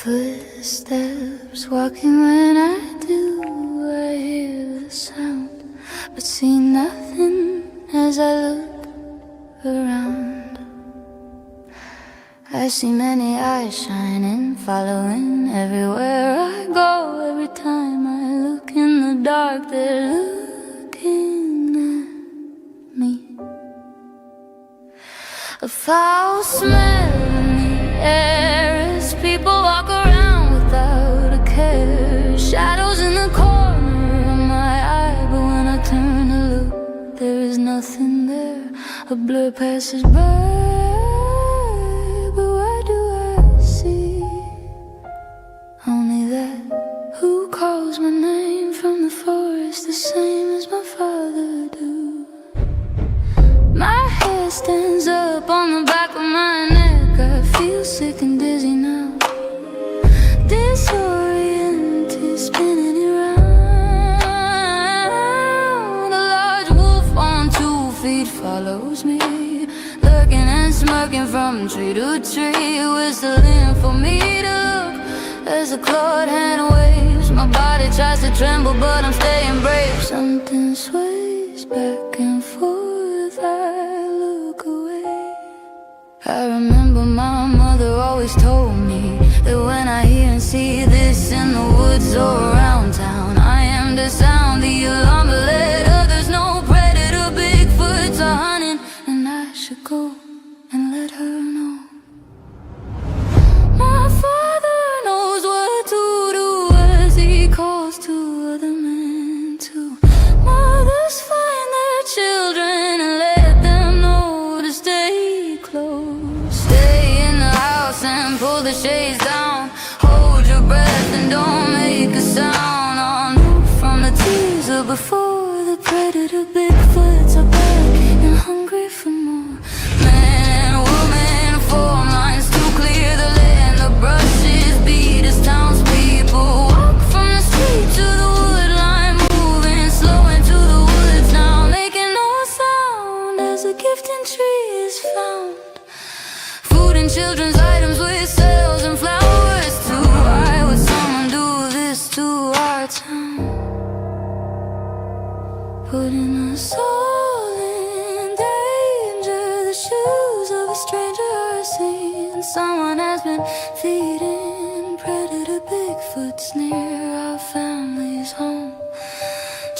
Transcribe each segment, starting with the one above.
Footsteps walking when I do, I hear the sound, but see nothing as I look around. I see many eyes shining, following everywhere I go. Every time I look in the dark, they're looking at me. A foul smell in the air as people walk around without a care. Shadows in the corner of my eye, but when I turn to look, there is nothing there. A blur passes by. Only that, who calls my name from the forest the same as my father do? My hair stands up on the back of my neck, I feel sick and dizzy now, disoriented, spinning around. A large wolf on 2 feet follows me, lurking and smirking from tree to tree, whistling for me to look. As the clawed hand waves, my body tries to tremble, but I'm staying brave. Something sways back and forth, I look away. I remember my mother always told me that when I hear and see this in the woods or around town, I am to sound the alarm, but let others know predator Bigfoots are hunting, and I should go and let her know. My father knows what to do as he calls to other men too. Mothers find their children and let them know to stay close. Stay in the house and pull the shades down. Hold your breath and don't make a sound. On from the teaser before the predator Bigfoots are back and hungry for more. Man and woman form lines to clear the land. The brushes beat as townspeople walk from the street to the wood line, moving slow into the woods now, making no sound as a gifting tree is found. Food and children's items with sales and flowers too. Why would someone do this to our town? Putting us all in danger. The shoes of a stranger are seen. Someone has been feeding predator Bigfoots near our family's home.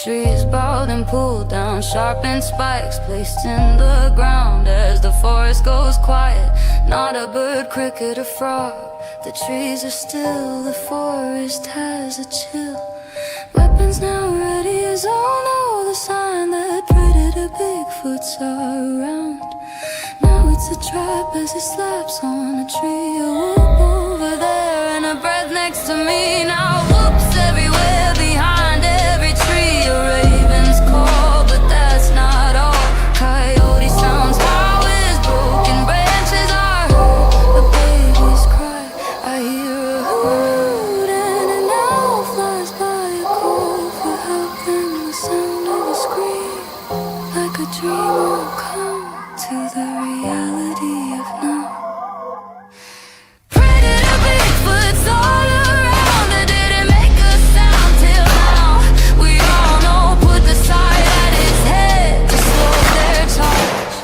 Trees bowed and pulled down, sharpened spikes placed in the ground as the forest goes quiet. Not a bird, cricket or frog. The trees are still, the forest has a chill. Weapons now ready as all know the sign that predator Bigfoots are around. Now it's a trap as it slaps on a tree. A whoop over there and a breath next to me. Now whoops everywhere behind every tree. A raven's call, but that's not all. Coyote sounds, how is broken branches are heard. The babies cry, I hear a hoot, and an owl flies by a call for help. Then the sound of a scream, like a dream will come to the reality of now. Predator Bigfoots all around. They didn't make a sound till now. We all know, put the sight at its head to slow their charge.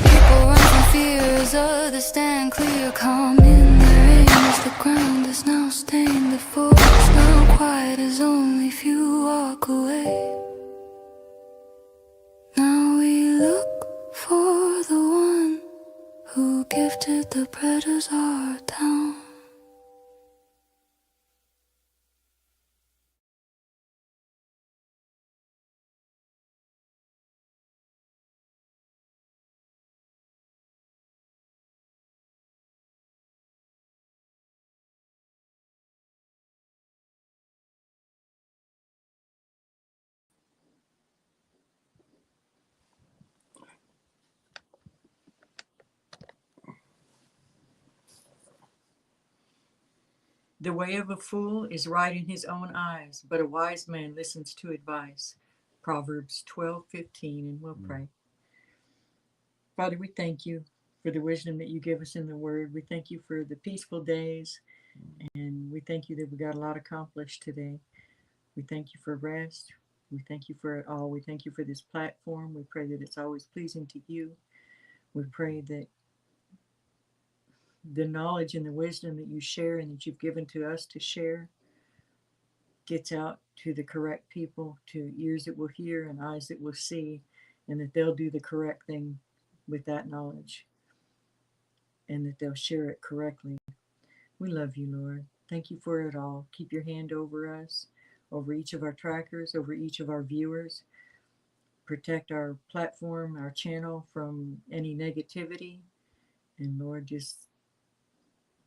People run from fear as others stand clear, calm in their aim as the ground is now stained. The forest now quiet as only few walk away. Now we look for the one who gifted the predators our town. The way of a fool is right in his own eyes, but a wise man listens to advice. Proverbs 12:15, and we'll pray. Father, we thank you for the wisdom that you give us in the Word. We thank you for the peaceful days, and we thank you that we got a lot accomplished today. We thank you for rest. We thank you for it all. We thank you for this platform. We pray that it's always pleasing to you. We pray that the knowledge and the wisdom that you share and that you've given to us to share gets out to the correct people, to ears that will hear and eyes that will see, and that they'll do the correct thing with that knowledge, and that they'll share it correctly. We love you, Lord. Thank you for it all. Keep your hand over us, over each of our trackers, over each of our viewers. Protect our platform, our channel from any negativity. And Lord, just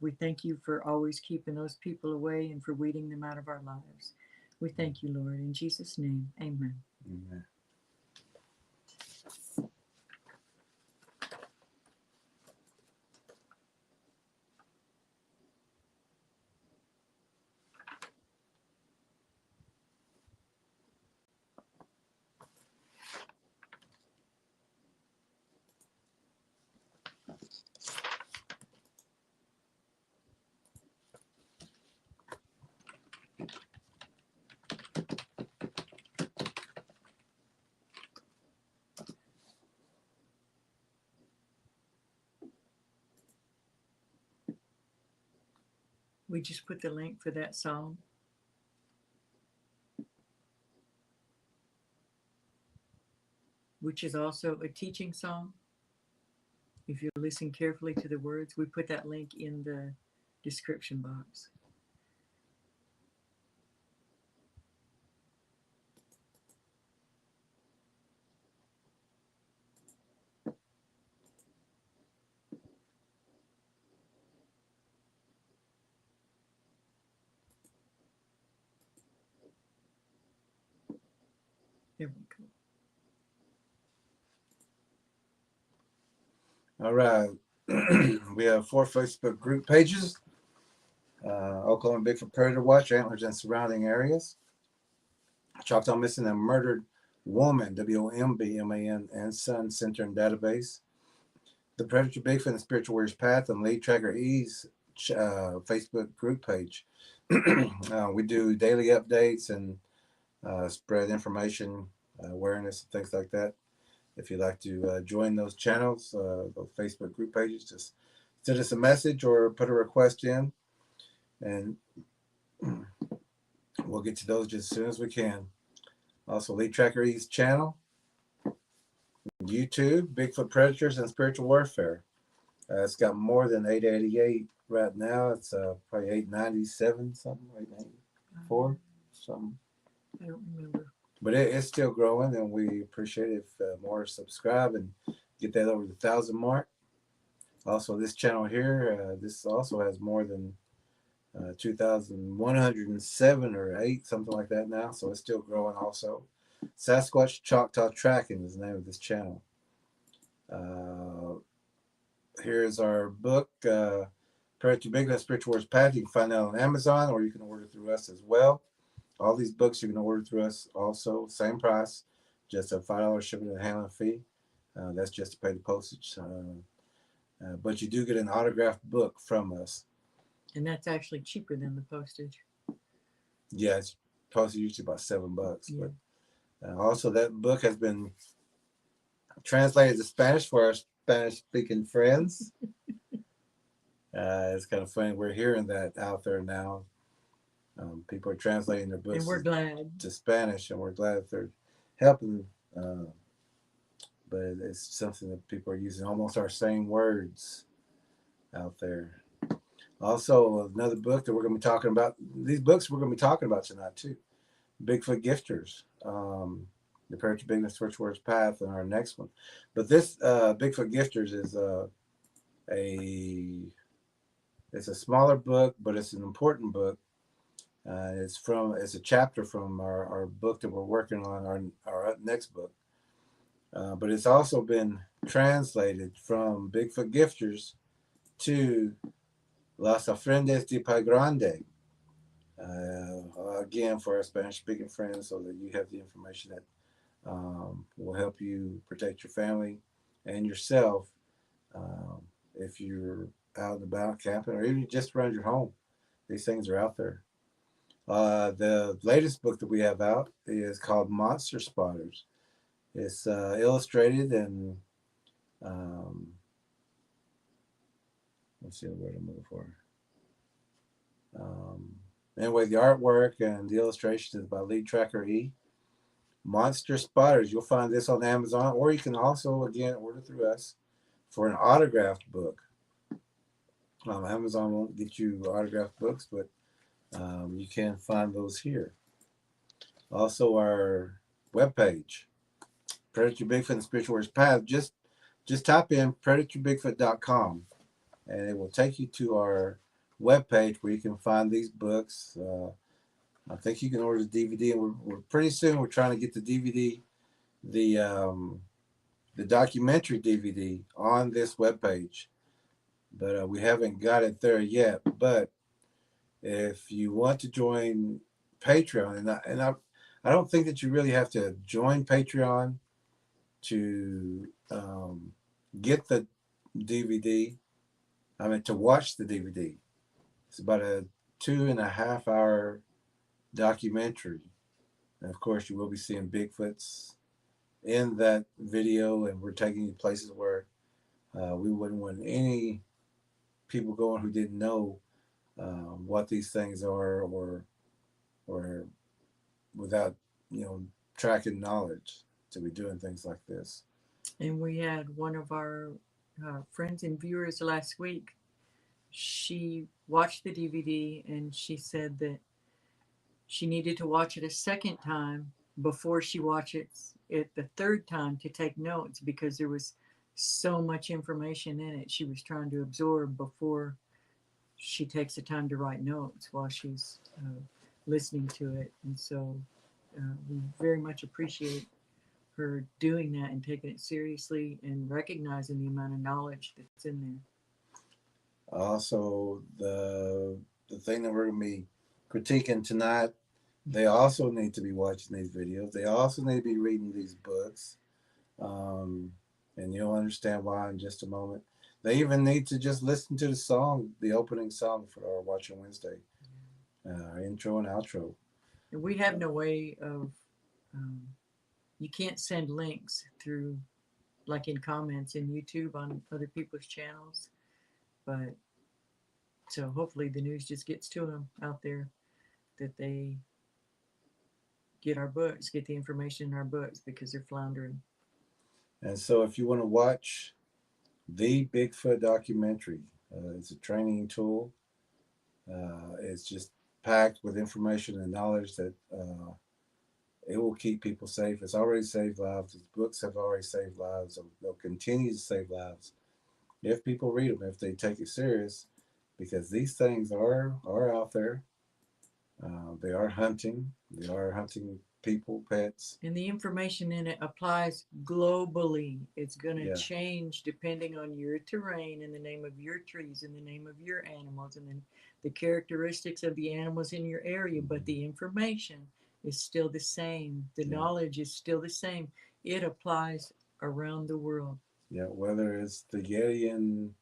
we thank you for always keeping those people away and for weeding them out of our lives. We thank you, Lord. In Jesus' name, amen. Amen. We just put the link for that song, which is also a teaching song. If you listen carefully to the words, we put that link in the description box. There we go. All right. We have 4 Facebook group pages. Oklahoma Bigfoot Predator Watch, Antlers and Surrounding Areas. Choctaw Missing and Murdered Woman, WOMBMAN, and Son Center and Database. The Predator Bigfoot and Spiritual Warriors Path and Lead Tracker Ease Facebook group page. We do daily updates and spread information, awareness, and things like that. If you'd like to join those channels, those Facebook group pages, just send us a message or put a request in, and we'll get to those just as soon as we can. Also, Lead Tracker East channel, YouTube, Bigfoot Predators and Spiritual Warfare. It's got more than 888 right now. It's probably 897 something, 894 something. I don't remember. But it's still growing, and we appreciate it if more subscribe and get that over the 1,000 mark. Also, this channel here, this also has more than 2,107 or 8, something like that now. So it's still growing also. Sasquatch Choctaw Tracking is the name of this channel. Here's our book, Predator Bigfoot Spiritual Warriors Path. You can find that on Amazon, or you can order through us as well. All these books you can order through us also, same price, just a $5 shipping and handling fee. That's just to pay the postage. But you do get an autographed book from us. And that's actually cheaper than the postage. Yeah, it's postage usually about $7. Yeah. But also that book has been translated to Spanish for our Spanish-speaking friends. It's kind of funny. We're hearing that out there now. People are translating their books And we're glad. to Spanish, and we're glad that they're helping. But it's something that people are using almost our same words out there. Also, another book that we're going to be talking about. These books we're going to be talking about tonight too. Bigfoot Gifters, the Predator Bigfoot Spiritual Warriors Path, and our next one. But this Bigfoot Gifters is it's a smaller book, but it's an important book. It's a chapter from our book that we're working on, our next book. But it's also been translated from Bigfoot Gifters to Las Ofrendas de Pai Grande. Again, for our Spanish-speaking friends, so that you have the information that will help you protect your family and yourself if you're out and about camping or even just around your home. These things are out there. The latest book that we have out is called Monster Spotters. It's illustrated and let's see what I'm looking for. Anyway, the artwork and the illustration is by Lead Tracker E. Monster Spotters. You'll find this on Amazon, or you can also, again, order through us for an autographed book. Amazon won't get you autographed books, but you can find those here. Also, our webpage, Predator Bigfoot and Spiritual Warriors Path. Just type in predatorbigfoot.com, and it will take you to our webpage where you can find these books. I think you can order the DVD, and we're pretty soon. We're trying to get the DVD, the documentary DVD on this webpage, but we haven't got it there yet. But if you want to join Patreon, and I don't think that you really have to join Patreon to get the DVD. I mean, to watch the DVD. It's about a 2.5 hour documentary. And of course, you will be seeing Bigfoots in that video, and we're taking you places where we wouldn't want any people going who didn't know what these things are, or without tracking knowledge to be doing things like this. And we had one of our friends and viewers last week. She watched the DVD and she said that she needed to watch it a second time before she watched it the third time to take notes, because there was so much information in it she was trying to absorb before she takes the time to write notes while she's listening to it. And so we very much appreciate her doing that and taking it seriously and recognizing the amount of knowledge that's in there. Also, the thing that we're going to be critiquing tonight, they also need to be watching these videos. They also need to be reading these books. And you'll understand why in just a moment. They even need to just listen to the song, the opening song for our Watch on Wednesday, intro and outro. And we have no way of, you can't send links through, like in comments in YouTube on other people's channels. But so hopefully the news just gets to them out there, that they get our books, get the information in our books, because they're floundering. And so if you want to watch the Bigfoot documentary, it's a training tool. It's just packed with information and knowledge that it will keep people safe. It's already saved lives. Its books have already saved lives. They'll continue to save lives if people read them, if they take it serious, because these things are out there. They are hunting. They are hunting people, pets. And the information in it applies globally. It's going to change depending on your terrain, in the name of your trees, in the name of your animals, and then the characteristics of the animals in your area. But the information is still the same. The knowledge is still the same. It applies around the world. Yeah, whether it's the Yeti in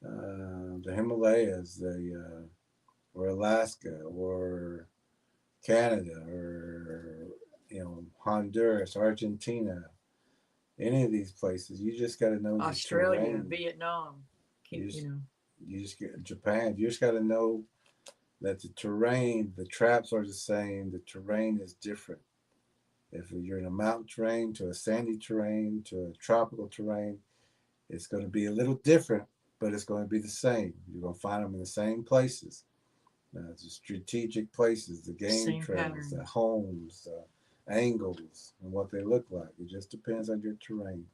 the Himalayas, or Alaska, or Canada, or Honduras, Argentina, any of these places, you just got to know Australia, the terrain. Vietnam, You just get Japan. You just got to know that the terrain, the traps are the same. The terrain is different. If you're in a mountain terrain to a sandy terrain to a tropical terrain, it's going to be a little different, but it's going to be the same. You're going to find them in the same places. The strategic places, the game trails, the homes, angles, and what they look like. It just depends on your terrain.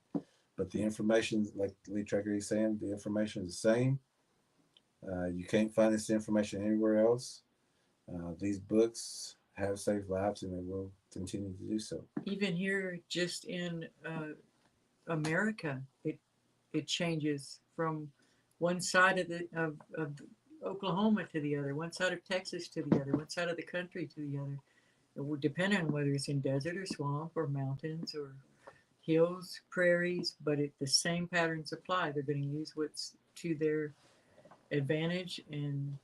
But the information, like Lee Tracker is saying, the information is the same. You can't find this information anywhere else. These books have saved lives, and they will continue to do so. Even here, just in America, it changes from one side of Oklahoma to the other, one side of Texas to the other, one side of the country to the other. It will depend on whether it's in desert or swamp or mountains or hills, prairies, but the same patterns apply. They're going to use what's to their advantage, and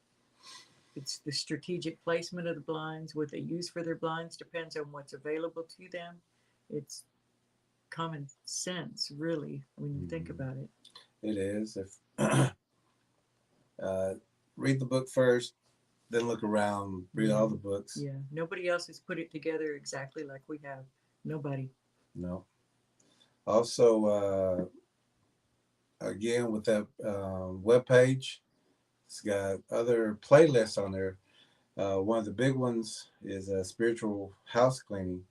it's the strategic placement of the blinds. What they use for their blinds depends on what's available to them. It's common sense, really, when you think about it. It is. If read the book first, then look around, read all the books. Yeah, nobody else has put it together exactly like we have. Nobody. No. Also, again, with that web page, it's got other playlists on there. One of the big ones is spiritual house cleaning,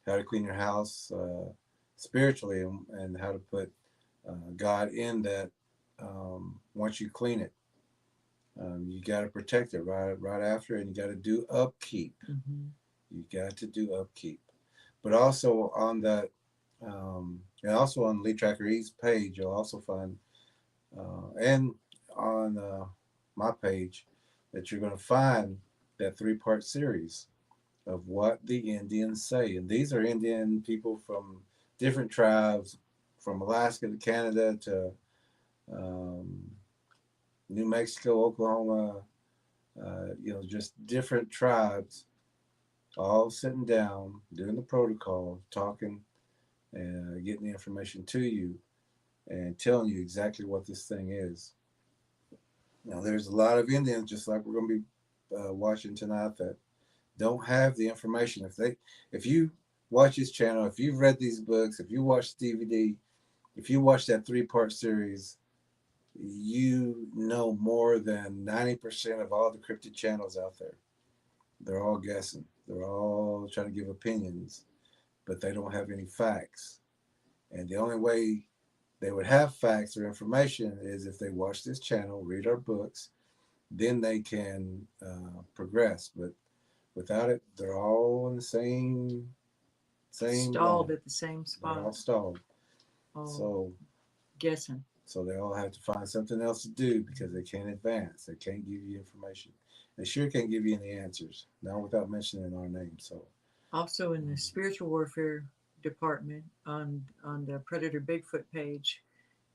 how to clean your house spiritually, and how to put God in that once you clean it. You got to protect it right after, and you got to do upkeep. You got to do upkeep. But also on that, and also on Lee Tracker E's page, you'll also find, and on my page, that you're going to find that 3-part series of what the Indians say. And these are Indian people from different tribes, from Alaska to Canada to New Mexico, Oklahoma, just different tribes, all sitting down, doing the protocol, talking, and getting the information to you, and telling you exactly what this thing is. Now, there's a lot of Indians, just like we're going to be watching tonight, that don't have the information. If you watch this channel, if you've read these books, if you watch the DVD, if you watch that 3-part series, you know more than 90% of all the cryptid channels out there. They're all guessing. They're all trying to give opinions, but they don't have any facts. And the only way they would have facts or information is if they watch this channel, read our books, then they can progress. But without it, they're all in the same Stalled line. at the same spot. They're all stalled. All So guessing. So they all have to find something else to do because they can't advance. They can't give you information. They sure can't give you any answers, not without mentioning our name. So also in the spiritual warfare department on the Predator Bigfoot page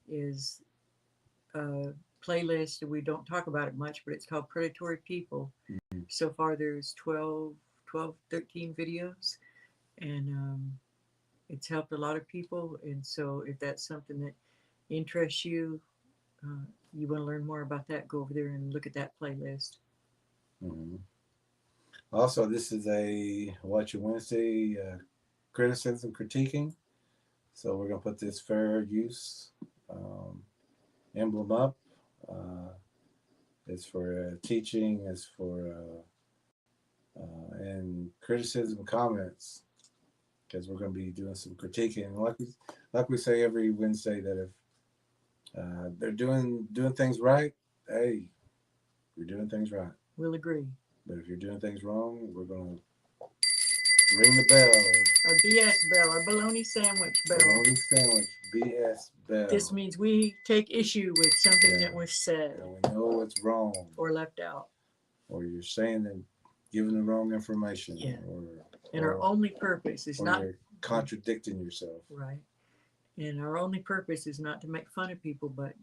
is a playlist. We don't talk about it much, but it's called Predatory People. So far there's 13 videos, and it's helped a lot of people. And so if that's something that interests you, you want to learn more about that, go over there and look at that playlist. Also, this is a Watch Your Wednesday criticism critiquing. So we're going to put this fair use emblem up. It's for teaching, it's for and criticism comments, because we're going to be doing some critiquing. Like we say every Wednesday, that if they're doing things right, hey, you're doing things right. We'll agree. But if you're doing things wrong, we're going to ring the bell. Our BS bell, our bologna sandwich bell. Bologna sandwich, BS bell. This means we take issue with something that was said. And we know it's wrong. Or left out. Or you're saying and giving the wrong information. Yeah. And our only purpose is not... You're contradicting yourself. Right. And our only purpose is not to make fun of people, but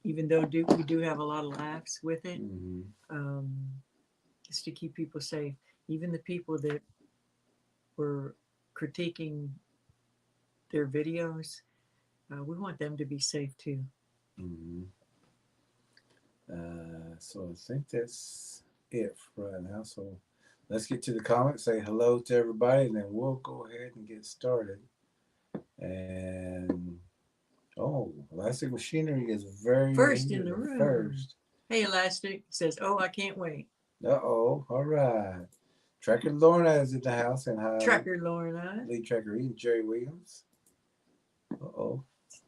even though we do have a lot of laughs with it, just to keep people safe. Even the people that were critiquing their videos, we want them to be safe too. So I think that's it for right now. So let's get to the comments, say hello to everybody, and then we'll go ahead and get started. And Elastic Machinery is first in the room. First. Hey, Elastic says, "Oh, I can't wait." All right. Tracker Lorna is in the house, and hi. Tracker Lorna. Lee Tracker E, Jerry Williams.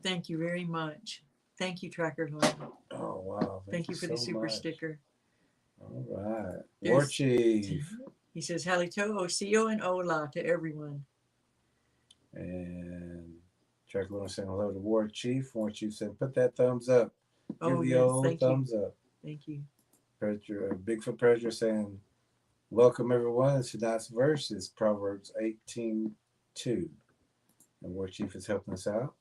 Thank you very much. Thank you, Tracker Lorna. Oh wow! Thank you for the super sticker. All right. War Chief. He says, Halito, Osio, and Ola to everyone. And Tracker Lorna saying hello to War Chief. War Chief said, put that thumbs up. Give the yes, old thumbs up. Thank you. Predator, Bigfoot Predator saying, welcome everyone. Tonight's verse is Proverbs 18:2. And War Chief is helping us out.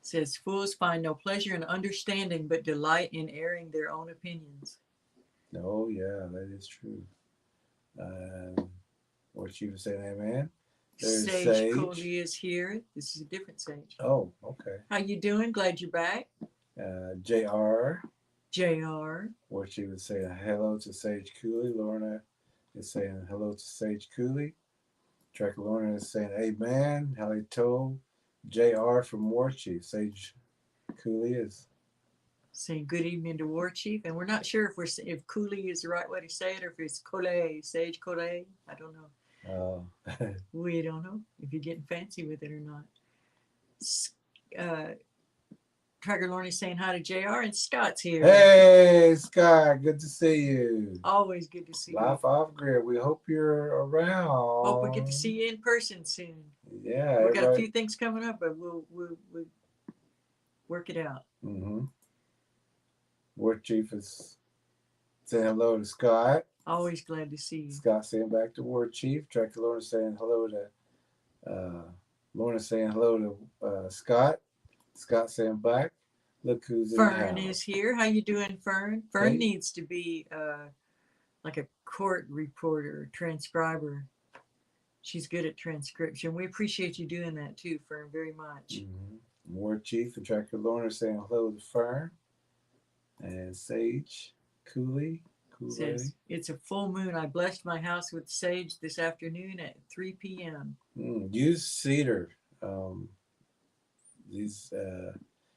Says fools find no pleasure in understanding, but delight in airing their own opinions. Oh yeah, that is true. What you were saying, amen. There's Sage Cooley is here. This is a different Sage. Oh, okay. How you doing? Glad you're back. JR. JR. What she was saying, hello to Sage Cooley. Lorna is saying hello to Sage Cooley. Tracker Lorna is saying amen. Hallie Toe. JR from War Chief. Sage Cooley is saying good evening to War Chief, and we're not sure if Cooley is the right way to say it or if it's Coley, Sage Coley. I don't know. We don't know if you're getting fancy with it or not. Tracker Lorna is saying hi to JR, and Scott's here. Hey, Scott, good to see you. Always good to see you. Life off grid. We hope you're around. Hope we get to see you in person soon. Yeah, we've got a few things coming up, but we'll work it out. War Chief is saying hello to Scott. Always glad to see you. Scott saying back to War Chief. Tracker Lorna saying hello to Lorna saying hello to Scott. Scott saying back. Look who's in Fern is here. How you doing, Fern? Fern needs to be like a court reporter, transcriber. She's good at transcription. We appreciate you doing that too, Fern, very much. War Chief and Tracker Lorna saying hello to Fern. And Sage Cooley. Says, it's a full moon. I blessed my house with sage this afternoon at 3 p.m. Use cedar. These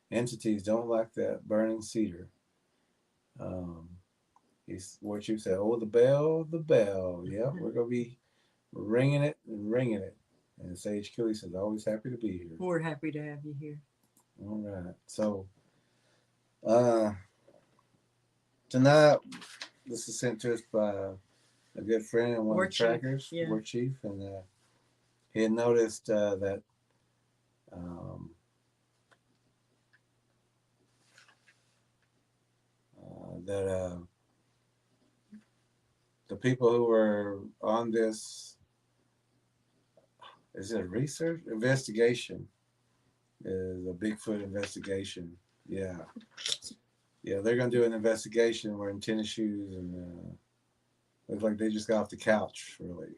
entities don't like that burning cedar. What you said, oh, the bell, the bell. Yeah, we're going to be ringing it and ringing it. And Sage Cooley says, always happy to be here. We're happy to have you here. All right. So, tonight, this is sent to us by a good friend and one of the trackers, War Chief, and he had noticed that the people who were on this, is it a research investigation? Is a Bigfoot investigation? Yeah. Yeah, they're going to do an investigation wearing tennis shoes and looks like they just got off the couch, really.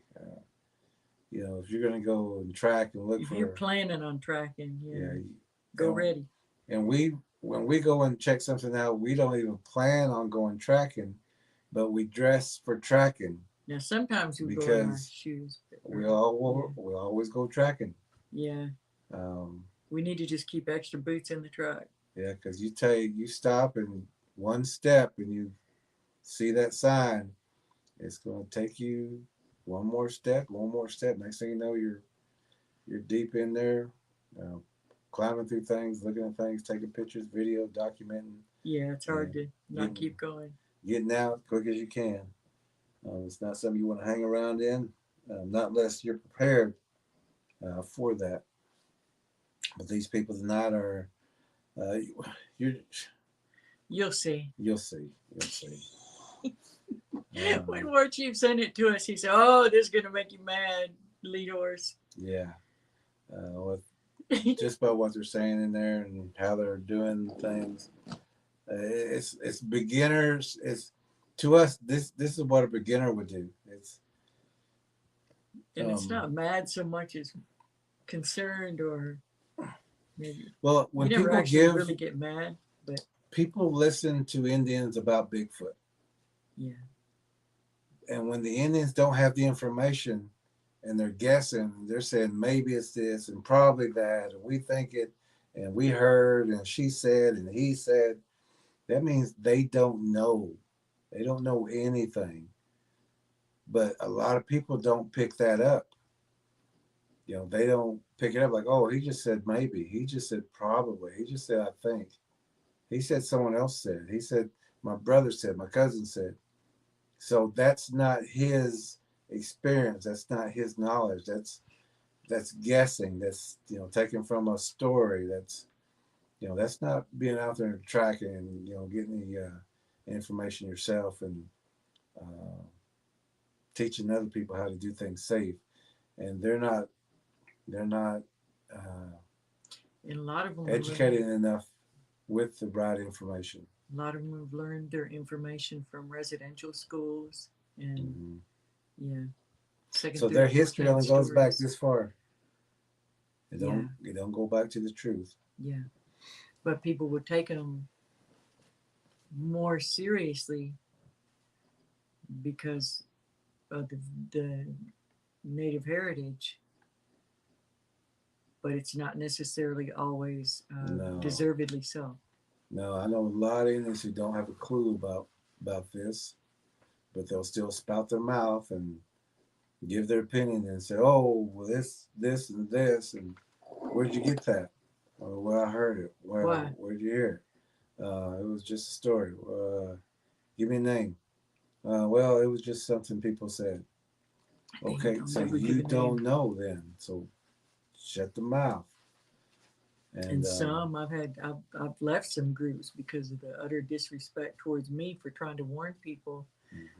You know, if you're going to go and track and look if for... If you're planning on tracking, go and, ready. And when we go and check something out, we don't even plan on going tracking, but we dress for tracking. Now, sometimes we go in our shoes. We always go tracking. Yeah. We need to just keep extra boots in the truck. Yeah, because you stop in one step and you see that sign, it's going to take you one more step. Next thing you know, you're deep in there, climbing through things, looking at things, taking pictures, video, documenting. Yeah, it's hard to not keep going. Getting out as quick as you can. It's not something you want to hang around in, not unless you're prepared for that. But these people tonight are... You'll see. You'll see. When War Chief sent it to us, he said, "Oh, this is gonna make you mad, lead horse." Yeah. Just about what they're saying in there and how they're doing things. It's beginners. It's to us. This is what a beginner would do. It's not mad so much as concerned or. Maybe. Well, when you people really get mad, but people listen to Indians about Bigfoot. Yeah. And when the Indians don't have the information and they're guessing, they're saying maybe it's this and probably that, and we think it, and we heard, and she said, and he said, that means they don't know. They don't know anything. But a lot of people don't pick that up. You know, they don't pick it up like, oh, he just said maybe. He just said probably. He just said I think. He said someone else said. He said my brother said, my cousin said. So that's not his experience. That's not his knowledge. That's guessing. That's, taken from a story. That's, that's not being out there and tracking and, getting the information yourself and teaching other people how to do things safe. And they're not And a lot of them educated enough with the right information. A lot of them have learned their information from residential schools and Mhm. yeah. Second, So third, their fourth history hand only goes back stories. this far. Yeah. It don't go back to the truth. Yeah. But people would take them more seriously because of the native heritage, but it's not necessarily always No. deservedly so. No, I know a lot of Indians who don't have a clue about this, but they'll still spout their mouth and give their opinion and say, "Oh, well, this, and this, and where'd you get that?" Oh, well, I heard it. Well, Why? where'd you hear it? It was just a story. Give me a name. Well, it was just something people said. Okay, I'll so never give you a name. don't know then. So shut the mouth. And some I've left some groups because of the utter disrespect towards me for trying to warn people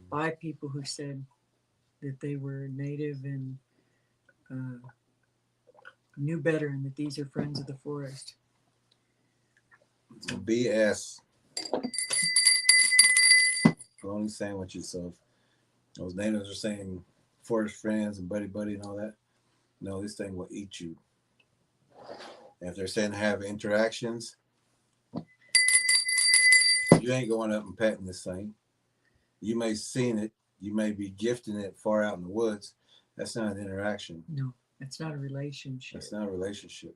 by people who said that they were native and knew better and that these are friends of the forest. BS. Bologna sandwiches. So if those natives are saying forest friends and buddy buddy and all that, no, this thing will eat you. And if they're saying have interactions, you ain't going up and petting this thing. You may have seen it. You may be gifting it far out in the woods. That's not an interaction. No, it's not a relationship. That's not a relationship.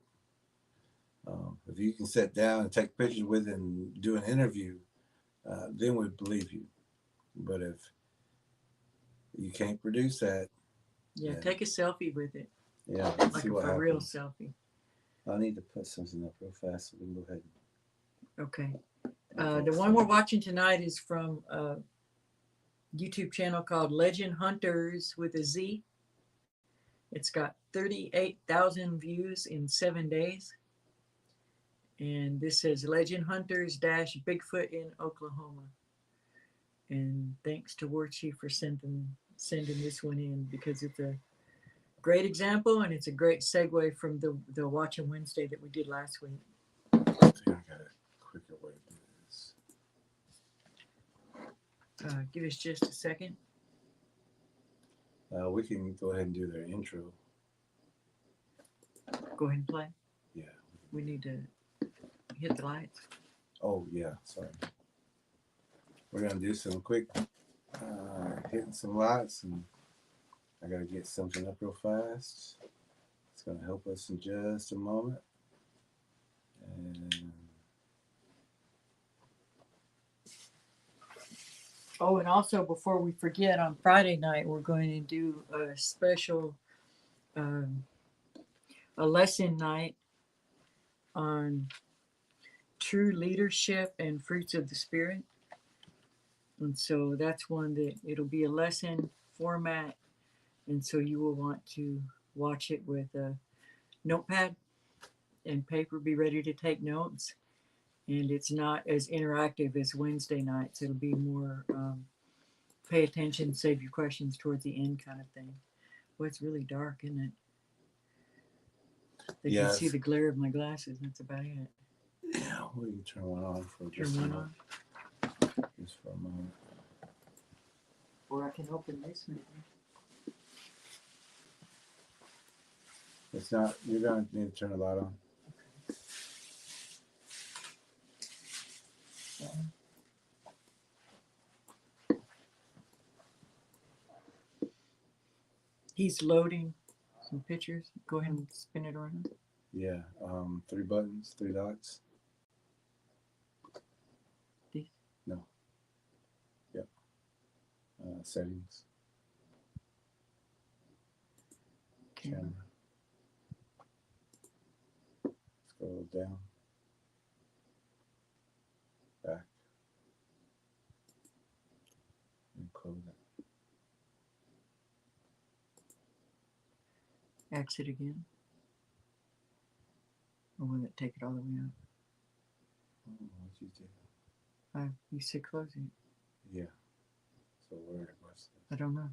If you can sit down and take pictures with it and do an interview, then we'd believe you. But if you can't produce that, Yeah, take a selfie with it. Yeah, like see a what for happens. real selfie. I need to put something up real fast so we can go ahead. Okay. The one we're watching tonight is from a YouTube channel called Legend Hunters with a Z. It's got 38,000 views in 7 days. And this says Legend Hunters dash Bigfoot in Oklahoma. And thanks to Warchi for sending this one in because it's a great example and it's a great segue from the Watching Wednesday that we did last week. I think I got a quicker way to do this. Give us just a second. We can go ahead and do their intro. Go ahead and play. Yeah. We need to hit the lights. Oh, yeah. Sorry. We're going to do some quick hitting some lights, and I got to get something up real fast. It's going to help us in just a moment. And oh, and also before we forget, on Friday night we're going to do a special a lesson night on true leadership and fruits of the spirit. And so that's one that it'll be a lesson format, and so you will want to watch it with a notepad and paper, be ready to take notes. And it's not as interactive as Wednesday nights. It'll be more pay attention, save your questions towards the end kind of thing. Well, it's really dark, isn't it? They can see the glare of my glasses. That's about it. Yeah, we can turn one on for Turn just a one moment. on. Just for a moment. Or I can open this maybe. It's not, you're going to need to turn the light on. He's loading some pictures. Go ahead and spin it around. Yeah, 3 buttons, 3 dots. These? No. Yep. Settings. Camera. Scroll down. Back. And close it. Exit again. Or will it take it all the way out? What you do? You said closing. Yeah. So where was this? I don't know.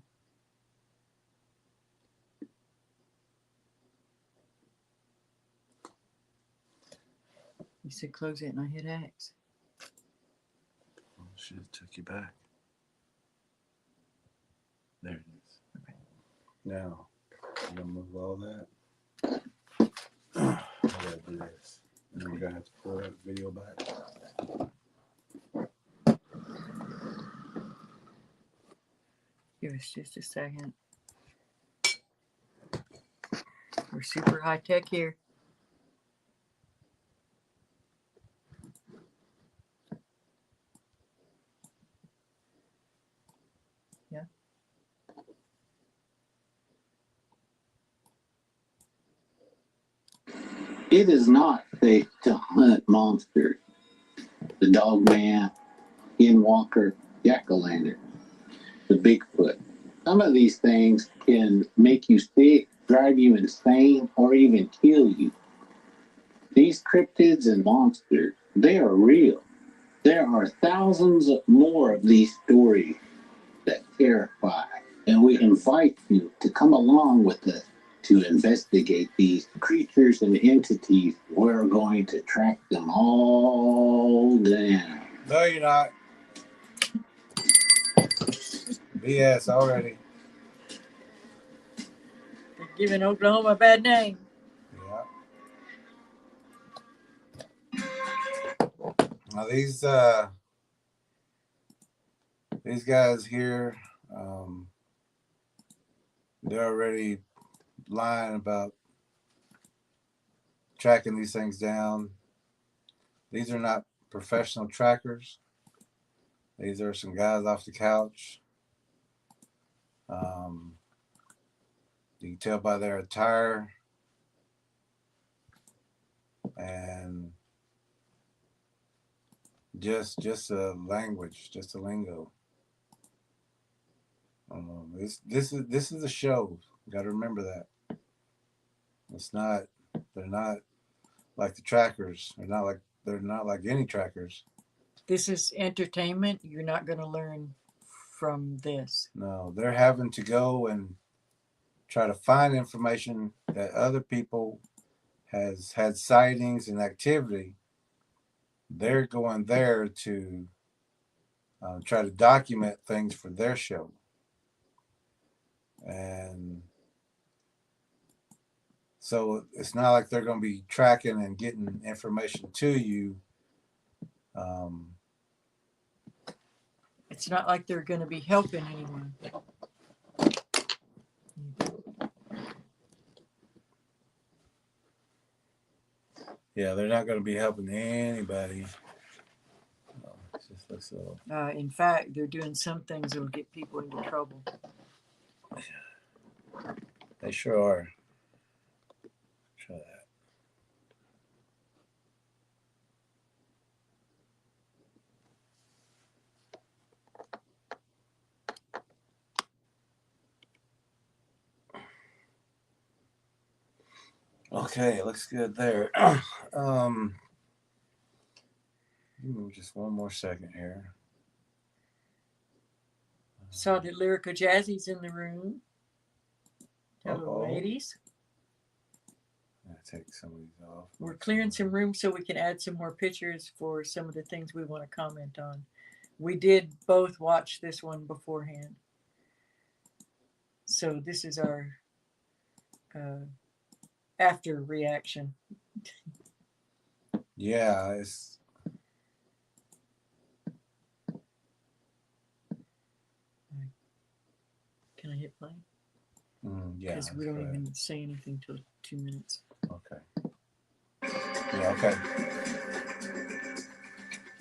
You said close it and I hit X. Oh, should have took you back. There it is. Okay. Now, I'm gonna move all that. I gotta do this. And then we're gonna have to pull that video back. Give us just a second. We're super high tech here. Yeah. It is not safe to hunt monsters. The dog man, skinwalker, jack-o'-lantern, the Bigfoot. Some of these things can make you sick, drive you insane, or even kill you. These cryptids and monsters, they are real. There are thousands more of these stories that terrify, and we invite you to come along with us to investigate these creatures and entities. We're going to track them all down. No, you're not. BS already. They're giving Oklahoma a bad name. Yeah. Now these guys here, they're already lying about tracking these things down. These are not professional trackers. These are some guys off the couch. You can tell by their attire and just a language, just a lingo. This is a show. You got to remember that. It's not. They're not like the trackers. They're not like any trackers. This is entertainment. You're not going to learn from this. No, they're having to go and try to find information that other people has had sightings and activity. They're going there to try to document things for their show. And so it's not like they're going to be tracking and getting information to you. It's not like they're going to be helping anyone. Yeah, they're not going to be helping anybody. It just looks a little... In fact, they're doing some things that will get people into trouble. They sure are. Try that. Okay, looks good there. Just one more second here. Saw that Lyrica Jazzy's in the room. Hello, ladies. I'm gonna take some of these off. We're clearing some room so we can add some more pictures for some of the things we want to comment on. We did both watch this one beforehand. So this is our after reaction. Yeah, it's... Can I hit play? yeah. Because we don't even say anything till 2 minutes. Okay. Yeah, okay.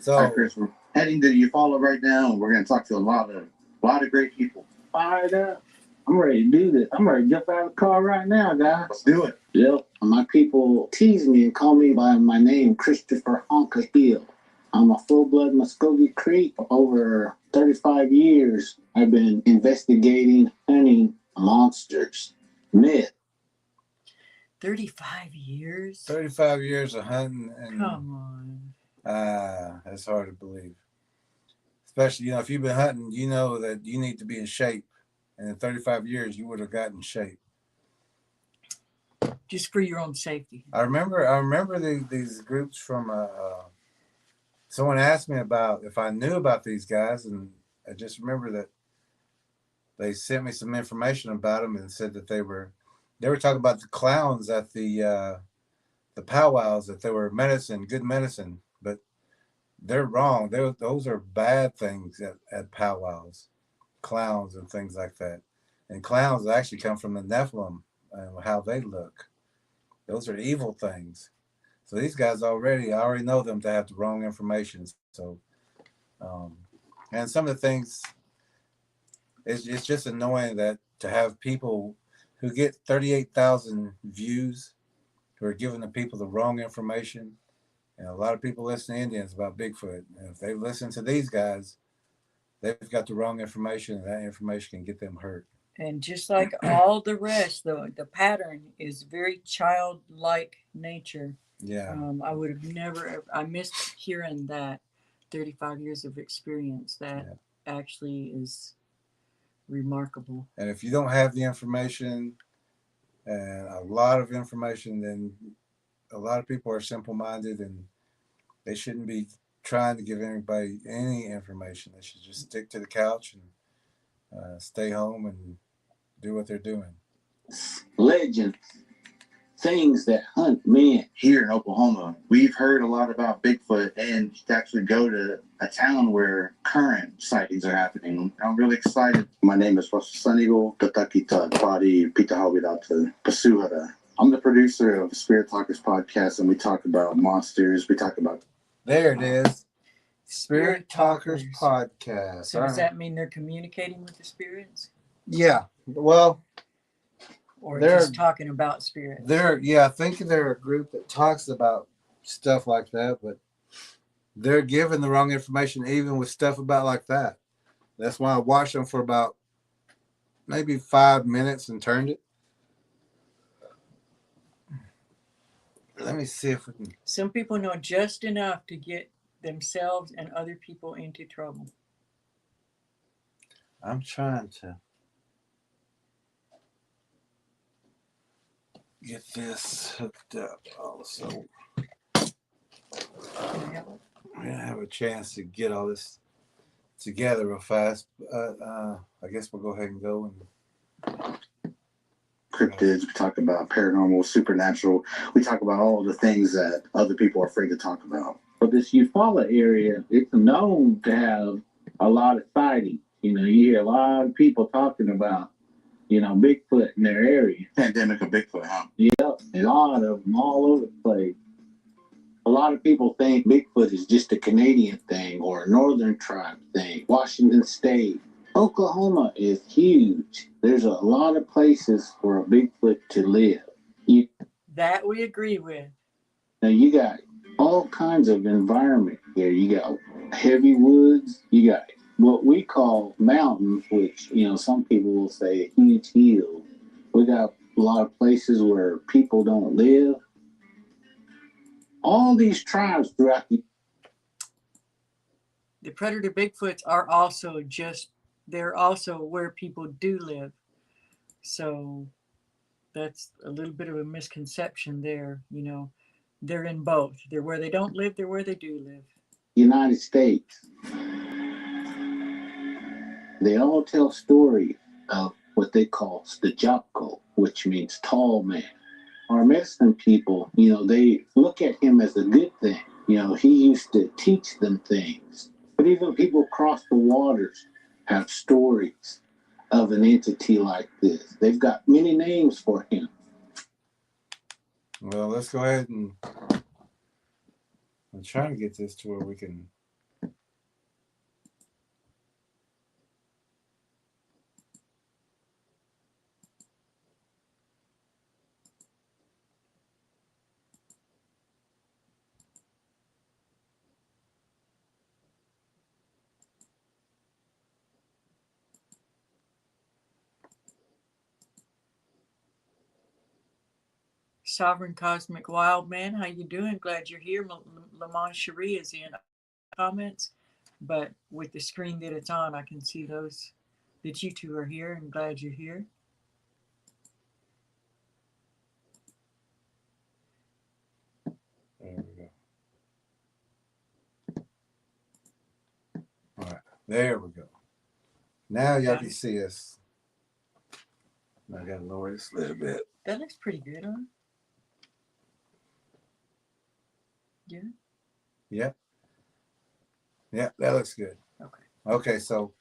So, All right, Chris, we're heading to Eufaula right now, and we're going to talk to a lot of great people. Fired up. I'm ready to do this. I'm ready to jump out of the car right now, guys. Let's do it. Yep. My people tease me and call me by my name, Christopher Honka Hill. I'm a full-blood Muskogee Creek. For over 35 years, I've been investigating, hunting monsters, myth. 35 years? 35 years of hunting and... Come on. That's hard to believe. Especially, if you've been hunting, you know that you need to be in shape. And in 35 years, you would have gotten in shape. just for your own safety. I remember these groups from someone asked me about if I knew about these guys, and I just remember that they sent me some information about them and said that they were talking about the clowns at the powwows, that they were medicine, good medicine, but they're wrong. Those are bad things at powwows, clowns and things like that. And clowns actually come from the Nephilim and how they look. Those are evil things. So these guys I already know them to have the wrong information. So, and some of the things, it's just annoying that to have people who get 38,000 views who are giving the people the wrong information. And a lot of people listen to Indians about Bigfoot. And if they listen to these guys, they've got the wrong information, and that information can get them hurt. And just like all the rest, the pattern is very childlike nature. Yeah. I would have never, I missed hearing that 35 years of experience. That actually is remarkable. And if you don't have the information, and a lot of information, then a lot of people are simple-minded, and they shouldn't be trying to give anybody any information. They should just stick to the couch and stay home and do what they're doing. Legends, things that hunt men. Here in Oklahoma, we've heard a lot about Bigfoot, and to actually go to a town where current sightings are happening. I'm really excited. My name is Russell Sun Eagle, Tatakita Pari Pitahawidata Pasuhara. I'm the producer of Spirit Talkers podcast, and we talk about monsters. We talk about. There it is. Spirit Talkers podcast. So does that mean they're communicating with the spirits? Yeah. Well, Or they're just talking about spirits? I think they're a group that talks about stuff like that, but they're giving the wrong information even with stuff about like that. That's why I watched them for about maybe 5 minutes and turned it. Let me see if we can. Some people know just enough to get themselves and other people into trouble. I'm trying to get this hooked up also. I didn't have a chance to get all this together real fast. I guess we'll go ahead and go and Cryptids, we talk about paranormal, supernatural. We talk about all the things that other people are afraid to talk about. But this Eufaula area, it's known to have a lot of sightings. You know, you hear a lot of people talking about, Bigfoot in their area. Pandemic of Bigfoot, huh? Yep, a lot of them all over the place. A lot of people think Bigfoot is just a Canadian thing or a Northern tribe thing. Washington State. Oklahoma is huge. There's a lot of places for a Bigfoot to live. That we agree with. Now you got all kinds of environment here. You got heavy woods. You got what we call mountains, which, some people will say huge hills. We got a lot of places where people don't live. All these tribes throughout The predator Bigfoots are also they're also where people do live. So that's a little bit of a misconception there. They're in both. They're where they don't live, they're where they do live. United States. They all tell stories of what they call the Jocko, which means tall man. Our medicine people, they look at him as a good thing. He used to teach them things. But even people across the waters have stories of an entity like this. They've got many names for him. Well, let's go ahead and I'm trying to get this to where we can. Sovereign Cosmic Wild Man, how you doing? Glad you're here. Lamont Cherie is in comments, but with the screen that it's on, I can see those that you two are here, and glad you're here. There we go. Now y'all can see us. I gotta lower this a little bit. That looks pretty good, huh? Yeah. Yep. Yep, that looks good. Okay. Okay, so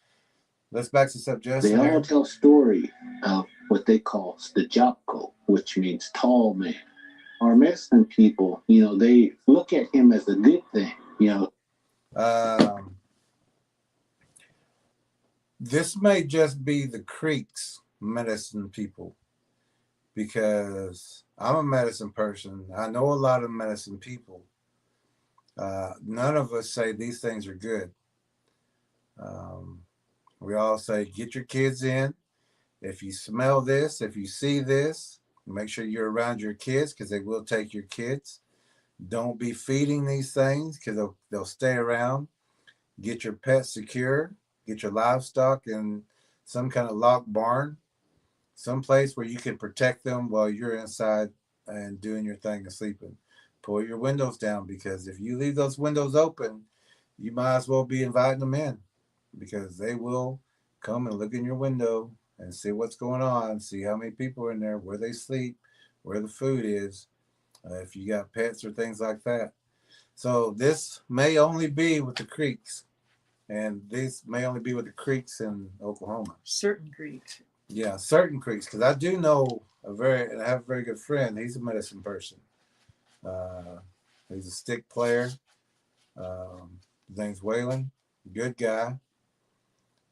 let's back to subject. They all tell story of what they call Stajapko, which means tall man. Our Mexican people, you know, they look at him as a good thing, you know. This may just be the Creeks medicine people, because I'm a medicine person. I know a lot of medicine people. None of us say these things are good. We all say, get your kids in. If you smell this, if you see this, make sure you're around your kids, because they will take your kids. Don't be feeding these things, because they'll stay around. Get your pets secure. Get your livestock in some kind of locked barn, someplace where you can protect them while you're inside and doing your thing and sleeping. Pull your windows down, because if you leave those windows open, you might as well be inviting them in, because they will come and look in your window and see what's going on, see how many people are in there, where they sleep, where the food is, if you got pets or things like that. So this may only be with the Creeks, and this may only be with the Creeks in Oklahoma. Certain Creeks. Yeah, certain Creeks, because I do know I have a very good friend. He's a medicine person. He's a stick player. His name's Waylon. Good guy.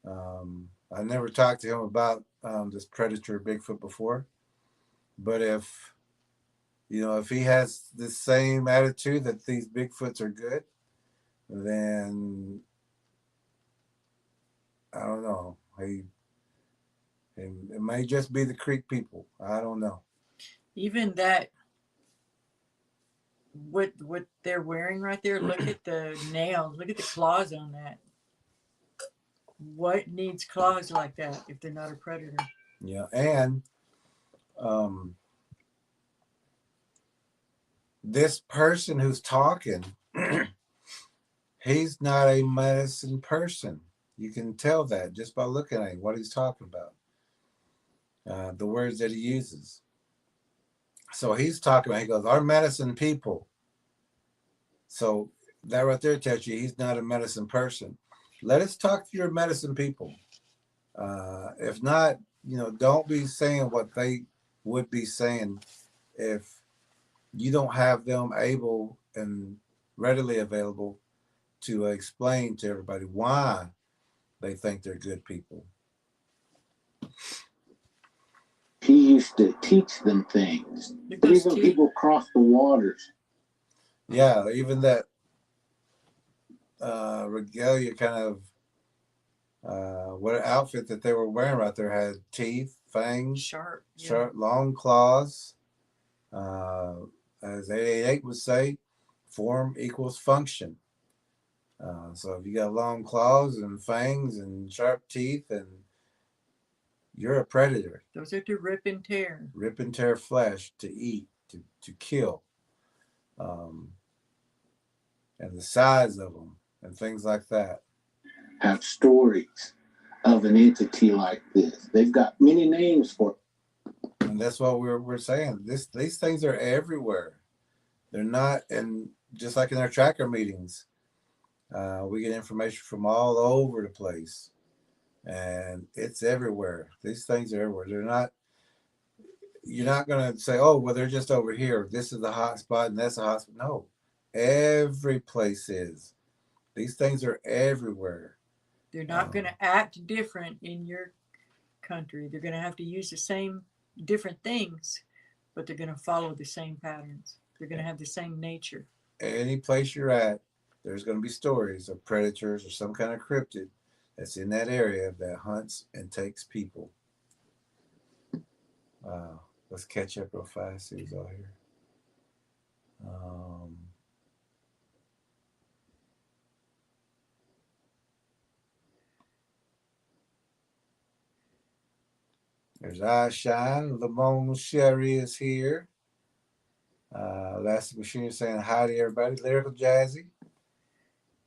I never talked to him about this predator Bigfoot before, but if he has the same attitude that these Bigfoots are good, then I don't know. It may just be the Creek people. I don't know. Even that, what they're wearing right there, look at the nails, look at the claws on that. What needs claws like that if they're not a predator? Yeah, and this person who's talking, he's not a medicine person. You can tell that just by looking at him, what he's talking about, the words that he uses. So he's talking about, he goes, our medicine people. So that right there tells you he's not a medicine person. Let us talk to your medicine people. If not, don't be saying what they would be saying if you don't have them able and readily available to explain to everybody why they think they're good people. He used to teach them things. But even people cross the waters. Yeah, even that regalia kind of what outfit that they were wearing right there had teeth, fangs, sharp, long claws. As 888 would say, form equals function. So if you got long claws and fangs and sharp teeth, and you're a predator. Those are to rip and tear. Rip and tear flesh, to eat, to kill. And the size of them and things like that. Have stories of an entity like this. They've got many names for it. And that's what we're saying. These things are everywhere. They're not, and just like in our tracker meetings, we get information from all over the place, and it's everywhere. These things are everywhere. They're not. You're not going to say, oh, well, they're just over here. This is the hot spot, and that's a hot spot. No, every place is. These things are everywhere. They're not going to act different in your country. They're going to have to use the same different things, but they're going to follow the same patterns. They're going to have the same nature. Any place you're at, there's going to be stories of predators or some kind of cryptid that's in that area that hunts and takes people. Let's catch up real fast. See who's out here. There's Eye Shine. Lamone Sherry is here. Elastic Machine saying hi to everybody. Lyrical Jazzy.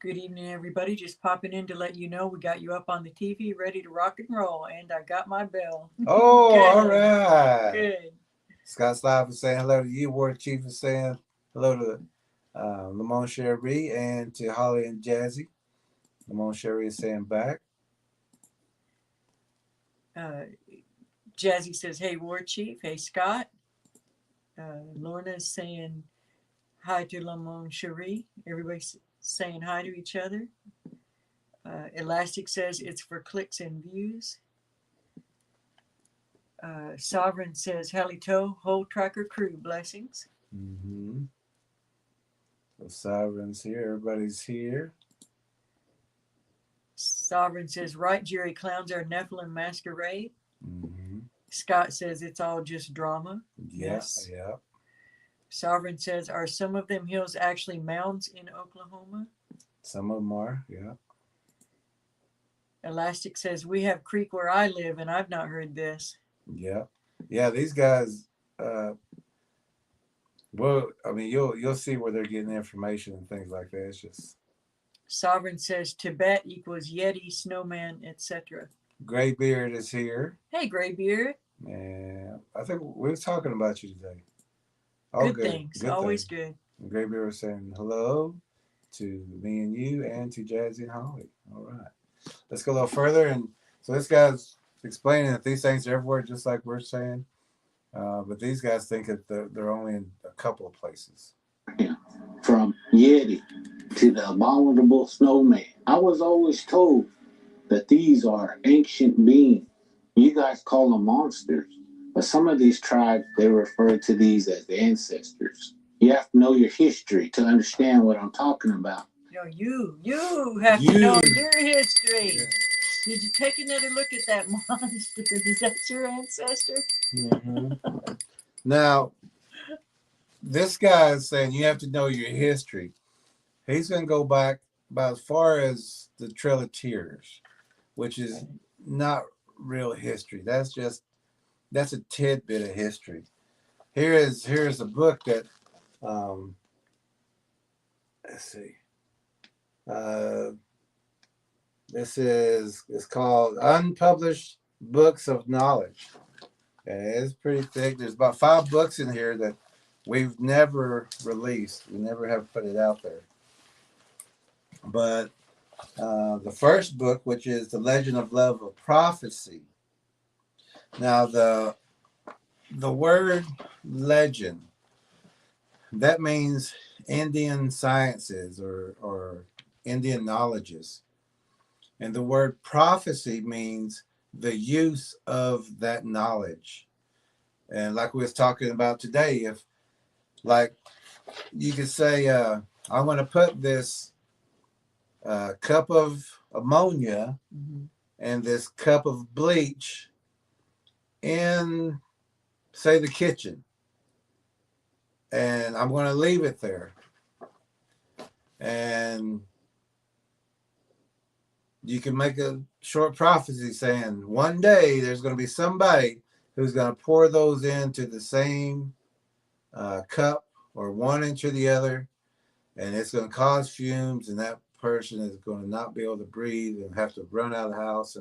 Good evening, everybody. Just popping in to let you know we got you up on the TV, ready to rock and roll, and I got my bell. Oh, Good. all right. Good. Scott Slav is saying hello to you. War Chief is saying hello to Lamont Sherry and to Holly and Jazzy. Lamont Sherry is saying back. Jazzy says, hey, War Chief. Hey, Scott. Lorna is saying hi to Lamont Cherie. Everybody's saying hi to each other. Elastic says it's for clicks and views. Sovereign says, Halito, whole tracker crew, blessings. Mm-hmm. So Sovereign's here. Everybody's here. Sovereign says, right, Jerry, clowns are Nephilim masquerade. Mm-hmm. Scott says it's all just drama. Yes. Yeah. Sovereign says, are some of them hills actually mounds in Oklahoma? Some of them are. Yeah. Elastic says, we have creek where I live and I've not heard this. Yeah. Yeah. These guys. Well, I mean, you'll see where they're getting information and things like that. It's just. Sovereign says Tibet equals Yeti, snowman, etc. Graybeard is here. Hey, Graybeard. And I think we were talking about you today. Good things. Always good. Graybeard was saying hello to me and you and to Jazzy and Holly. All right. Let's go a little further. And so this guy's explaining that these things are everywhere, just like we're saying. But these guys think that they're only in a couple of places. Yeah. From Yeti to the abominable snowman. I was always told that these are ancient beings. You guys call them monsters, but some of these tribes, they refer to these as the ancestors. You have to know your history to understand what I'm talking about. No, you have to know your history. Yeah. Did you take another look at that monster? Is that your ancestor? Mm-hmm. Now, this guy is saying you have to know your history. He's going to go back about as far as the Trail of Tears, which is not real history. That's a tidbit of history. Here's a book that let's see. It's called Unpublished Books of Knowledge. And it's pretty thick. There's about 5 books in here that we've never released. We never have put it out there. But the first book, which is The Legend of Love of Prophecy. Now, the word legend, that means Indian sciences or Indian knowledges. And the word prophecy means the use of that knowledge. And like we was talking about today, if like you could say, I'm going to put this cup of ammonia and this cup of bleach in, say, the kitchen. And I'm going to leave it there. And you can make a short prophecy saying one day there's going to be somebody who's going to pour those into the same cup or one into the other, and it's going to cause fumes, and that person is going to not be able to breathe and have to run out of the house.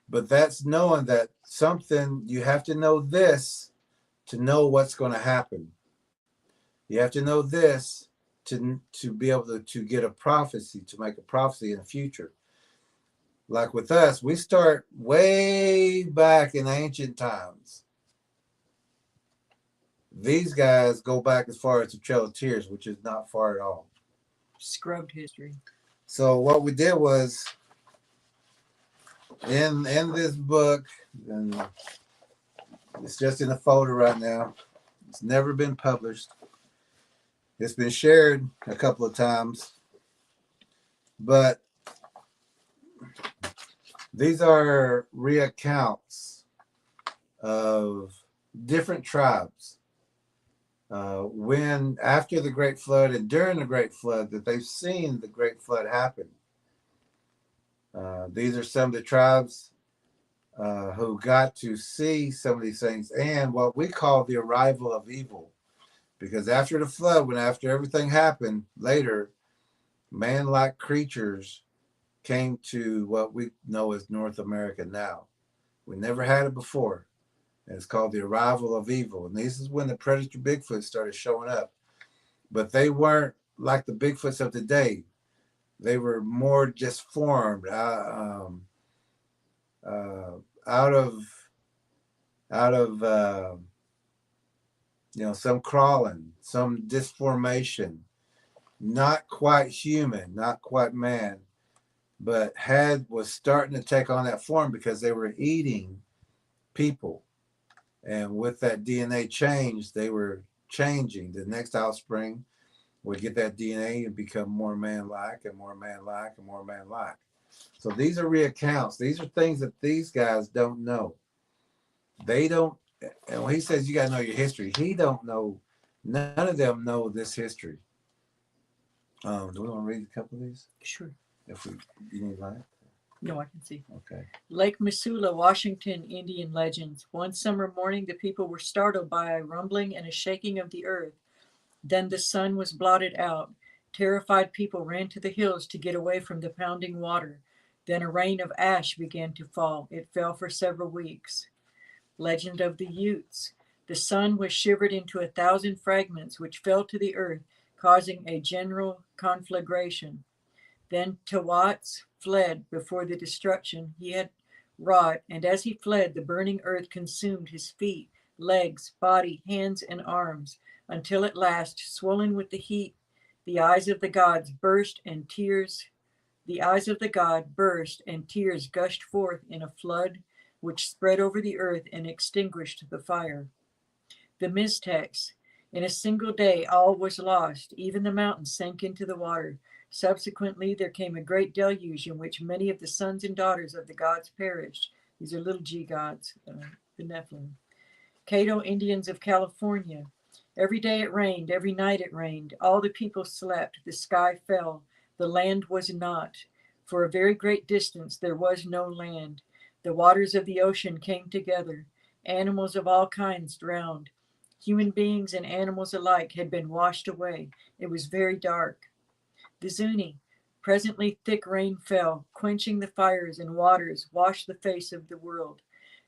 But that's knowing that something, you have to know this to know what's going to happen. You have to know this to be able to get a prophecy, to make a prophecy in the future. Like with us, we start way back in ancient times. These guys go back as far as the Trail of Tears, which is not far at all. Scrubbed history. So what we did was in this book, and it's just in a folder right now. It's never been published. It's been shared a couple of times, but these are reaccounts of different tribes when after the Great Flood and during the Great Flood that they've seen the Great Flood happen. These are some of the tribes who got to see some of these things and what we call the arrival of evil. Because after the flood, after everything happened later, man-like creatures came to what we know as North America now. We never had it before. And it's called the arrival of evil. And this is when the predator Bigfoot started showing up. But they weren't like the Bigfoots of today. They were more just formed out of some crawling, some disformation, not quite human, not quite man, but was starting to take on that form because they were eating people. And with that DNA change, they were changing. The next offspring would get that DNA and become more man-like and more man-like and more man-like. So these are reaccounts. These are things that these guys don't know. They don't, and when he says you got to know your history, he don't know. None of them know this history. Do we want to read a couple of these? Sure. You need light? No, I can see. Okay. Lake Missoula, Washington, Indian legends. One summer morning, the people were startled by a rumbling and a shaking of the earth. Then the sun was blotted out. Terrified people ran to the hills to get away from the pounding water. Then a rain of ash began to fall. It fell for several weeks. Legend of the Utes. The sun was shivered into 1,000 fragments, which fell to the earth, causing a general conflagration. Then Tawats fled before the destruction he had wrought, and as he fled, the burning earth consumed his feet, legs, body, hands, and arms, until at last, swollen with the heat, the eyes of the god burst, and tears gushed forth in a flood, which spread over the earth and extinguished the fire. The Miztecs. In a single day, all was lost. Even the mountains sank into the water. Subsequently, there came a great deluge in which many of the sons and daughters of the gods perished. These are little g gods, the Nephilim. Caddo Indians of California. Every day it rained, every night it rained. All the people slept, the sky fell, the land was not. For a very great distance there was no land. The waters of the ocean came together. Animals of all kinds drowned. Human beings and animals alike had been washed away. It was very dark. The Zuni. Presently thick rain fell, quenching the fires, and waters washed the face of the world,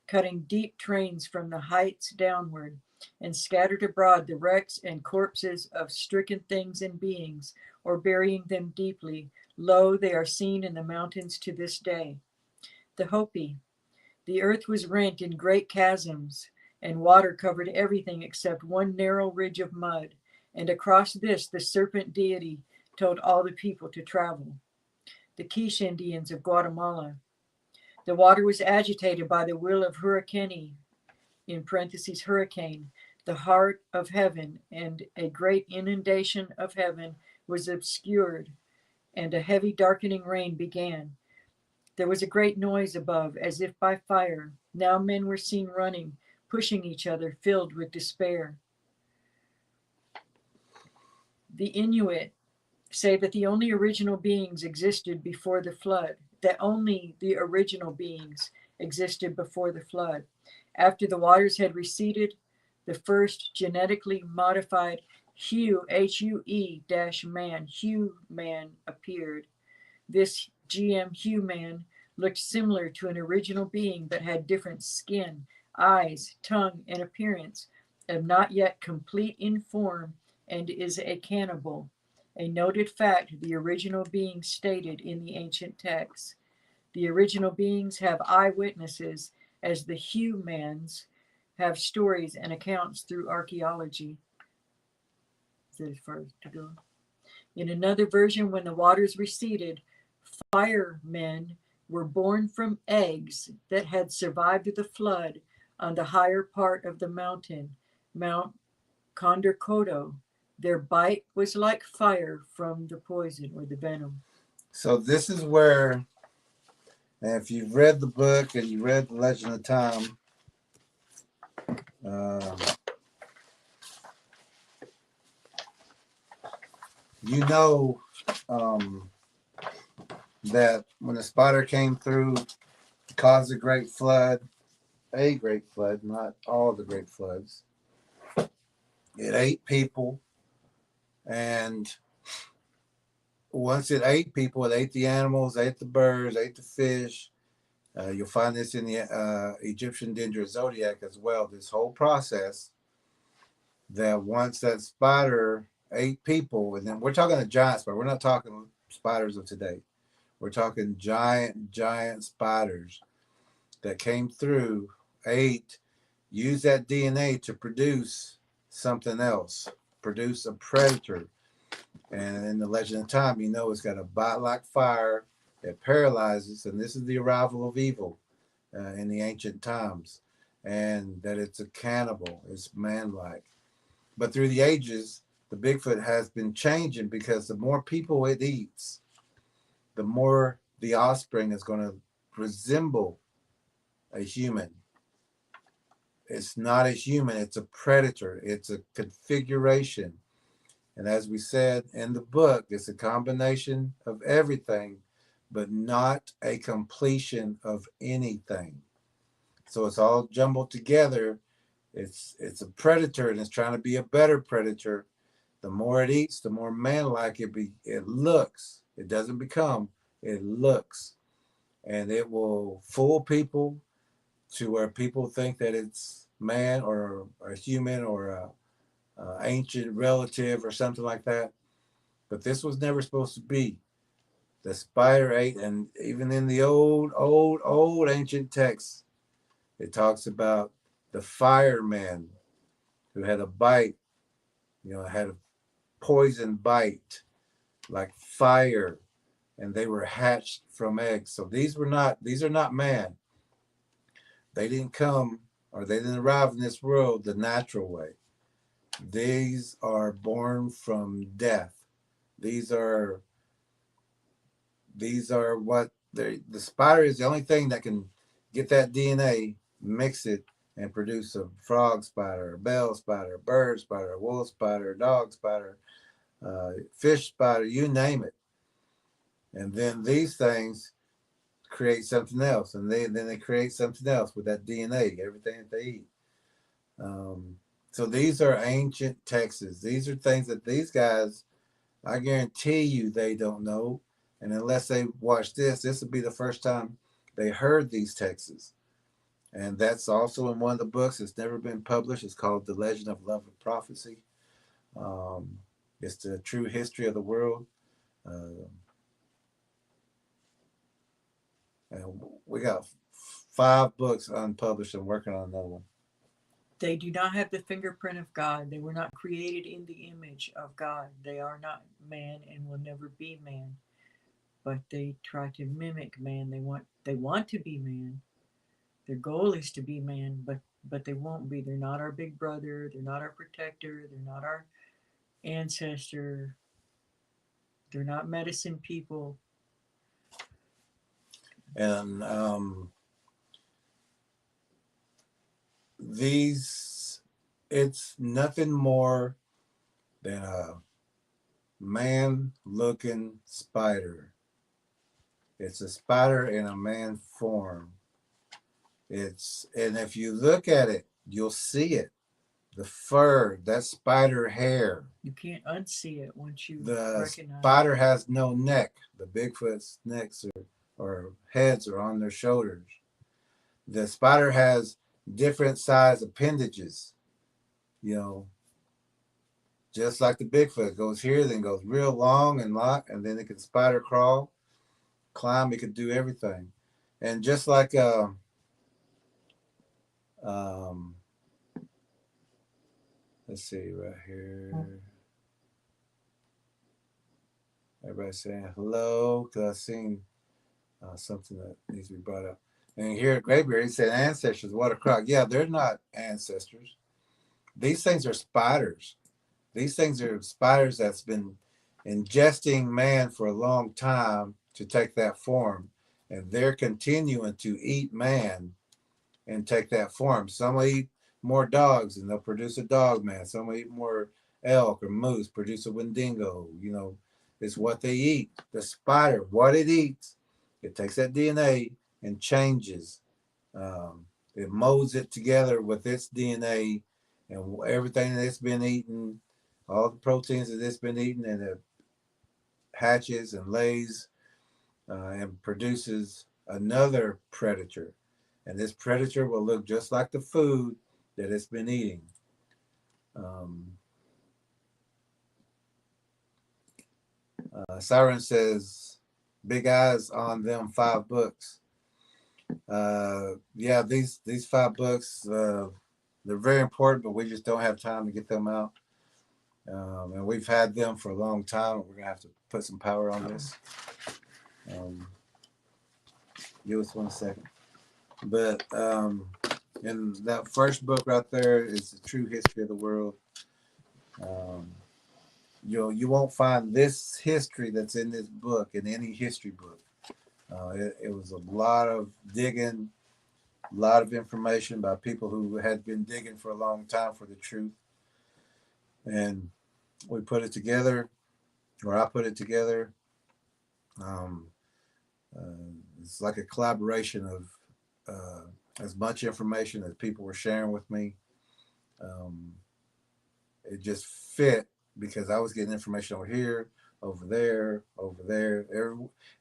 cutting deep trains from the heights downward, and scattered abroad the wrecks and corpses of stricken things and beings, or burying them deeply. Lo, they are seen in the mountains to this day. The Hopi. The earth was rent in great chasms, and water covered everything except one narrow ridge of mud, and across this the serpent deity told all the people to travel. The Quiche Indians of Guatemala. The water was agitated by the will of Hurricane, in parentheses hurricane, the heart of heaven, and a great inundation of heaven was obscured, and a heavy darkening rain began. There was a great noise above, as if by fire. Now men were seen running, pushing each other, filled with despair. The Inuit say that the only original beings existed before the flood, After the waters had receded, the first genetically modified Hue-man appeared. This GM Hue-man looked similar to an original being, but had different skin, eyes, tongue, and appearance, and not yet complete in form, and is a cannibal. A noted fact the original beings stated in the ancient texts. The original beings have eyewitnesses, as the Hue-mans have stories and accounts through archaeology. Is that as far as to go? In another version, when the waters receded, firemen were born from eggs that had survived the flood on the higher part of the mountain, Mount Condorcoto. Their bite was like fire from the poison or the venom. So this is where, and if you've read the book and you read The Legend of Tom, you know that when the spider came through, caused a great flood, not all the great floods. It ate people, and once it ate people, it ate the animals, ate the birds, ate the fish. You'll find this in the Egyptian Dendro Zodiac as well. This whole process that once that spider ate people, and then we're talking a giant spider. We're not talking spiders of today. We're talking giant spiders that came through, ate, used that DNA to produce something else, produce a predator. And in the Legend of Time, you know, it's got a bite like fire that paralyzes, and this is the arrival of evil in the ancient times, and that it's a cannibal, it's man-like. But through the ages, the Bigfoot has been changing because the more people it eats, the more the offspring is going to resemble a human. It's not a human, it's a predator, it's a configuration. And as we said in the book, it's a combination of everything, but not a completion of anything. So it's all jumbled together. It's a predator, and it's trying to be a better predator. The more it eats, the more man-like it looks. It doesn't become, it looks. And it will fool people to where people think that it's man or a human or a ancient relative or something like that. But this was never supposed to be. The spider ate, and even in the old ancient texts, it talks about the fireman who had a bite, you know, had a poison bite like fire, and they were hatched from eggs. So these are not man. They didn't come, or they didn't arrive in this world the natural way. These are born from death. These are what the spider is the only thing that can get that DNA, mix it, and produce a frog spider, a bell spider, a bird spider, a wolf spider, a dog spider, fish spider, you name it. And then these things create something else, and then they create something else with that DNA, everything that they eat. So these are ancient texts. These are things that these guys, I guarantee you, they don't know. And unless they watch this will be the first time they heard these texts. And that's also in one of the books. It's never been published. It's called The Legend of Love and Prophecy. It's the true history of the world. And we got 5 books unpublished and working on another one. They do not have the fingerprint of God. They were not created in the image of God. They are not man and will never be man. But they try to mimic man. They want to be man. Their goal is to be man, but they won't be. They're not our big brother. They're not our protector. They're not our ancestor. They're not medicine people. And it's nothing more than a man-looking spider. It's a spider in a man form. And if you look at it, you'll see it. The fur, that spider hair. You can't unsee it once you The recognize spider it. has no neck. The Bigfoot's necks or heads are on their shoulders. The spider has different size appendages, you know, just like the Bigfoot goes here, then goes real long and then it can spider crawl, climb, it can do everything. And just like let's see right here. Everybody's saying hello because I've seen something that needs to be brought up. And here at Graybeard, he said ancestors, what a crock. Yeah, they're not ancestors. These things are spiders. These things are spiders that's been ingesting man for a long time to take that form. And they're continuing to eat man and take that form. Some will eat more dogs and they'll produce a dog man. Some will eat more elk or moose, produce a Wendigo. You know, it's what they eat. The spider, what it eats, it takes that DNA and changes. It molds it together with its DNA and everything that it's been eating, all the proteins that it's been eating, and it hatches and lays and produces another predator. And this predator will look just like the food that it's been eating. Siren says, big eyes on them 5 books. Yeah, these 5 books, they're very important, but we just don't have time to get them out. And we've had them for a long time. We're gonna have to put some power on this. Give us 1 second. But in that first book right there is the true history of the world. You won't find this history that's in this book in any history book. It was a lot of digging, a lot of information by people who had been digging for a long time for the truth. And we put it together, or I put it together. It's like a collaboration of as much information as people were sharing with me. It just fit because I was getting information over here, over there, over there.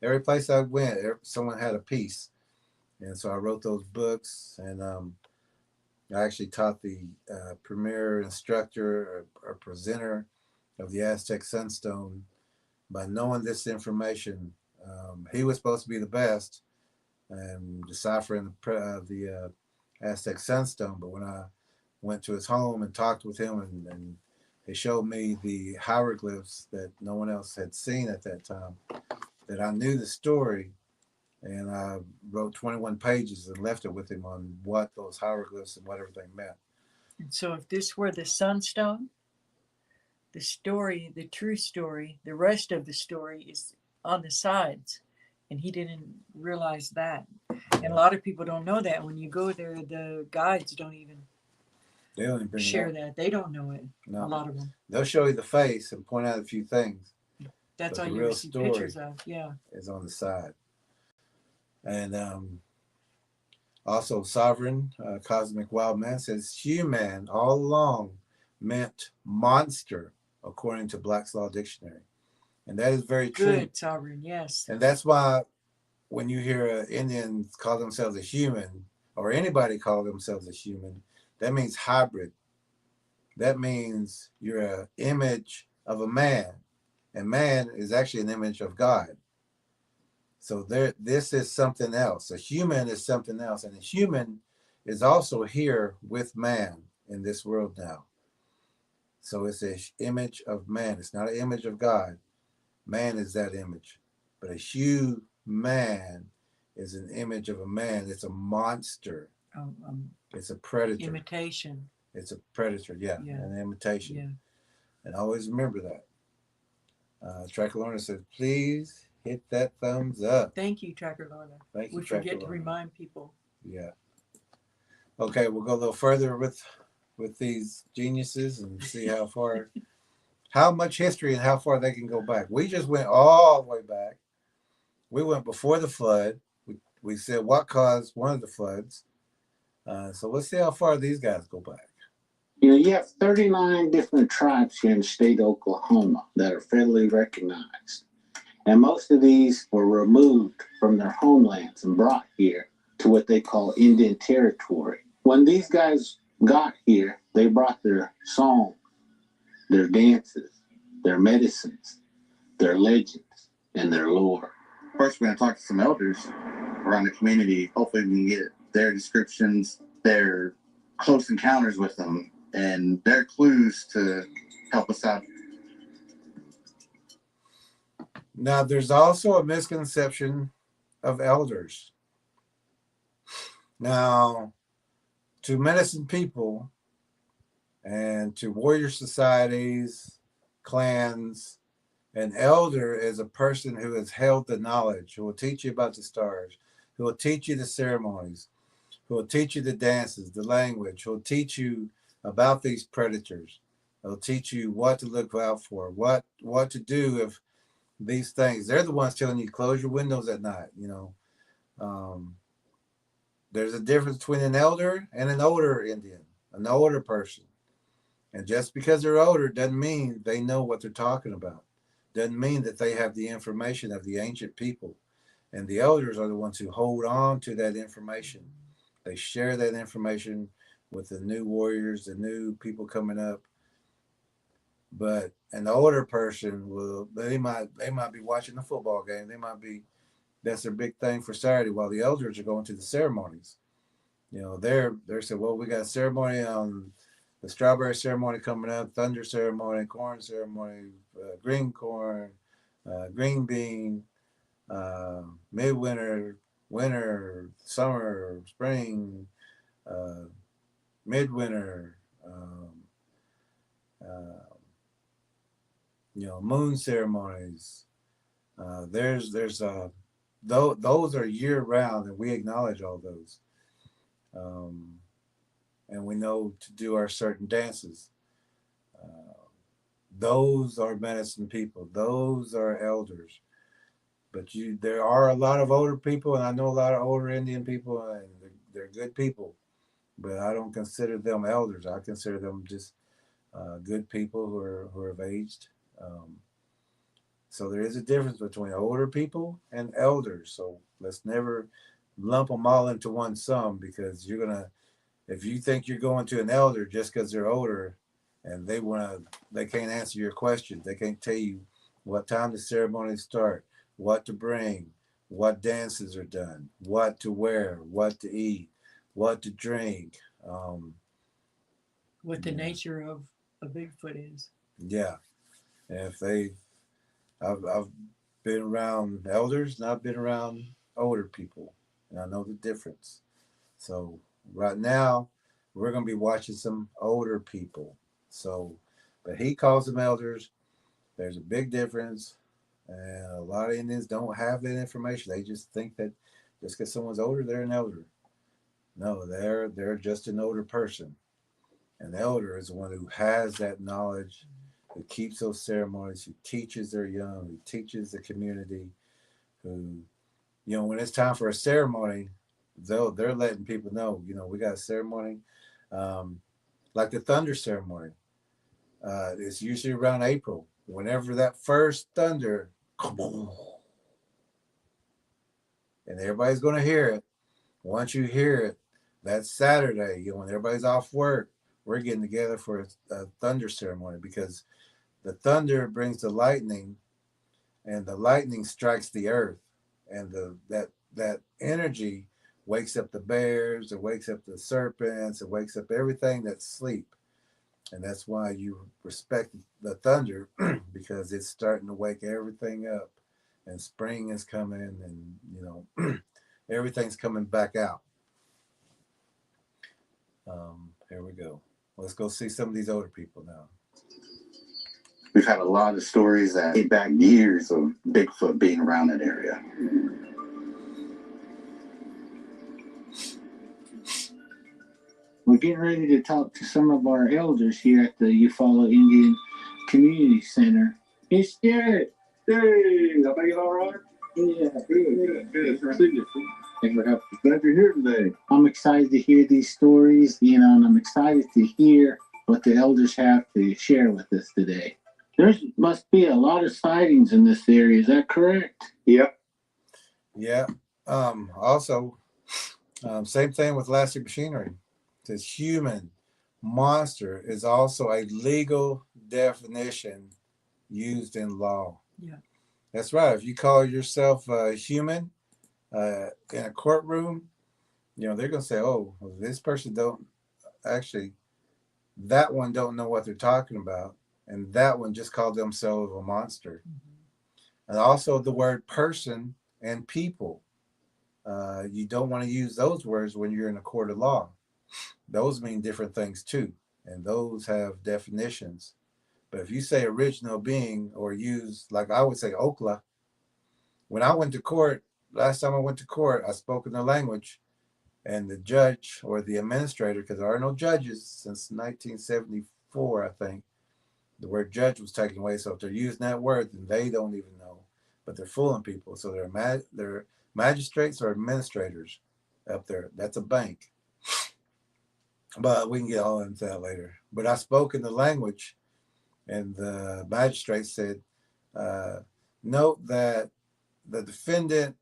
Every place I went, someone had a piece. And so I wrote those books, and I actually taught the premier instructor or presenter of the Aztec Sunstone. By knowing this information, he was supposed to be the best and deciphering the Aztec Sunstone. But when I went to his home and talked with him, and he showed me the hieroglyphs that no one else had seen at that time, that I knew the story. And I wrote 21 pages and left it with him on what those hieroglyphs and what everything meant. And so if this were the sunstone, the story, the true story, the rest of the story is on the sides. And he didn't realize that. And a lot of people don't know that. When you go there, the guides don't even share that. They don't know it. No. A lot of them. They'll show you the face and point out a few things. That's all you see pictures of. Yeah. Is on the side. And also Sovereign Cosmic Wild Man says human all along meant monster according to Black's Law Dictionary. And that is very true. Good, Sovereign, yes. And that's why when you hear Indians call themselves a human, or anybody call themselves a human, that means hybrid. That means you're an image of a man. And man is actually an image of God. So this is something else. A human is something else. And a human is also here with man in this world now. So it's an image of man. It's not an image of God. Man is that image. But a human is an image of a man. It's a monster. It's a predator. Imitation. It's a predator, yeah. An imitation. Yeah. And always remember that. Tracker Lorna said, please hit that thumbs up. Thank you, Tracker Lorna. Thank you, we Tracker forget Lorna. to remind people. Yeah. Okay, we'll go a little further with these geniuses and see how far, how much history and how far they can go back. We just went all the way back. We went before the flood. We said what caused one of the floods. So let's see how far these guys go back. You know, you have 39 different tribes here in the state of Oklahoma that are federally recognized. And most of these were removed from their homelands and brought here to what they call Indian Territory. When these guys got here, they brought their song, their dances, their medicines, their legends, and their lore. First, we're going to talk to some elders around the community. Hopefully we can get their descriptions, their close encounters with them, and their clues to help us out. Now, there's also a misconception of elders. Now, to medicine people and to warrior societies, clans, an elder is a person who has held the knowledge, who will teach you about the stars, who will teach you the ceremonies, who will teach you the dances, the language, who will teach you about these predators. They'll teach you what to look out for, what to do if these things. They're the ones telling you close your windows at night. You know, there's a difference between an elder and an older Indian, an older person. And just because they're older doesn't mean they know what they're talking about. doesn't mean that they have the information of the ancient people. And the elders are the ones who hold on to that information. They share that information with the new warriors, the new people coming up. But an older person will, they might be watching the football game. They might be, that's their big thing for Saturday, while the elders are going to the ceremonies. You know, they're saying, well, we got a ceremony on the strawberry ceremony coming up, thunder ceremony, corn ceremony, green corn, green bean, midwinter, winter, summer, spring, midwinter, moon ceremonies. Those are year round, and we acknowledge all those. And we know to do our certain dances. Those are medicine people. Those are elders. But there are a lot of older people, and I know a lot of older Indian people, and they're good people. But I don't consider them elders. I consider them just good people who have aged. So there is a difference between older people and elders. So let's never lump them all into one sum, because if you think you're going to an elder just because they're older and they can't answer your questions, they can't tell you what time the ceremonies start, what to bring, what dances are done, what to wear, what to eat, what to drink, what the nature of a Bigfoot is. Yeah. And I've been around elders, and I've been around older people, and I know the difference. So right now, we're going to be watching some older people. So, but he calls them elders. There's a big difference. And a lot of Indians don't have that information. They just think that just because someone's older, they're an elder. No, they're just an older person. An elder is the one who has that knowledge, who keeps those ceremonies, who teaches their young, who teaches the community, who, when it's time for a ceremony, they're letting people know, we got a ceremony, like the thunder ceremony. It's usually around April. Whenever that first thunder, and everybody's going to hear it. Once you hear it, that's Saturday, when everybody's off work, we're getting together for a thunder ceremony, because the thunder brings the lightning, and the lightning strikes the earth, and that energy wakes up the bears, it wakes up the serpents, it wakes up everything that's asleep. And that's why you respect the thunder, because it's starting to wake everything up, and spring is coming, and everything's coming back out. Here we go. Let's go see some of these older people now. We've had a lot of stories that date back years of Bigfoot being around that area. We're getting ready to talk to some of our elders here at the Eufaula Indian Community Center. It's Jared. Hey, I think it all right? Yeah, Good. Nice to see you. Thanks for having me. Glad you're here today. I'm excited to hear these stories, and I'm excited to hear what the elders have to share with us today. There must be a lot of sightings in this area. Is that correct? Yep. Yeah. Also, same thing with elastic machinery. This human monster is also a legal definition used in law. Yeah. That's right. If you call yourself a human in a courtroom, they're going to say, oh, well, this person that one don't know what they're talking about. And that one just called themselves a monster. Mm-hmm. And also the word person and people. You don't want to use those words when you're in a court of law. Those mean different things too. And those have definitions. But if you say original being, or use, like I would say, Okla, when I went to court, last time I went to court, I spoke in the language, and the judge or the administrator, because there are no judges since 1974, I think, the word judge was taken away. So if they're using that word, then they don't even know, but they're fooling people. So they're magistrates or administrators up there. That's a bank. But we can get all into that later. But I spoke in the language, and the magistrate said, Note that the defendant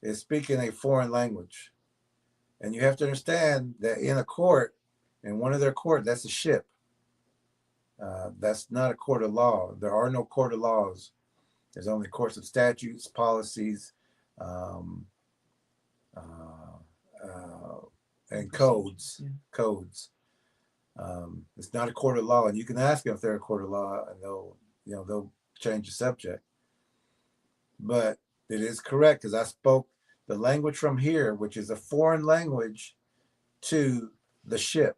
is speaking a foreign language. And you have to understand that in a court, in one of their court, that's a ship. That's not a court of law. There are no court of laws. There's only courts of statutes, policies, and codes. Yeah. Codes. It's not a court of law, and you can ask them if they're a court of law, and they'll change the subject. But it is correct because I spoke the language from here, which is a foreign language, to the ship,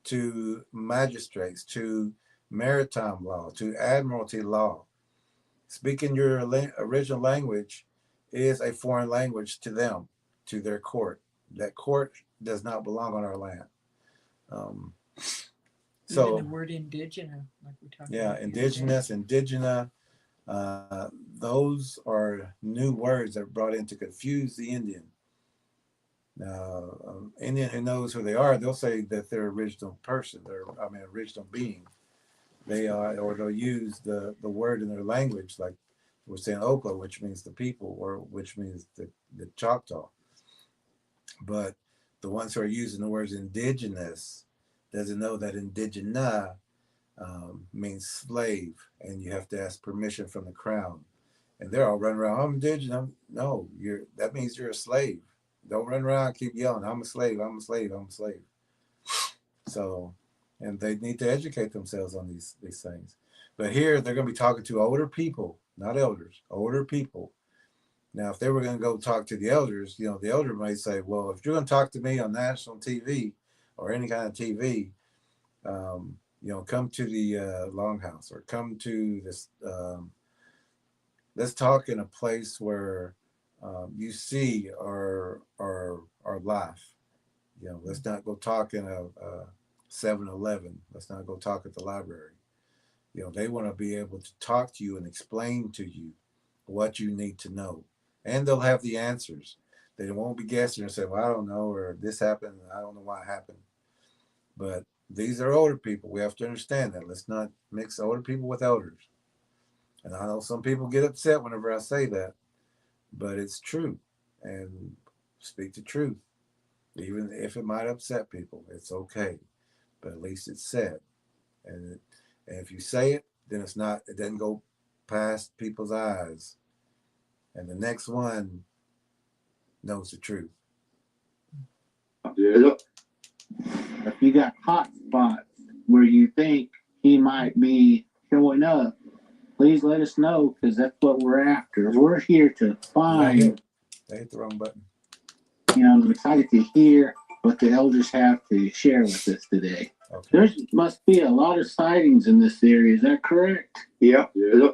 to magistrates, to maritime law, to admiralty law. Speaking your original language is a foreign language to them, to their court. That court does not belong on our land. So even the word indigena, like we talked yeah, about. indigenous, indigena, those are new words that are brought in to confuse the Indian. Now, Indian who knows who they are, they'll say that they're original person, original being. They are, or they'll use the word in their language, like we're saying Oka, which means the people, or which means the Choctaw. But the ones who are using the words indigenous doesn't know that indigena means slave, and you have to ask permission from the crown. And they're all running around, I'm indigenous. No, that means you're a slave. Don't run around and keep yelling, I'm a slave, I'm a slave, I'm a slave. So, and they need to educate themselves on these things. But here they're going to be talking to older people, not elders, older people. Now, if they were going to go talk to the elders, the elder might say, well, if you're going to talk to me on national TV or any kind of TV, come to the Longhouse, or come to this, let's talk in a place where you see our life. Let's not go talk in a 7-Eleven. Let's not go talk at the library. They want to be able to talk to you and explain to you what you need to know. And they'll have the answers. They won't be guessing and say, well, I don't know, or this happened, I don't know why it happened. But these are older people. We have to understand that. Let's not mix older people with elders. And I know some people get upset whenever I say that, but it's true. And speak the truth. Even if it might upset people, it's okay. But at least it's said. And if you say it, then it doesn't go past people's eyes. And the next one knows the truth. Yeah. If you got hot spots where you think he might be showing up, please let us know, because that's what we're after. We're here to find. They hit the wrong button. I'm excited to hear what the elders have to share with us today. Okay. There must be a lot of sightings in this area. Is that correct? Yeah. Yeah.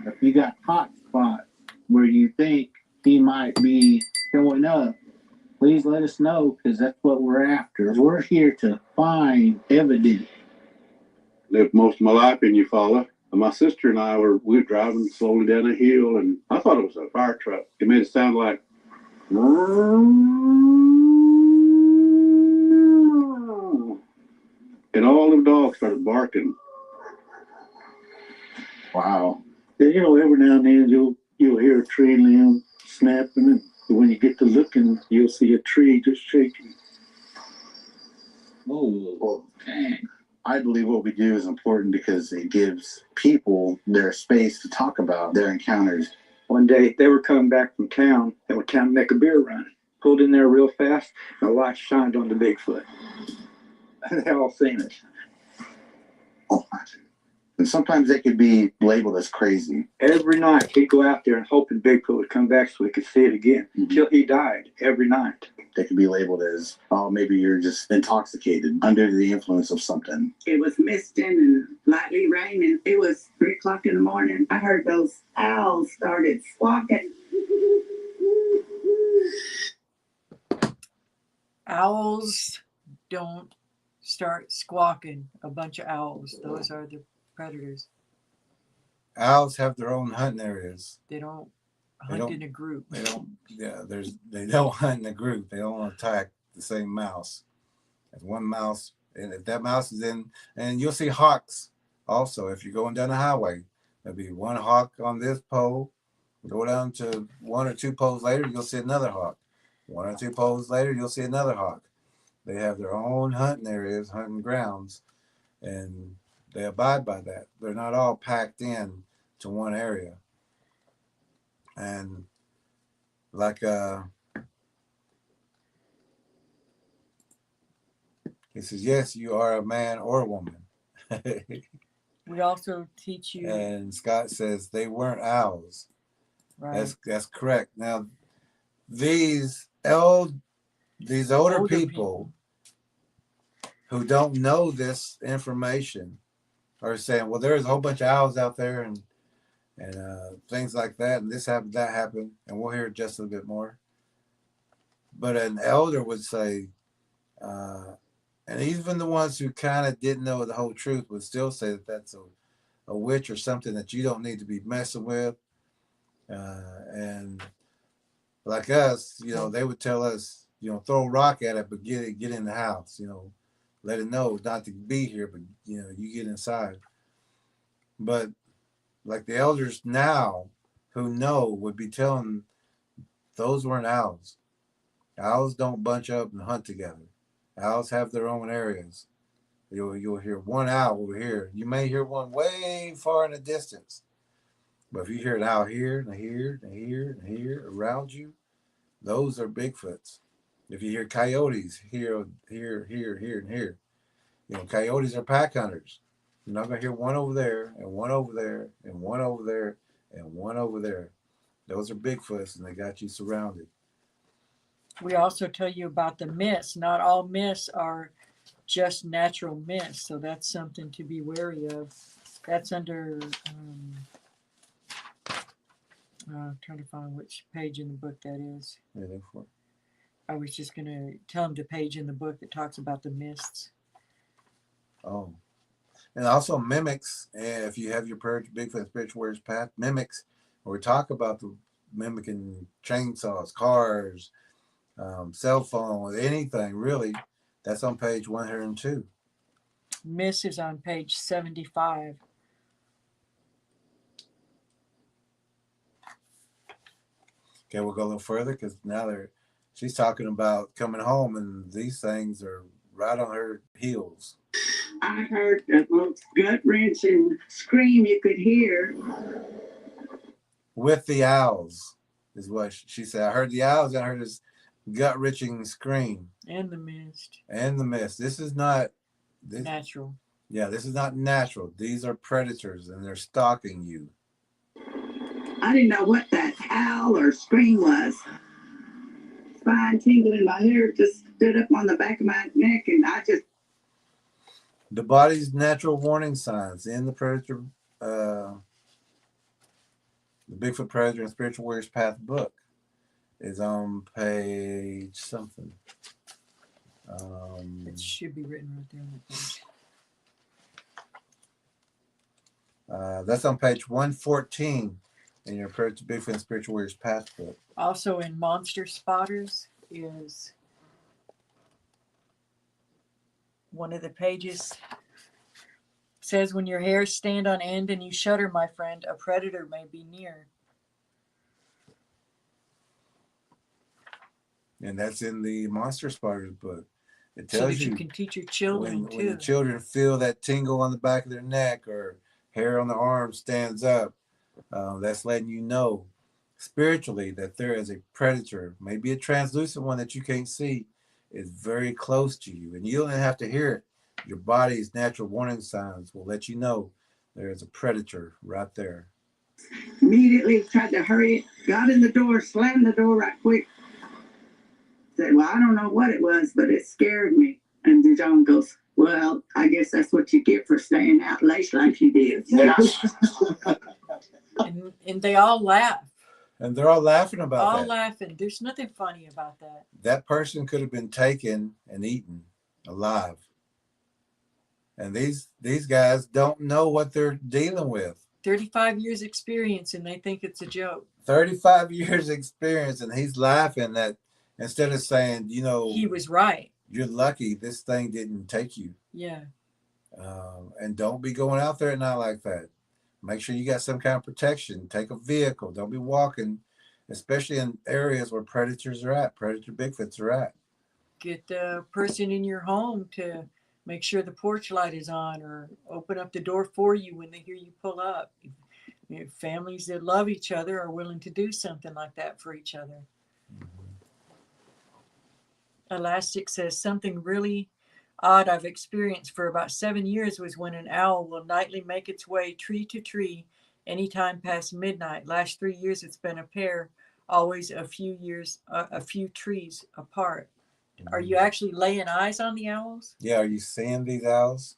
If you got hot spots where you think he might be showing up, please let us know, because that's what we're after. We're here to find evidence. Lived most of my life in Eufaula. And my sister and I we were driving slowly down a hill, and I thought it was a fire truck. It made it sound like, and all the dogs started barking. Wow. Every now and then you'll hear a tree limb snapping, and when you get to looking, you'll see a tree just shaking. Oh, dang. I believe what we do is important because it gives people their space to talk about their encounters. One day they were coming back from town. They were trying to make a beer run. Pulled in there real fast, and the light shined on the Bigfoot. They all seen it. Oh, and sometimes they could be labeled as crazy. Every night he'd go out there and hoping Bigfoot would come back so he could see it again. Until he died every night. They could be labeled as, oh, maybe you're just intoxicated, under the influence of something. It was misting and lightly raining. It was 3 o'clock in the morning. I heard those owls started squawking. Owls don't start squawking. A bunch of owls. Those are the predators. Owls have their own hunting areas. They don't hunt in a group. They don't. Yeah, they don't hunt in a group. They don't attack the same mouse. If one mouse, and if that mouse is in, and you'll see hawks also. If you're going down the highway, There'll be one hawk on this pole. Go down to 1 or 2 poles later, you'll see another hawk. 1 or 2 poles later, you'll see another hawk. They have their own hunting areas, hunting grounds, and they abide by that. They're not all packed in to one area. And like he says, yes, you are a man or a woman. We also teach you. And Scott says they weren't owls. Right. That's correct. Now, these older people who don't know this information are saying, well, there's a whole bunch of owls out there and things like that, and this happened, that happened, and we'll hear just a little bit more. But an elder would say, and even the ones who kind of didn't know the whole truth would still say that that's a witch or something that you don't need to be messing with. And like us, you know, they would tell us, you know, throw a rock at it, but get in the house, you know, let it know not to be here, but, you know, you get inside. But like the elders now who know would be telling those weren't owls. Owls don't bunch up and hunt together. Owls have their own areas. You'll hear one owl over here. You may hear one way far in the distance. But if you hear an owl here and here and here and here around you, those are Bigfoots. If you hear coyotes here, and here, you know, coyotes are pack hunters. You're not going to hear one over there and one over there and one over there and one over there. Those are Bigfoots, and they got you surrounded. We also tell you about the myths. Not all myths are just natural myths, so that's something to be wary of. That's under, trying to find which page in the book that is. Yeah, therefore. I was just going to tell them the page in the book that talks about the myths. Oh. And also mimics, if you have your Bigfoot Spiritual Warriors Path, mimics, or we talk about the mimicking chainsaws, cars, cell phone, anything really, that's on page 102. Myths is on page 75. Okay, we'll go a little further because now she's talking about coming home and these things are right on her heels. I heard the most gut-wrenching scream you could hear. With the owls, is what she said. I heard the owls, and I heard this gut-wrenching scream. And the mist. And the mist. This is not natural. Yeah, this is not natural. These are predators, and they're stalking you. I didn't know what that howl or scream was. Spine tingling, my hair just stood up on the back of my neck, and I just... The body's natural warning signs in the predator, the Bigfoot Predator and Spiritual Warriors Path book is on page something. It should be written right there on the page. That's on page 114 in your Bigfoot and Spiritual Warriors Path book. Also in Monster Spotters is one of the pages. Says, when your hairs stand on end and you shudder, my friend, a predator may be near. And that's in the Monster Spotters book. It So tells that you can teach your children too. When the children feel that tingle on the back of their neck or hair on the arm stands up, that's letting you know spiritually that there is a predator, maybe a translucent one that you can't see, is very close to you. And you don't have to hear it. Your body's natural warning signs will let you know there is a predator right there. Immediately tried to hurry, got in the door, slammed the door right quick. Said, well, I don't know what it was, but it scared me. And John goes, well, I guess that's what you get for staying out late like you did. and they all laugh. And they're all laughing about that. All laughing. There's nothing funny about that. That person could have been taken and eaten alive. And these guys don't know what they're dealing with. 35 years experience and they think it's a joke. 35 years experience and he's laughing that instead of saying, you know, he was right. You're lucky this thing didn't take you. Yeah. And don't be going out there at night like that. Make sure you got some kind of protection. Take a vehicle. Don't be walking, especially in areas where predators are at, predator Bigfoots are at. Get the person in your home to make sure the porch light is on, or open up the door for you when they hear you pull up. You know, families that love each other are willing to do something like that for each other. Elastic says, something really odd I've experienced for about 7 years was when an owl will nightly make its way tree to tree anytime past midnight. Last 3 years it's been a pair, always a few trees apart. Are you actually laying eyes on the owls? Yeah, are you seeing these owls?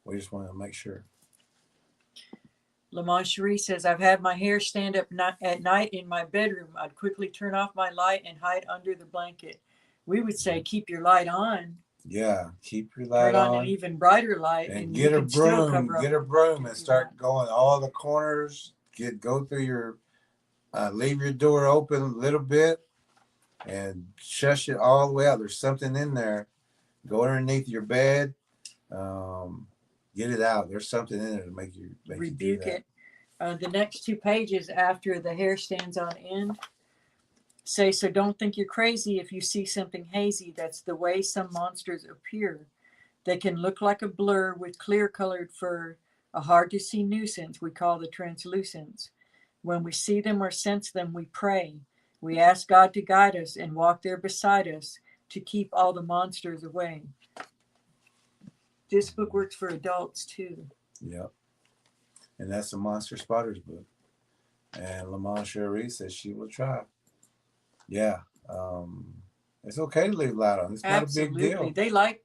We just want to make sure. Lamont Cherie says, I've had my hair stand up at night in my bedroom. I'd quickly turn off my light and hide under the blanket. We would say, keep your light on. Yeah, keep your light Turn on an even brighter light, and and get you a can still broom. cover up. Get a broom and start going all the corners. Go through your, leave your door open a little bit, and shush it all the way out. There's something in there. Go underneath your bed. Get it out. There's something in there to make you rebuke it. The next 2 pages after the hair stands on end say, so don't think you're crazy if you see something hazy. That's the way some monsters appear. They can look like a blur with clear colored fur, a hard to see nuisance we call the translucence. When we see them or sense them, we pray. We ask God to guide us and walk there beside us to keep all the monsters away. This book works for adults too. Yep. And that's the Monster Spotters book. And Lamont Cherie says she will try. Yeah. It's okay to leave light on. It's Absolutely. not a big deal. They like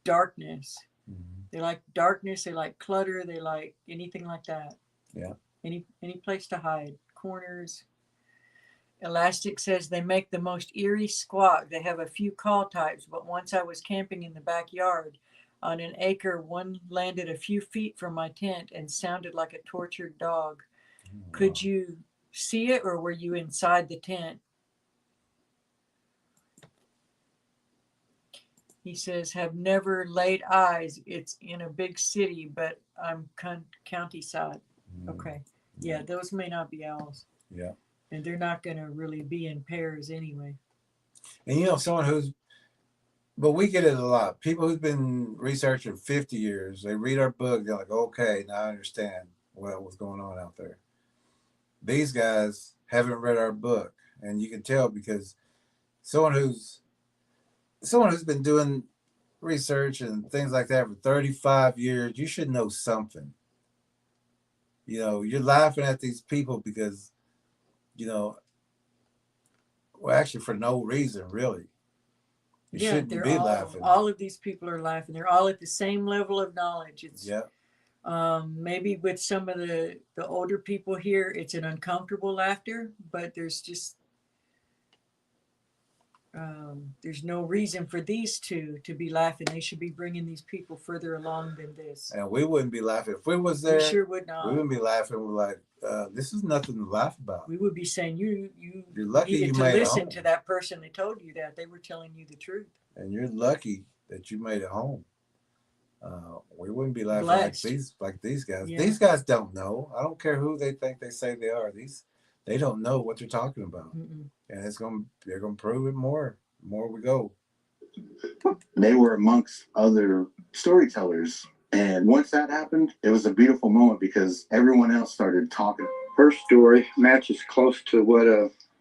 darkness. Mm-hmm. They like darkness. They like clutter. They like anything like that. Yeah. Any place to hide. Corners. Elastic says they make the most eerie squawk. They have a few call types, but once I was camping in the backyard on an acre, one landed a few feet from my tent and sounded like a tortured dog. Oh, could you see it, or were you inside the tent? He says, have never laid eyes. It's in a big city, but I'm countryside. Okay. Yeah, those may not be owls. Yeah. And they're not going to really be in pairs anyway. And you know, but we get it a lot. People who've been researching 50 years, they read our book, they're like, okay, now I understand what was going on out there. These guys haven't read our book. And you can tell because someone who's been doing research and things like that for 35 years, you should know something. You know, you're laughing at these people because, you know, well, actually for no reason, really. You shouldn't be laughing. All of these people are laughing. They're all at the same level of knowledge. It's, yeah. Maybe with some of the older people here, it's an uncomfortable laughter, but there's just, there's no reason for these two to be laughing. They should be bringing these people further along than this. And we wouldn't be laughing. If we was there, we sure would not. We wouldn't be laughing. We're like, this is nothing to laugh about. We would be saying, you're lucky needed you to made listen to that person that told you that. They were telling you the truth. And you're lucky that you made it home. We wouldn't be laughing like these guys. Yeah. These guys don't know. I don't care who they think they say they are. They don't know what they're talking about. Mm-mm. And they're gonna prove it more we go. They were amongst other storytellers. And once that happened, it was a beautiful moment because everyone else started talking. Her story matches close to what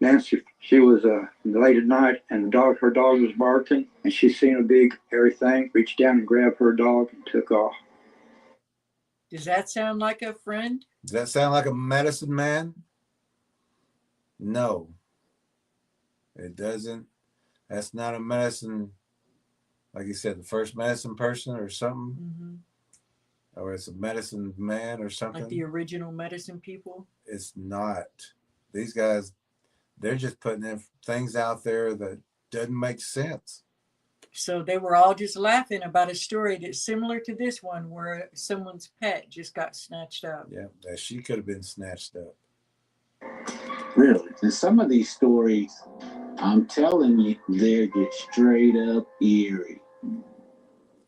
Nancy, she was late at night and her dog was barking and she seen a big hairy thing, reached down and grabbed her dog and took off. Does that sound like a friend? Does that sound like a medicine man? No, it doesn't. That's not a medicine, like you said, the first medicine person or something. Mm-hmm. Or it's a medicine man or something. Like the original medicine people? It's not. These guys, they're just putting things out there that doesn't make sense. So they were all just laughing about a story that's similar to this one where someone's pet just got snatched up. Yeah, that she could have been snatched up. Really? And some of these stories, I'm telling you, they're just straight up eerie.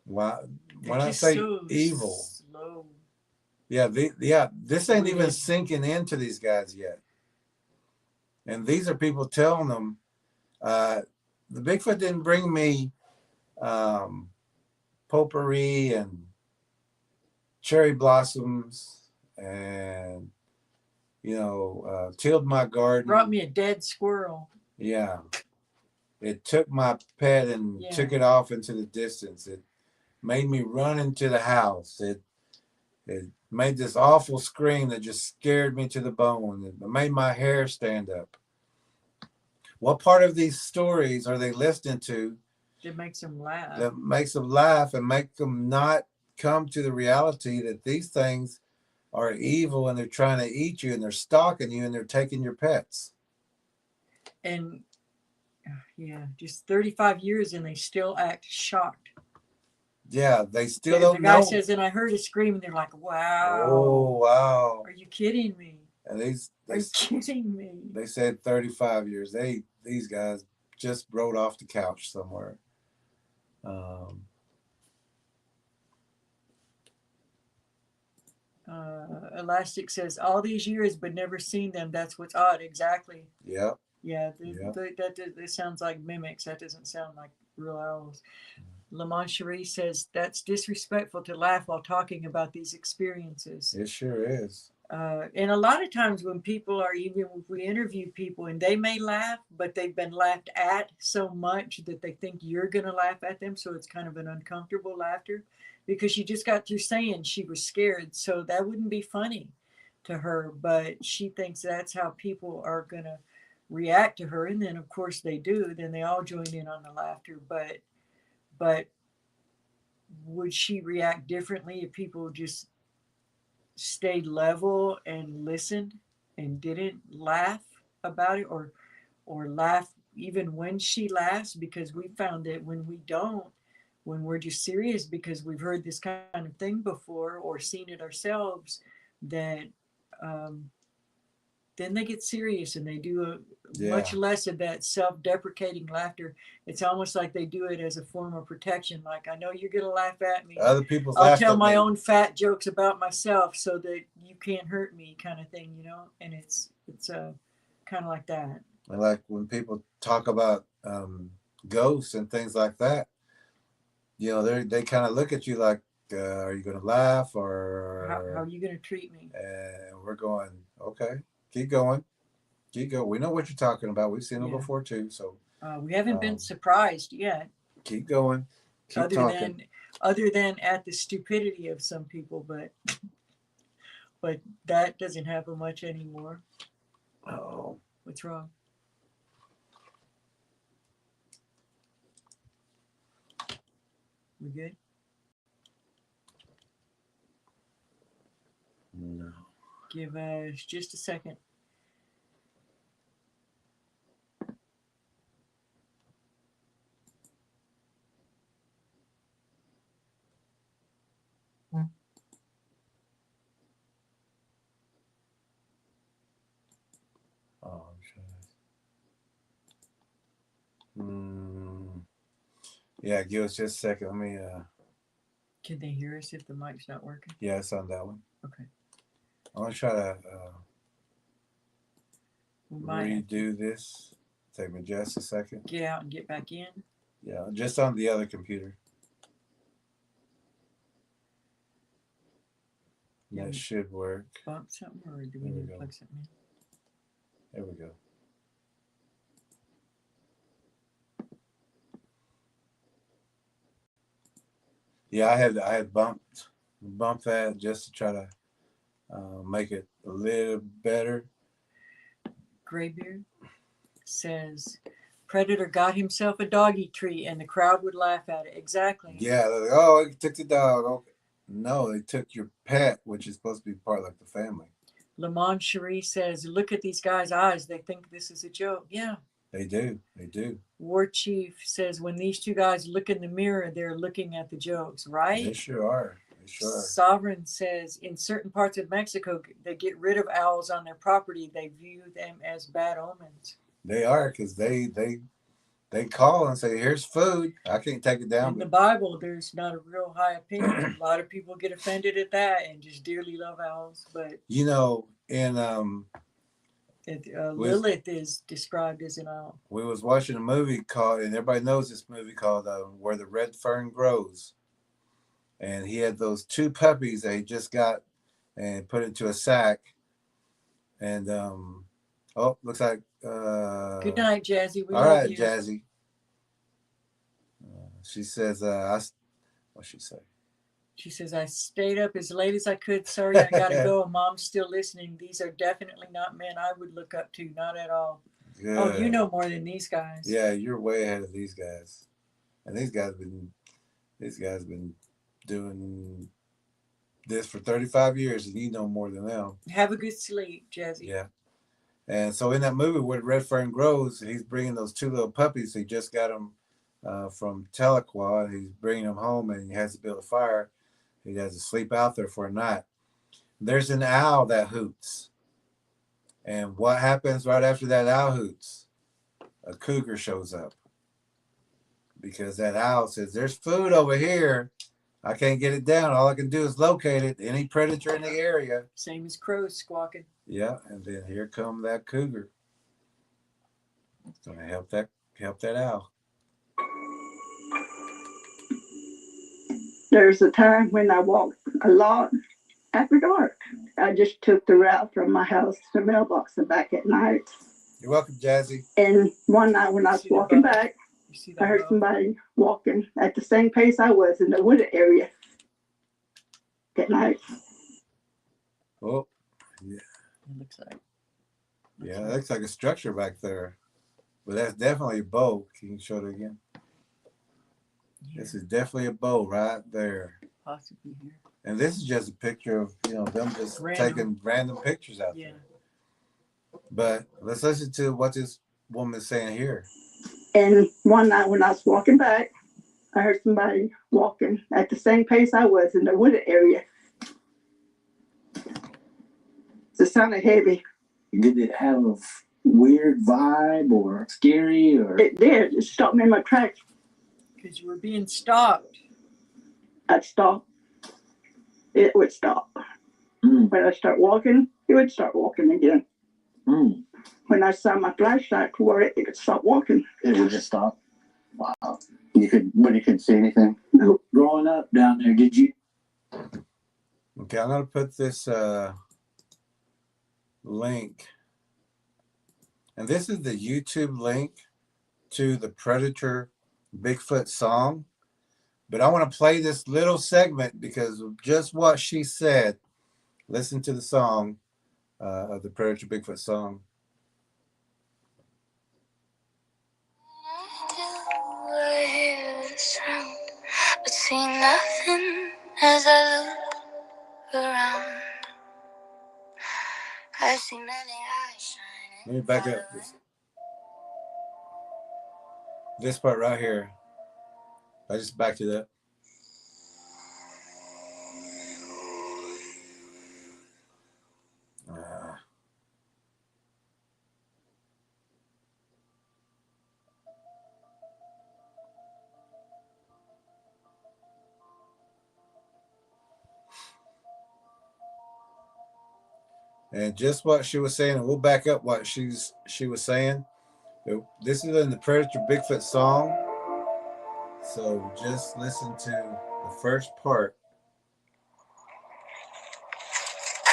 Why? When I say so evil, slow. Yeah, this ain't even sinking into these guys yet. And these are people telling them, the Bigfoot didn't bring me potpourri and cherry blossoms and, tilled my garden. Brought me a dead squirrel. Yeah. It took my pet and took it off into the distance. It made me run into the house. It made this awful scream that just scared me to the bone. It made my hair stand up. What part of these stories are they listening to that makes them laugh? That makes them laugh and make them not come to the reality that these things are evil and they're trying to eat you and they're stalking you and they're taking your pets. And just 35 years and they still act shocked. Yeah, they still don't know. The guy know. says, and I heard a scream, and they're like, wow. Oh, wow. Are you kidding me? And are you kidding me? They said 35 years. These guys just rode off the couch somewhere. Elastic says, all these years, but never seen them. That's what's odd. Exactly. Yep. Yeah, that sounds like mimics. That doesn't sound like real owls. Lamont Cherie says, that's disrespectful to laugh while talking about these experiences. It sure is. And a lot of times when people are, even if we interview people and they may laugh, but they've been laughed at so much that they think you're going to laugh at them. So it's kind of an uncomfortable laughter because she just got through saying she was scared. So that wouldn't be funny to her, but she thinks that's how people are going to react to her. And then of course they do, then they all join in on the laughter. But would she react differently if people just stayed level and listened and didn't laugh about it or laugh even when she laughs? Because we found that when we don't, when we're just serious because we've heard this kind of thing before or seen it ourselves, that then they get serious and they do much less of that self-deprecating laughter. It's almost like they do it as a form of protection. Like, I know you're going to laugh at me. Other people's I'll tell my own fat jokes about myself so that you can't hurt me, kind of thing, And it's kind of like that. Like when people talk about ghosts and things like that, they kind of look at you like, are you going to laugh or how are you going to treat me? And we're going, okay. Keep going. We know what you're talking about. We've seen them before too. So we haven't been surprised yet. Keep going. Keep talking. Other than at the stupidity of some people, but that doesn't happen much anymore. Oh, what's wrong? We good? No. Give us just a second. Oh, I'm yeah, give us just a second. Let me. Can they hear us if the mic's not working? Yeah, it's on that one. Okay. I'm gonna try to redo this. Take me just a second. Get out and get back in. Yeah, just on the other computer. That should work. Bump something, or do we need to plug something in? There we go. Yeah, I had bumped that just to try to make it a little better. Graybeard says, Predator got himself a doggy treat and the crowd would laugh at it. Exactly. Yeah, they're like, oh, he took the dog. Okay. No, they took your pet, which is supposed to be part like the family. Lamont Cherie says, look at these guys' eyes. They think this is a joke. Yeah. They do. They do. War Chief says, when these two guys look in the mirror, they're looking at the jokes, right? They sure are. They sure are. Sovereign says, in certain parts of Mexico, they get rid of owls on their property. They view them as bad omens. They are, because they they call and say, "Here's food." I can't take it down. In the Bible, there's not a real high opinion. A lot of people get offended at that and just dearly love owls. But you know, in Lilith is described as an owl. We was watching a movie called, and everybody knows this movie called "Where the Red Fern Grows," and he had those 2 puppies that he just got and put into a sack, and oh, looks like Good night, Jazzy. We all love right, you. Jazzy. She says, what's she say? She says, I stayed up as late as I could. Sorry, I gotta go. Mom's still listening. These are definitely not men I would look up to. Not at all. Good. Oh, you know more than these guys. Yeah, you're way ahead of these guys. And these guys been doing this for 35 years, and you know more than them. Have a good sleep, Jazzy. Yeah. And so in that movie where Red Fern Grows, he's bringing those 2 little puppies. He just got them from Tahlequah. He's bringing them home, and he has to build a fire. He has to sleep out there for a night. There's an owl that hoots. And what happens right after that owl hoots? A cougar shows up. Because that owl says, there's food over here. I can't get it down. All I can do is locate it. Any predator in the area. Same as crows squawking. Yeah, and then here come that cougar. It's going to help that owl. There's a time when I walked a lot after dark. I just took the route from my house to the mailbox and back at night. You're welcome, Jazzy. And one night when I was walking back, I heard somebody walking at the same pace I was in the wooded area at night. Oh, yeah. It looks like. Yeah, it looks like a structure back there. But that's definitely a bow. Can you show it again? Yeah. This is definitely a bow right there. Possibly here. And this is just a picture of, them just taking random pictures out there. But let's listen to what this woman's saying here. And one night when I was walking back, I heard somebody walking at the same pace I was in the wooded area. It sounded heavy. Did it have a weird vibe or scary? Or it did. It stopped me in my tracks. Because you were being stalked. I'd stop. It would stop. When I start walking, it would start walking again. When I saw my flashlight toward it, it could stop walking. It would just stop. Wow. But you couldn't see anything? No. Growing up down there, did you? Okay, I'm gonna put this link. And this is the YouTube link to the Predator Bigfoot song. But I want to play this little segment because of just what she said. Listen to the song of the Predator Bigfoot song. I hear the sound, but see nothing as I look around. I see many eyes shining. Let me back up this part right here. I just backed it up. And just what she was saying, and we'll back up what she was saying. This is in the Predator Bigfoot song. So just listen to the first part.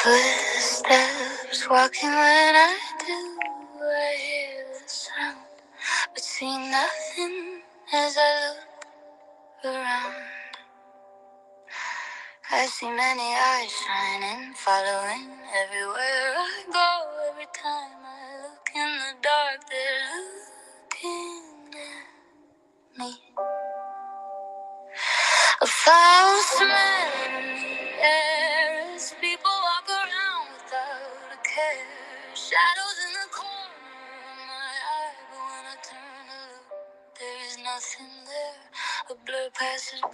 Footsteps walking when I do, I hear the sound, but see nothing as I look around. I see many eyes shining, following everywhere I go. Every time I look in the dark, they're looking at me. A foul smell in the air as people walk around without a care. Shadows in the corner of my eye, but when I turn to look, there is nothing there. A blur passes by,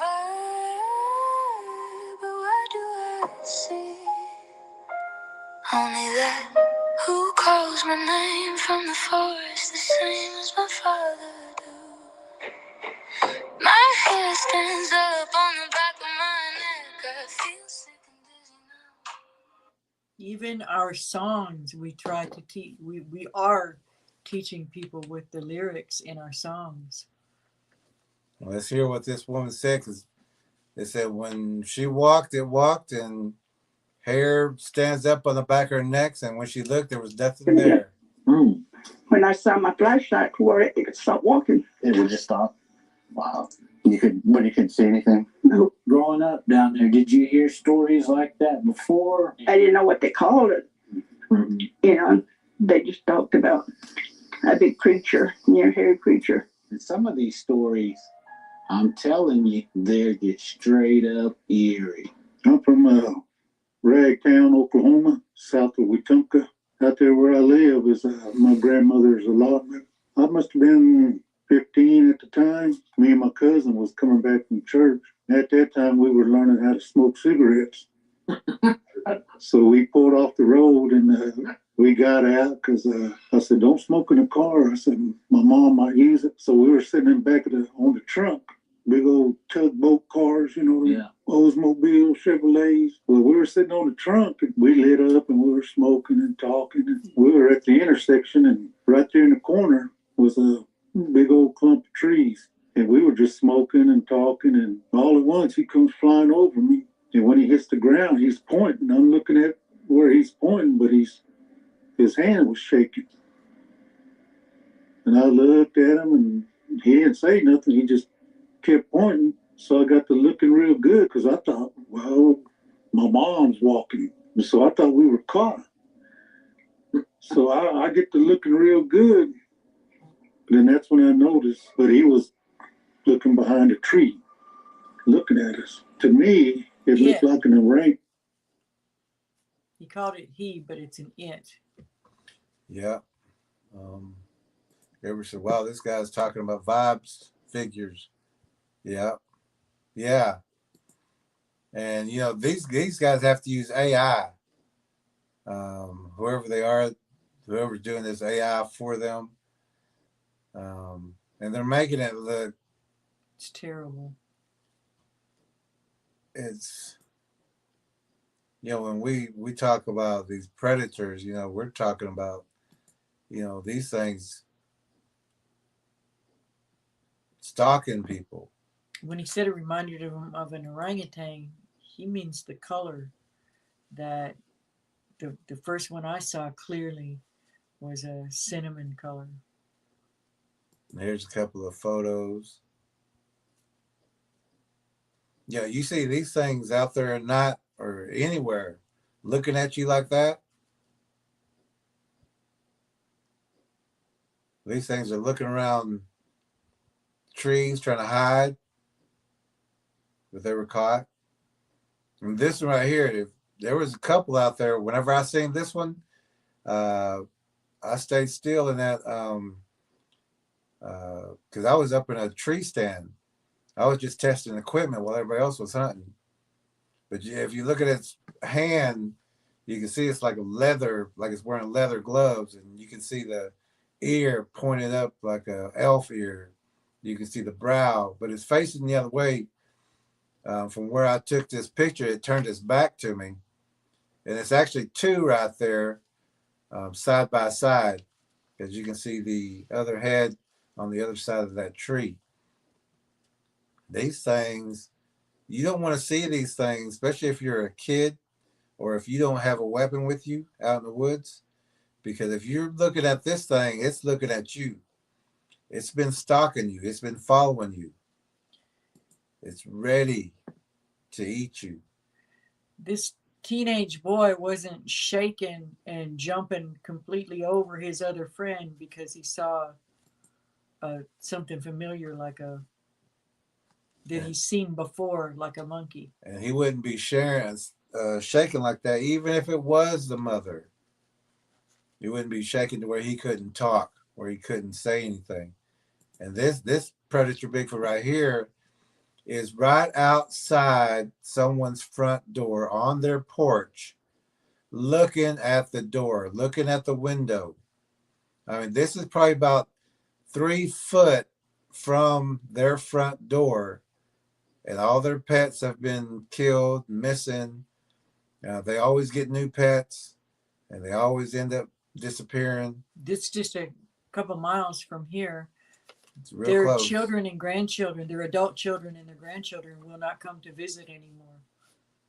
but what do I see? Only that who calls my name from the forest, the same as my father do. Even our songs, we try to teach. We are teaching people with the lyrics in our songs. Well, let's hear what this woman said, because they said when she walked, it walked, and hair stands up on the back of her neck, and when she looked, there was nothing there. When I saw my flashlight toward it, it could stop walking. It would just stop. Wow. You couldn't see anything? No. Growing up down there, did you hear stories like that before? I didn't know what they called it. You know, they just talked about a big creature, hairy creature. And some of these stories, I'm telling you, they're just straight up eerie. I'm from Ragtown, Oklahoma, south of Wetumpka. Out there where I live is my grandmother's allotment. I must have been 15 at the time. Me and my cousin was coming back from church. At that time, we were learning how to smoke cigarettes. So we pulled off the road and we got out because I said, don't smoke in the car. I said, my mom might use it. So we were sitting in back of on the trunk. Big old tugboat cars, Oldsmobile, Chevrolets. Well, we were sitting on the trunk and we lit up and we were smoking and talking. And we were at the intersection and right there in the corner was a big old clump of trees. And we were just smoking and talking, and all at once he comes flying over me. And when he hits the ground, he's pointing. I'm looking at where he's pointing, but his hand was shaking. And I looked at him and he didn't say nothing. He just kept pointing. So I got to looking real good because I thought, well, my mom's walking. So I thought we were caught. So I get to looking real good. Then that's when I noticed, but he was looking behind a tree, looking at us. To me, it looked like an orangutan. He called it he, but it's an it. Yeah. Ever said, wow, this guy's talking about vibes, figures. Yeah. Yeah. And, these guys have to use AI. Whoever they are, whoever's doing this AI for them. And they're making it look. It's terrible. It's, when we talk about these predators, we're talking about, these things stalking people. When he said it reminded him of an orangutan, he means the color that the first one I saw clearly was a cinnamon color. Here's a couple of photos. Yeah, you see these things out there at night or anywhere looking at you like that. These things are looking around trees trying to hide, but they were caught. And this one right here, there was a couple out there. Whenever I seen this one, I stayed still in that because I was up in a tree stand. I was just testing equipment while everybody else was hunting. But if you look at its hand, you can see it's like a leather, like it's wearing leather gloves, and you can see the ear pointed up like a elf ear. You can see the brow, but it's facing the other way. From where I took this picture, it turned its back to me. And it's actually two right there, side by side, because you can see the other head on the other side of that tree. These things, you don't want to see these things, especially if you're a kid or if you don't have a weapon with you out in the woods, because if you're looking at this thing, it's looking at you. It's been stalking you. It's been following you. It's ready to eat you. This teenage boy wasn't shaking and jumping completely over his other friend because he saw something familiar that he's seen before, like a monkey. And he wouldn't be shaking like that, even if it was the mother. He wouldn't be shaking to where he couldn't talk, where he couldn't say anything. And this predator Bigfoot right here is right outside someone's front door on their porch, looking at the door, looking at the window. I mean, this is probably about 3 foot from their front door, and all their pets have been killed, missing. They always get new pets. and they always end up disappearing. It's just a couple miles from here. It's real Their close. children and grandchildren, their adult children and their grandchildren will not come to visit anymore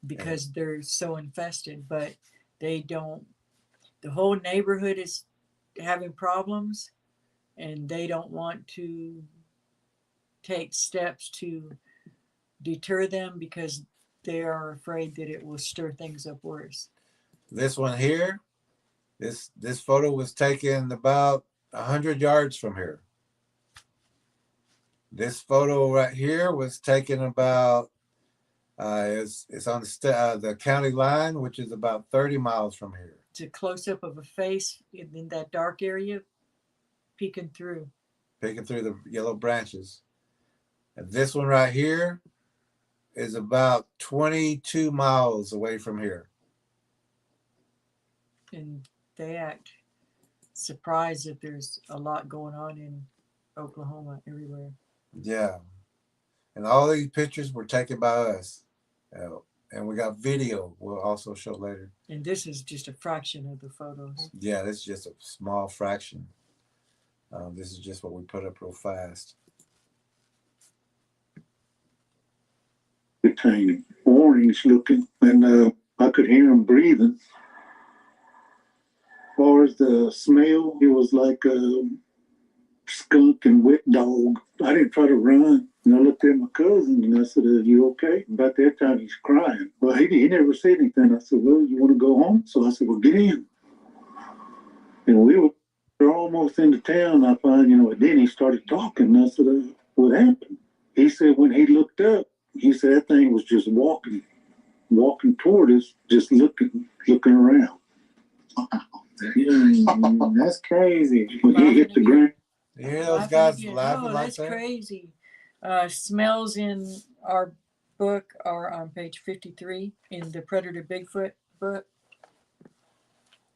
because they're so infested. But they don't, the whole neighborhood is having problems, and they don't want to take steps to deter them because they are afraid that it will stir things up worse. This one here, this photo was taken about 100 yards from here. This photo right here was taken about, it's on the county line, which is about 30 miles from here. It's a close-up of a face in that dark area peeking through. Peeking through the yellow branches. And this one right here is about 22 miles away from here. And they act surprised that there's a lot going on in Oklahoma everywhere. Yeah. And all these pictures were taken by us. And we got video we'll also show later. And this is just a fraction of the photos. Yeah, this is just a small fraction. This is just what we put up real fast. Became orange looking, and I could hear him breathing. As far as the smell, it was like a skunk and wet dog. I didn't try to run. And I looked at my cousin and I said, "Are you okay?" About that time he's crying. Well, he never said anything. I said, "Well, you want to go home?" So I said, "Well, get in." And we were almost into town. I find, and then he started talking. And I said, "What happened?" He said when he looked up, he said that thing was just walking toward us, just looking around. That's crazy. When he hit the ground. You hear those guys laughing like that's that? crazy. Smells in our book are on page 53 in the Predator Bigfoot book.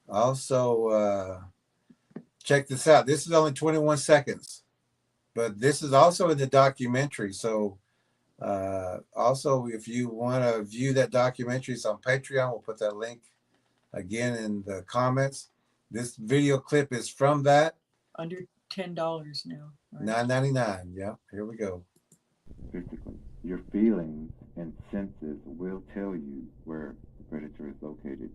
Also, check this out. This is only 21 seconds, but this is also in the documentary. So also, if you want to view that documentary, it's on Patreon. We'll put that link again in the comments. This video clip is from that. Under $10 now. Right? $9.99. Yeah, here we go. Physically, your feelings and senses will tell you where the predator is located.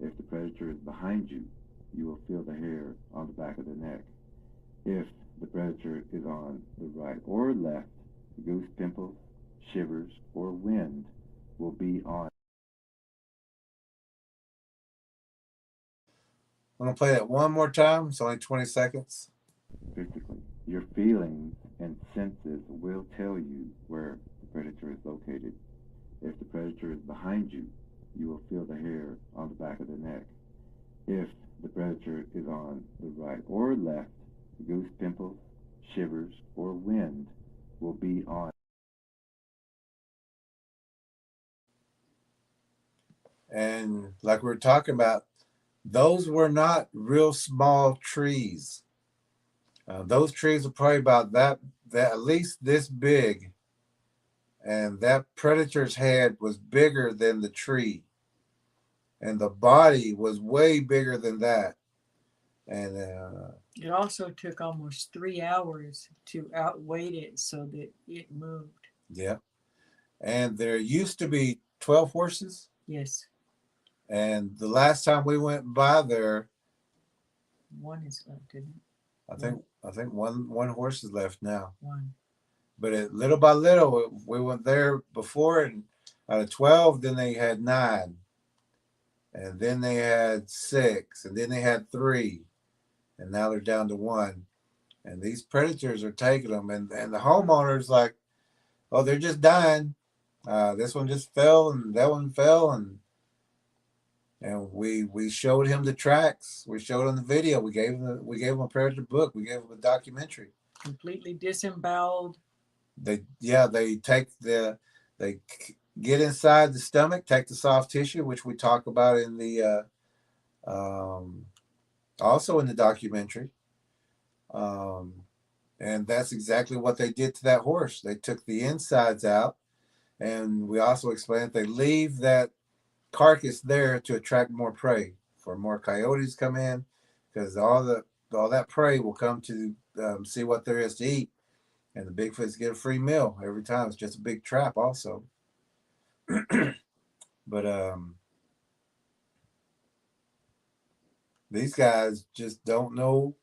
If the predator is behind you, you will feel the hair on the back of the neck. If the predator is on the right or left, goose pimples, shivers, or wind will be on. I'm going to play that one more time. It's only 20 seconds. Physically, your feelings and senses will tell you where the predator is located. If the predator is behind you, you will feel the hair on the back of the neck. If the predator is on the right or left, goose pimples, shivers, or wind will be on. And like we were talking about, those were not real small trees. Those trees are probably about that at least this big. And that predator's head was bigger than the tree. And the body was way bigger than that. And it also took almost 3 hours to outweight it so that it moved. Yeah. And there used to be 12 horses. Yes. And the last time we went by there, one is left, isn't it? I think one horse is left now. One. But little by little, we went there before, and out of 12, then they had 9. And then they had 6, and then they had 3. And now they're down to 1. And these predators are taking them. And the homeowner's like, oh, they're just dying. This one just fell, and that one fell. And we showed him the tracks. We showed him the video. We gave him a predator book. We gave him a documentary. Completely disemboweled. They get inside the stomach, take the soft tissue, which we talk about in the also in the documentary. And that's exactly what they did to that horse. They took the insides out, and we also explained that they leave that carcass there to attract more prey. for more coyotes to come in, because all that prey will come to see what there is to eat, and the Bigfoots get a free meal every time. It's just a big trap, also. But these guys just don't know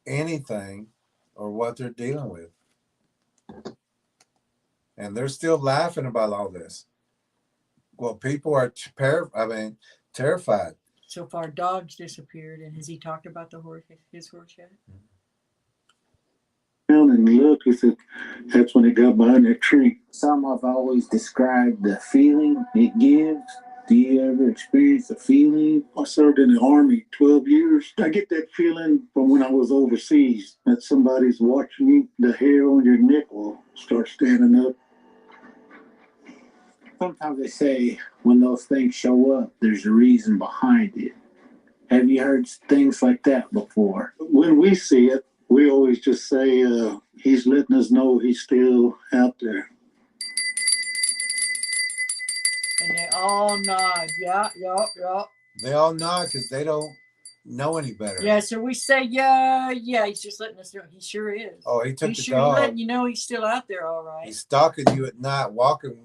anything or what they're dealing with, and they're still laughing about all this. Well, people are terrified. So far, dogs disappeared, and has he talked about his horse yet? Down and look, he said that's when it got behind that tree. Some I've always described the feeling it gives. Do you ever experience the feeling? I served in the Army 12 years. I get that feeling from when I was overseas, that somebody's watching you. The hair on your neck will start standing up. Sometimes they say when those things show up, there's a reason behind it. Have you heard things like that before? When we see it, we always just say he's letting us know he's still out there. And they all nod. Yeah. They all nod because they don't know any better. Yeah, so we say, yeah, he's just letting us know. He sure is. Oh, he took he's the sure dog. letting you know he's still out there, all right. He's stalking you at night, walking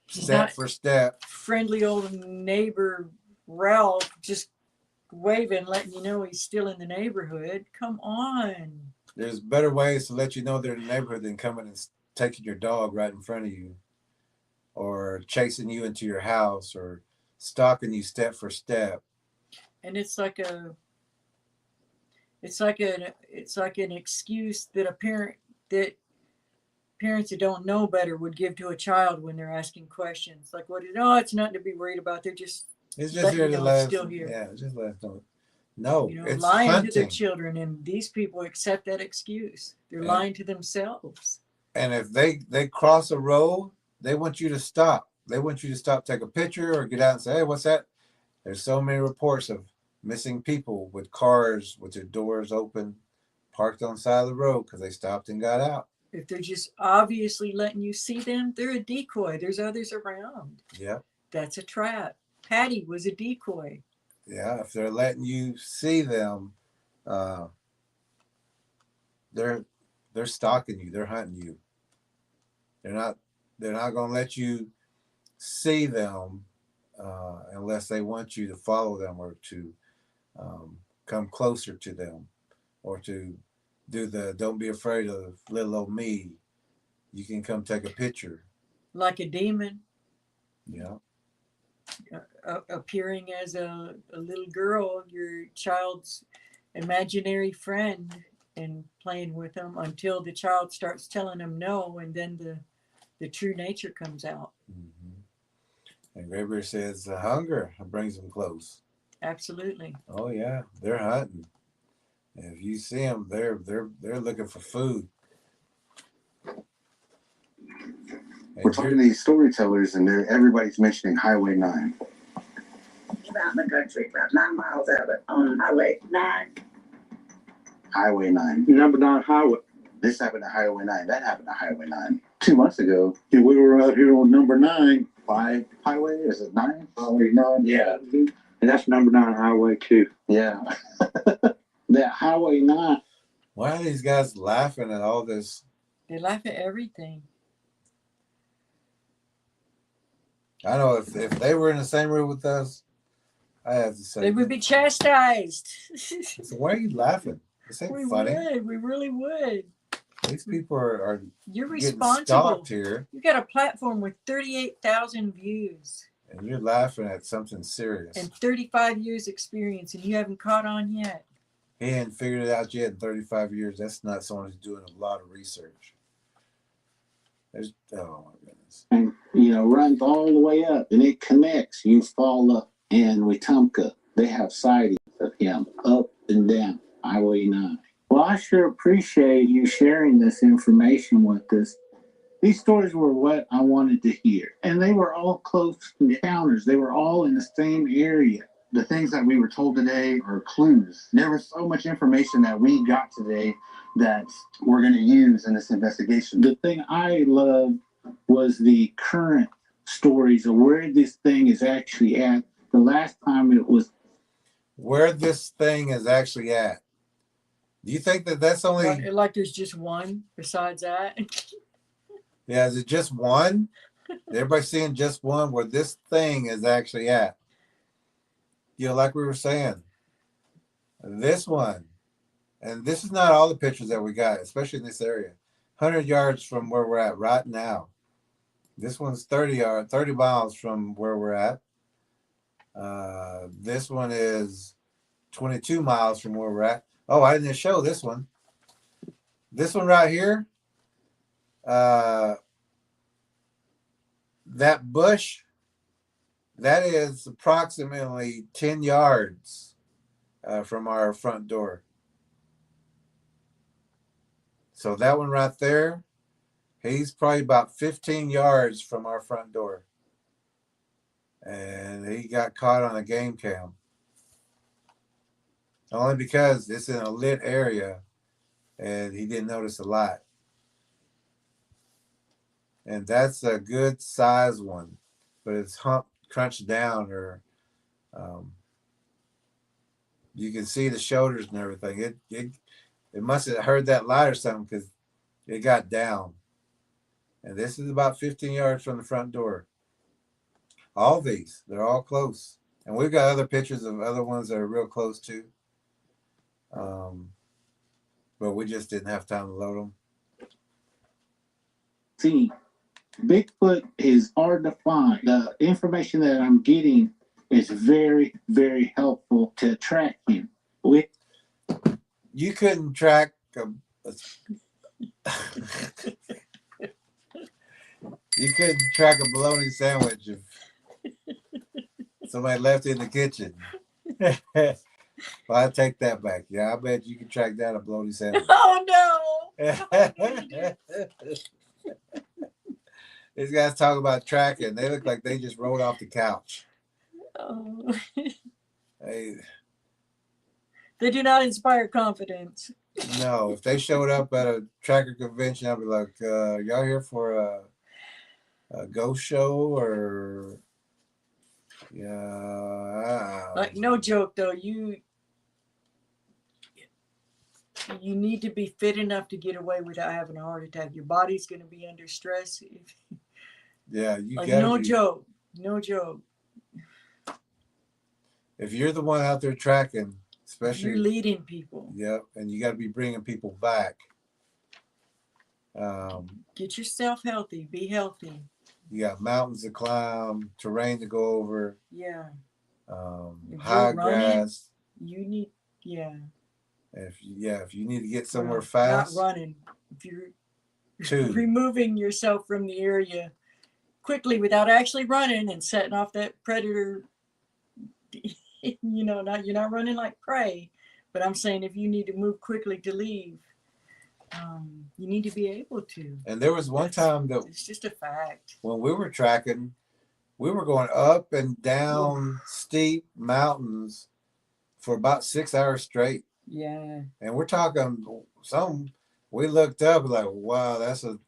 step for step. Friendly old neighbor Ralph just waving, letting you know he's still in the neighborhood. Come on. There's better ways to let you know they're in the neighborhood than coming and taking your dog right in front of you, or chasing you into your house, or stalking you step for step. And it's like an excuse that parents that don't know better would give to a child when they're asking questions. Like, it's nothing to be worried about. They're just It's just here to let us, still here. Yeah, just let us know. No, it's lying hunting. to their children, and these people accept that excuse. They're lying to themselves. And if they cross a road, they want you to stop. They want you to stop, take a picture, or get out and say, hey, what's that? There's so many reports of missing people with cars with their doors open, parked on the side of the road because they stopped and got out. If they're just obviously letting you see them, they're a decoy. There's others around. Yeah. That's a trap. Patty was a decoy. Yeah, if they're letting you see them, they're stalking you. They're hunting you. They're not going to let you see them unless they want you to follow them, or to come closer to them, or to do the don't be afraid of little old me. You can come take a picture. Like a demon. Yeah. Appearing as a little girl, your child's imaginary friend, and playing with them until the child starts telling them no, and then the true nature comes out. Mm-hmm. And Gregory says hunger brings them close. Absolutely. Oh yeah, they're hunting. And if you see them, they're looking for food. We're talking to these storytellers, and everybody's mentioning Highway 9. Out in the country, about 9 miles out of it, on Highway 9. Highway 9. Number 9 highway. This happened at Highway 9. That happened at Highway 9 2 months ago. Yeah, we were out here on number 9. 5 highway? Is it 9? Highway 9. Yeah. And that's number 9 highway too. Yeah. That Highway 9. Why are these guys laughing at all this? They laugh at everything. I know if they were in the same room with us, I have to say they would be chastised. So why are you laughing? This ain't funny. We really would. These people are You're getting responsible. stalked here. You got a platform with 38,000 views. And you're laughing at something serious. And 35 years experience, and you haven't caught on yet. He ain't figured it out yet in 35 years. That's not someone who's doing a lot of research. Oh my goodness. And, runs all the way up, and it connects Eufaula and Wetumpka. They have sightings of him up and down Highway 9. Well, I sure appreciate you sharing this information with us. These stories were what I wanted to hear, and they were all close encounters. They were all in the same area. The things that we were told today are clues. There was so much information that we got today that we're going to use in this investigation. The thing I loved was the current stories of where this thing is actually at. The last time it was where this thing is actually at. Do you think that that's only... Like there's just one besides that? Yeah, is it just one? Everybody seeing just one where this thing is actually at? You know, like we were saying, this one. And this is not all the pictures that we got, especially in this area. 100 yards from where we're at right now. This one's 30 miles from where we're at. This one is 22 miles from where we're at. Oh, I didn't show this one. This one right here, that bush, that is approximately 10 yards from our front door. So that one right there, he's probably about 15 yards from our front door. And he got caught on a game cam. Only because it's in a lit area and he didn't notice a lot. And that's a good size one, but it's crunched down, or you can see the shoulders and everything. It must have heard that light or something, because it got down. And this is about 15 yards from the front door. All these, they're all close. And we've got other pictures of other ones that are real close too. But we just didn't have time to load them. See, Bigfoot is hard to find. The information that I'm getting is very, very helpful to track him. You couldn't track you couldn't track a bologna sandwich if somebody left it in the kitchen. Well, I take that back. Yeah, I bet you can track down a bologna sandwich. Oh no! These guys talk about tracking. They look like they just rolled off the couch. Oh. They do not inspire confidence. No, if they showed up at a tracker convention, I'd be like, y'all here for a ghost show, or yeah. Like, no joke though, you need to be fit enough to get away without having a heart attack. Your body's going to be under stress. Yeah, you like, gotta no be. joke, no joke. If you're the one out there tracking, especially you're leading people. Yep, and you got to be bringing people back. Get yourself healthy. Be healthy. You got mountains to climb, terrain to go over. Yeah. High grass. You need, yeah. If you need to get somewhere fast. Not running. If you're removing yourself from the area quickly without actually running and setting off that predator, you're not running like prey. But I'm saying if you need to move quickly to leave, you need to be able to. And there was one time that it's just a fact. When we were tracking, we were going up and down steep mountains for about 6 hours straight. Yeah. And we're talking we looked up like, wow,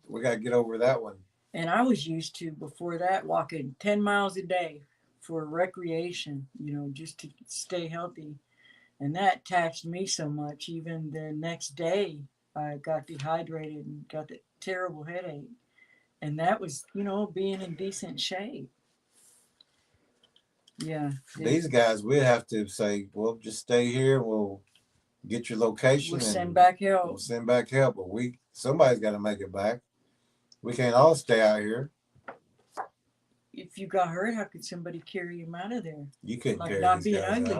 we got to get over that one. And I was used to, before that, walking 10 miles a day for recreation, just to stay healthy. And that taxed me so much. Even the next day, I got dehydrated and got that terrible headache. And that was, being in decent shape. Yeah. These guys, we'd have to say, well, just stay here. We'll get your location. We'll send back help. We'll send back help. But somebody's got to make it back. We can't all stay out here. If you got hurt, how could somebody carry him out of there? You couldn't carry not these being guys ugly.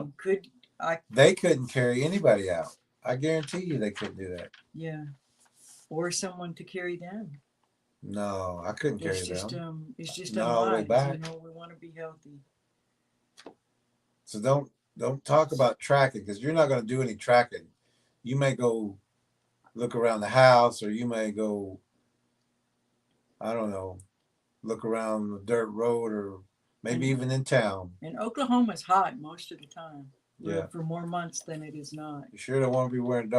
out. They couldn't carry anybody out. I guarantee you they couldn't do that. Yeah. Or someone to carry them. No, I couldn't carry them. It's just not all the way back. We want to be healthy. So don't talk about tracking, because you're not going to do any tracking. You may go look around the house, or you may go, I don't know, look around the dirt road, or maybe even in town. And Oklahoma's hot most of the time. Yeah. For more months than it is not. You sure don't want to be wearing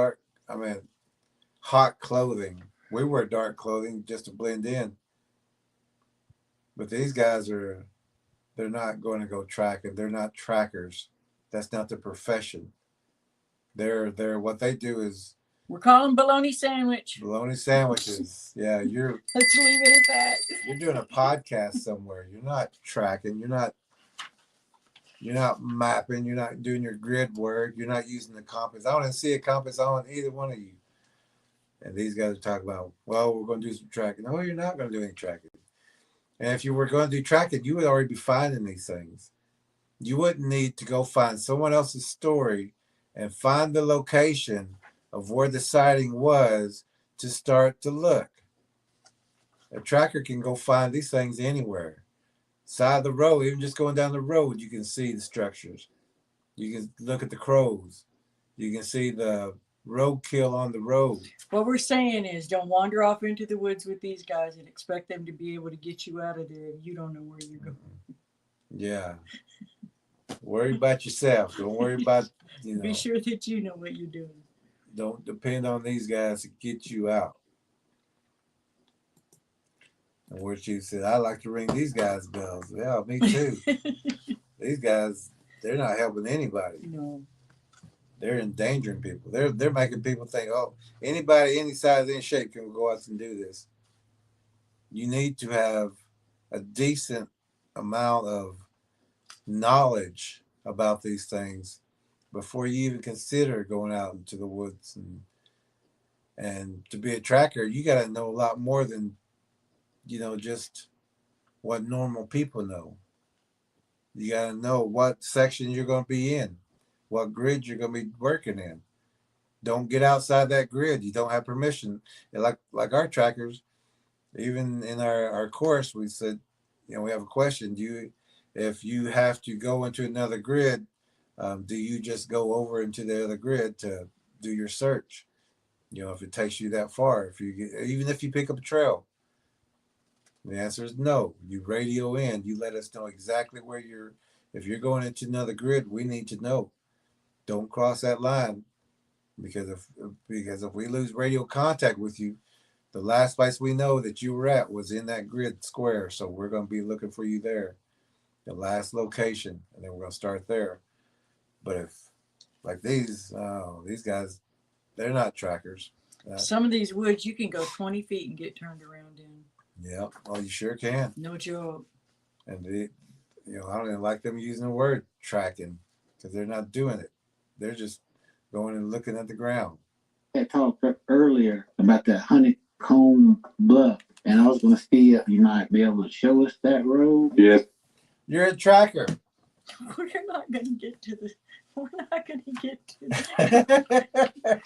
hot clothing. We wear dark clothing just to blend in. But these guys they're not going to go tracking. They're not trackers. That's not their profession. They're what they do is We're calling bologna sandwich. bologna sandwiches. Yeah, Let's leave it at that. you're doing a podcast somewhere. You're not tracking. You're not mapping. You're not doing your grid work. You're not using the compass. I don't see a compass on either one of you. And these guys are talking about, well, we're going to do some tracking. No, you're not going to do any tracking. And if you were going to do tracking, you would already be finding these things. You wouldn't need to go find someone else's story and find the location of where the sighting was to start to look. A tracker can go find these things anywhere. Side of the road, even just going down the road, you can see the structures. You can look at the crows. You can see the roadkill on the road. What we're saying is don't wander off into the woods with these guys and expect them to be able to get you out of there if you don't know where you're going. Yeah. Worry about yourself. Don't worry about, Be sure that you know what you're doing. Don't depend on these guys to get you out. And what you said, I like to ring these guys' bells. Yeah, me too. These guys, they're not helping anybody. No. They're endangering people. They're making people think, oh, anybody, any size, any shape can go out and do this. You need to have a decent amount of knowledge about these things before you even consider going out into the woods. And to be a tracker, you got to know a lot more than, just what normal people know. You got to know what section you're going to be in, what grid you're going to be working in. Don't get outside that grid. You don't have permission. And like our trackers, even in our course, we said, we have a question. If you have to go into another grid, do you just go over into the other grid to do your search? If it takes you that far, even if you pick up a trail, the answer is no. You radio in. You let us know exactly where if you're going into another grid, we need to know. Don't cross that line, because if we lose radio contact with you, the last place we know that you were at was in that grid square. So we're going to be looking for you there, the last location, and then we're going to start there. But if like these guys, they're not trackers. Some of these woods you can go 20 feet and get turned around in. Yeah, well, you sure can. No joke. And I don't even like them using the word tracking, because they're not doing it. They're just going and looking at the ground. I talked earlier about the honeycomb bluff, and I was going to see if you might be able to show us that road. Yes. You're a tracker. We're not going to get to this. We're not going to get to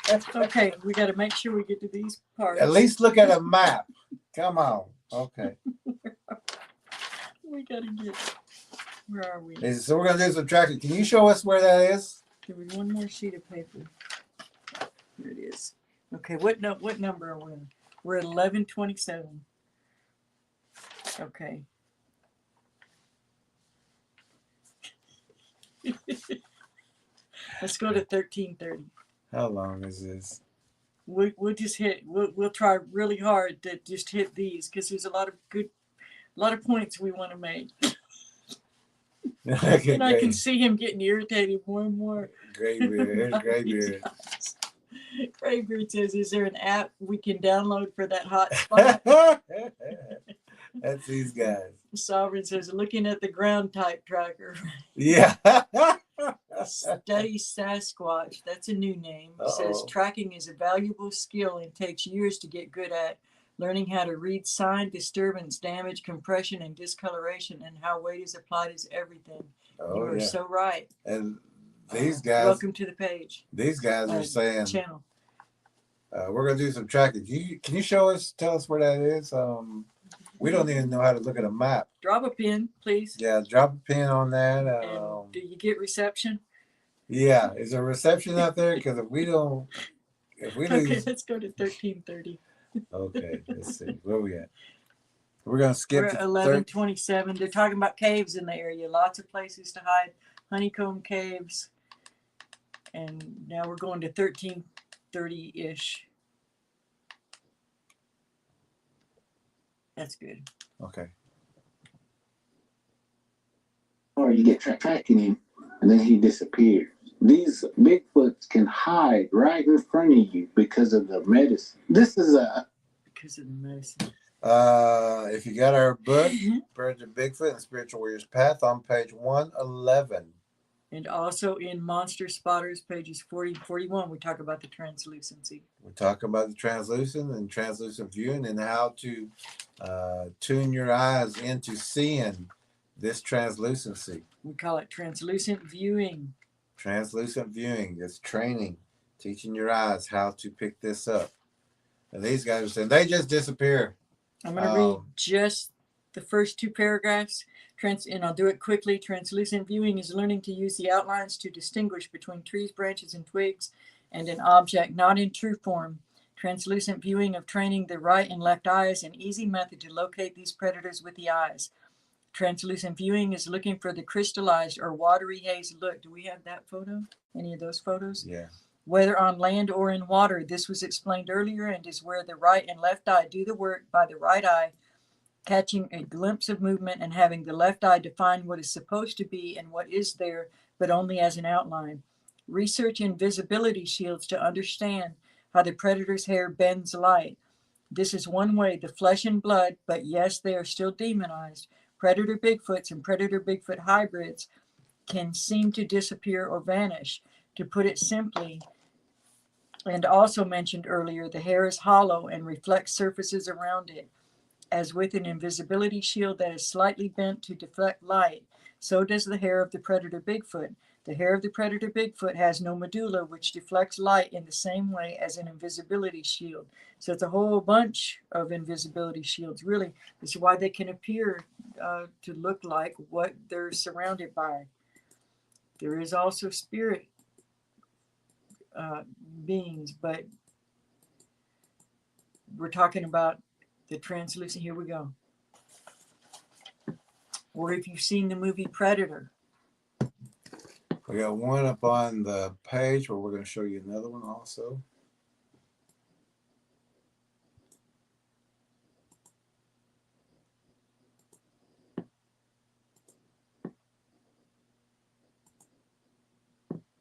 this. Okay, we got to make sure we get to these parts. At least look at a map. Come on. Okay. We got to get. Where are we? So we're going to do some tracking. Can you show us where that is? There was one more sheet of paper. Here it is. Okay, what number are we in? We're at 1127. Okay. Let's go to 1330. How long is this? We'll just hit. We'll try really hard to just hit these, because there's a lot of points we want to make. Okay, and I can see him getting irritated more and more. Graybeard. Here's Graybeard. Graybeard says, "Is there an app we can download for that hot spot?" That's these guys. Sovereign says, "Looking at the ground type tracker." Yeah. Study Sasquatch. That's a new name. It says tracking is a valuable skill and takes years to get good at. Learning how to read sign, disturbance, damage, compression, and discoloration, and how weight is applied is everything. You are so right. And these guys. Welcome to the page. These guys are saying. Channel. We're gonna do some tracking. Can you tell us where that is? We don't even know how to look at a map. Drop a pin, please. Yeah, drop a pin on that. And do you get reception? Yeah, is there reception out there? Because if we lose. Okay, let's go to 1330. Okay, let's see. Where we at? We're going to skip to 1127. They're talking about caves in the area. Lots of places to hide. Honeycomb caves. And now we're going to 1330-ish. That's good. Okay. Or you get tracking him. and then he disappears. These Bigfoots can hide right in front of you because of the medicine. This is because of the medicine. If you got our book, Predator Bigfoot and Spiritual Warrior's Path, on page 111. And also in Monster Spotters, pages 40 41, we talk about the translucency. We talk about the translucent and translucent viewing and how to tune your eyes into seeing this translucency. We call it translucent viewing. Translucent viewing is training, teaching your eyes how to pick this up. And these guys are saying they just disappear. I'm going to read just the first two paragraphs, and I'll do it quickly. Translucent viewing is learning to use the outlines to distinguish between trees, branches, and twigs, and an object not in true form. Translucent viewing of training the right and left eyes, an easy method to locate these predators with the eyes. Translucent viewing is looking for the crystallized or watery haze look. Do we have that photo? Any of those photos? Yeah. Whether on land or in water. This was explained earlier and is where the right and left eye do the work by the right eye catching a glimpse of movement and having the left eye define what is supposed to be and what is there, but only as an outline. Research invisibility shields to understand how the predator's hair bends light. This is one way the flesh and blood, but yes, they are still demonized. Predator Bigfoots and Predator Bigfoot hybrids can seem to disappear or vanish. To put it simply, and also mentioned earlier, the hair is hollow and reflects surfaces around it. As with an invisibility shield that is slightly bent to deflect light, so does the hair of the Predator Bigfoot. The hair of the Predator Bigfoot has no medulla, which deflects light in the same way as an invisibility shield. So it's a whole bunch of invisibility shields, really. This is why they can appear to look like what they're surrounded by. There is also spirit beings, but we're talking about the translucent. Here we go. Or if you've seen the movie Predator. We got one up on the page where we're going to show you another one also.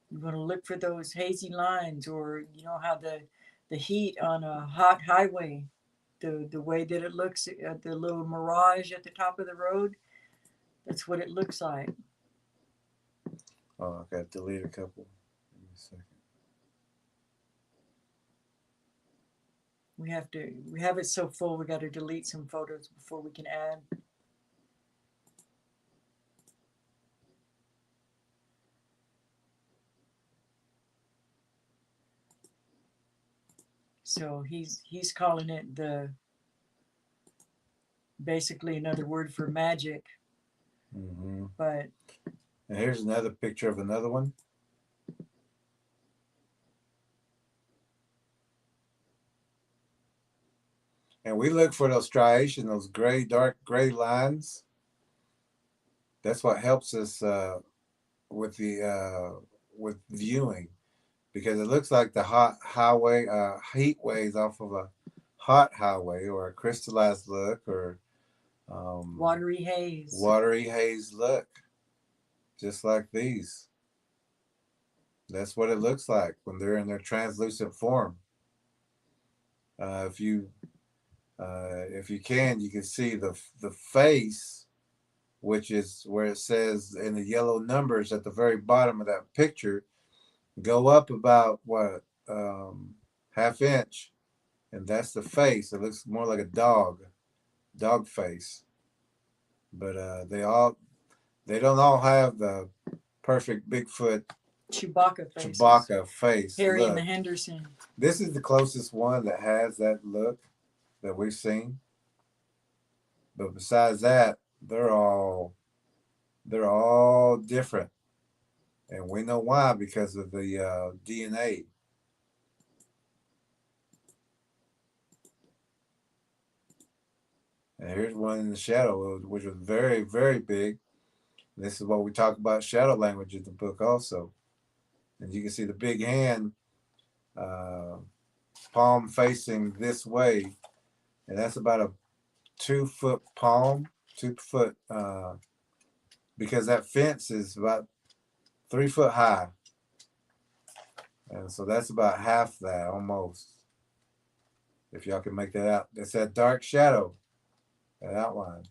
You're going to look for those hazy lines, or you know how the heat on a hot highway, the way that it looks at the little mirage at the top of the road, that's what it looks like. Oh, I got to delete a couple. Give me a second. We have it so full, we got to delete some photos before we can add. So he's calling it basically another word for magic. Mm-hmm. But and here's another picture of another one. And we look for those striations, those gray, dark gray lines. That's what helps us with viewing, because it looks like the hot highway, heat waves off of a hot highway, or a crystallized look, or watery haze. Watery haze look, just like these. That's what it looks like when they're in their translucent form. If you can, you can see the face, which is where it says in the yellow numbers at the very bottom of that picture, go up about what, half inch, and that's the face. It looks more like a dog face. But they don't all have the perfect Bigfoot Chewbacca face. Harry look. and the Henderson. This is the closest one that has that look that we've seen. But besides that, they're all different. And we know why, because of the DNA. And here's one in the shadow, which was very, very big. This is what we talk about shadow language in the book also. And you can see the big hand, palm facing this way. And that's about a 2 foot palm, 2 foot, because that fence is about 3 foot high. And so that's about half that, almost. If y'all can make that out. That's that dark shadow, that outline.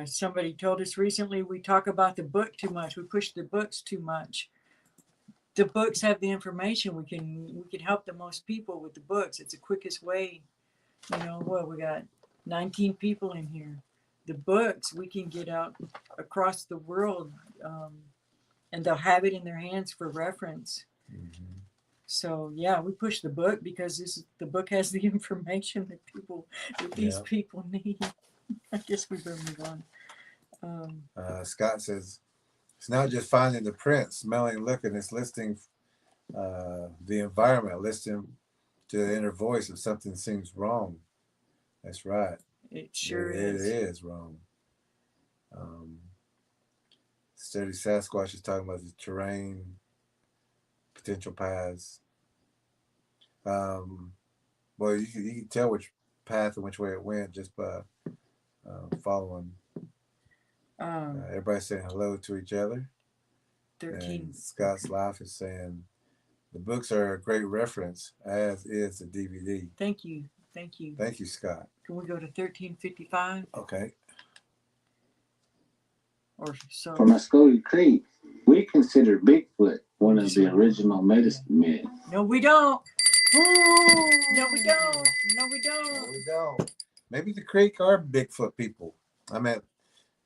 Somebody told us recently we talk about the book too much. We push the books too much. The books have the information. We can help the most people with the books. It's the quickest way. You know, well, we got 19 people in here. The books we can get out across the world, and they'll have it in their hands for reference. Mm-hmm. So yeah, we push the book because the book has the information that these people need. I guess we better move on. Scott says, it's not just finding the print, smelling, looking, it's listing the environment, listening to the inner voice if something seems wrong. That's right. It sure is. It is wrong. Steady Sasquatch is talking about the terrain, potential paths. Well, you can tell which path and which way it went just by following. Everybody saying hello to each other. 13. And Scott's Life is saying the books are a great reference, as is the DVD. Thank you. Thank you. Thank you, Scott. Can we go to 1355? Okay. Or so. For Muscogee Creek, we consider Bigfoot one of the original medicine men. No, we don't. No, we don't. No, we don't. No, we don't. Maybe the Creek are Bigfoot people. I mean,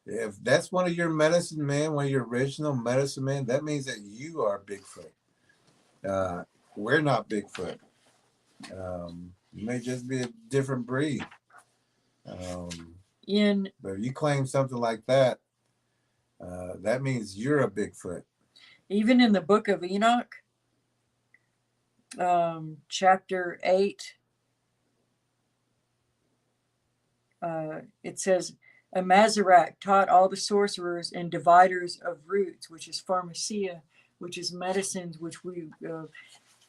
if that's one of your medicine men, one of your original medicine men, that means that you are Bigfoot. We're not Bigfoot. You may just be a different breed. But if you claim something like that, that means you're a Bigfoot. Even in the book of Enoch, chapter 8, it says, a Mazarak taught all the sorcerers and dividers of roots, which is pharmacia, which is medicines, which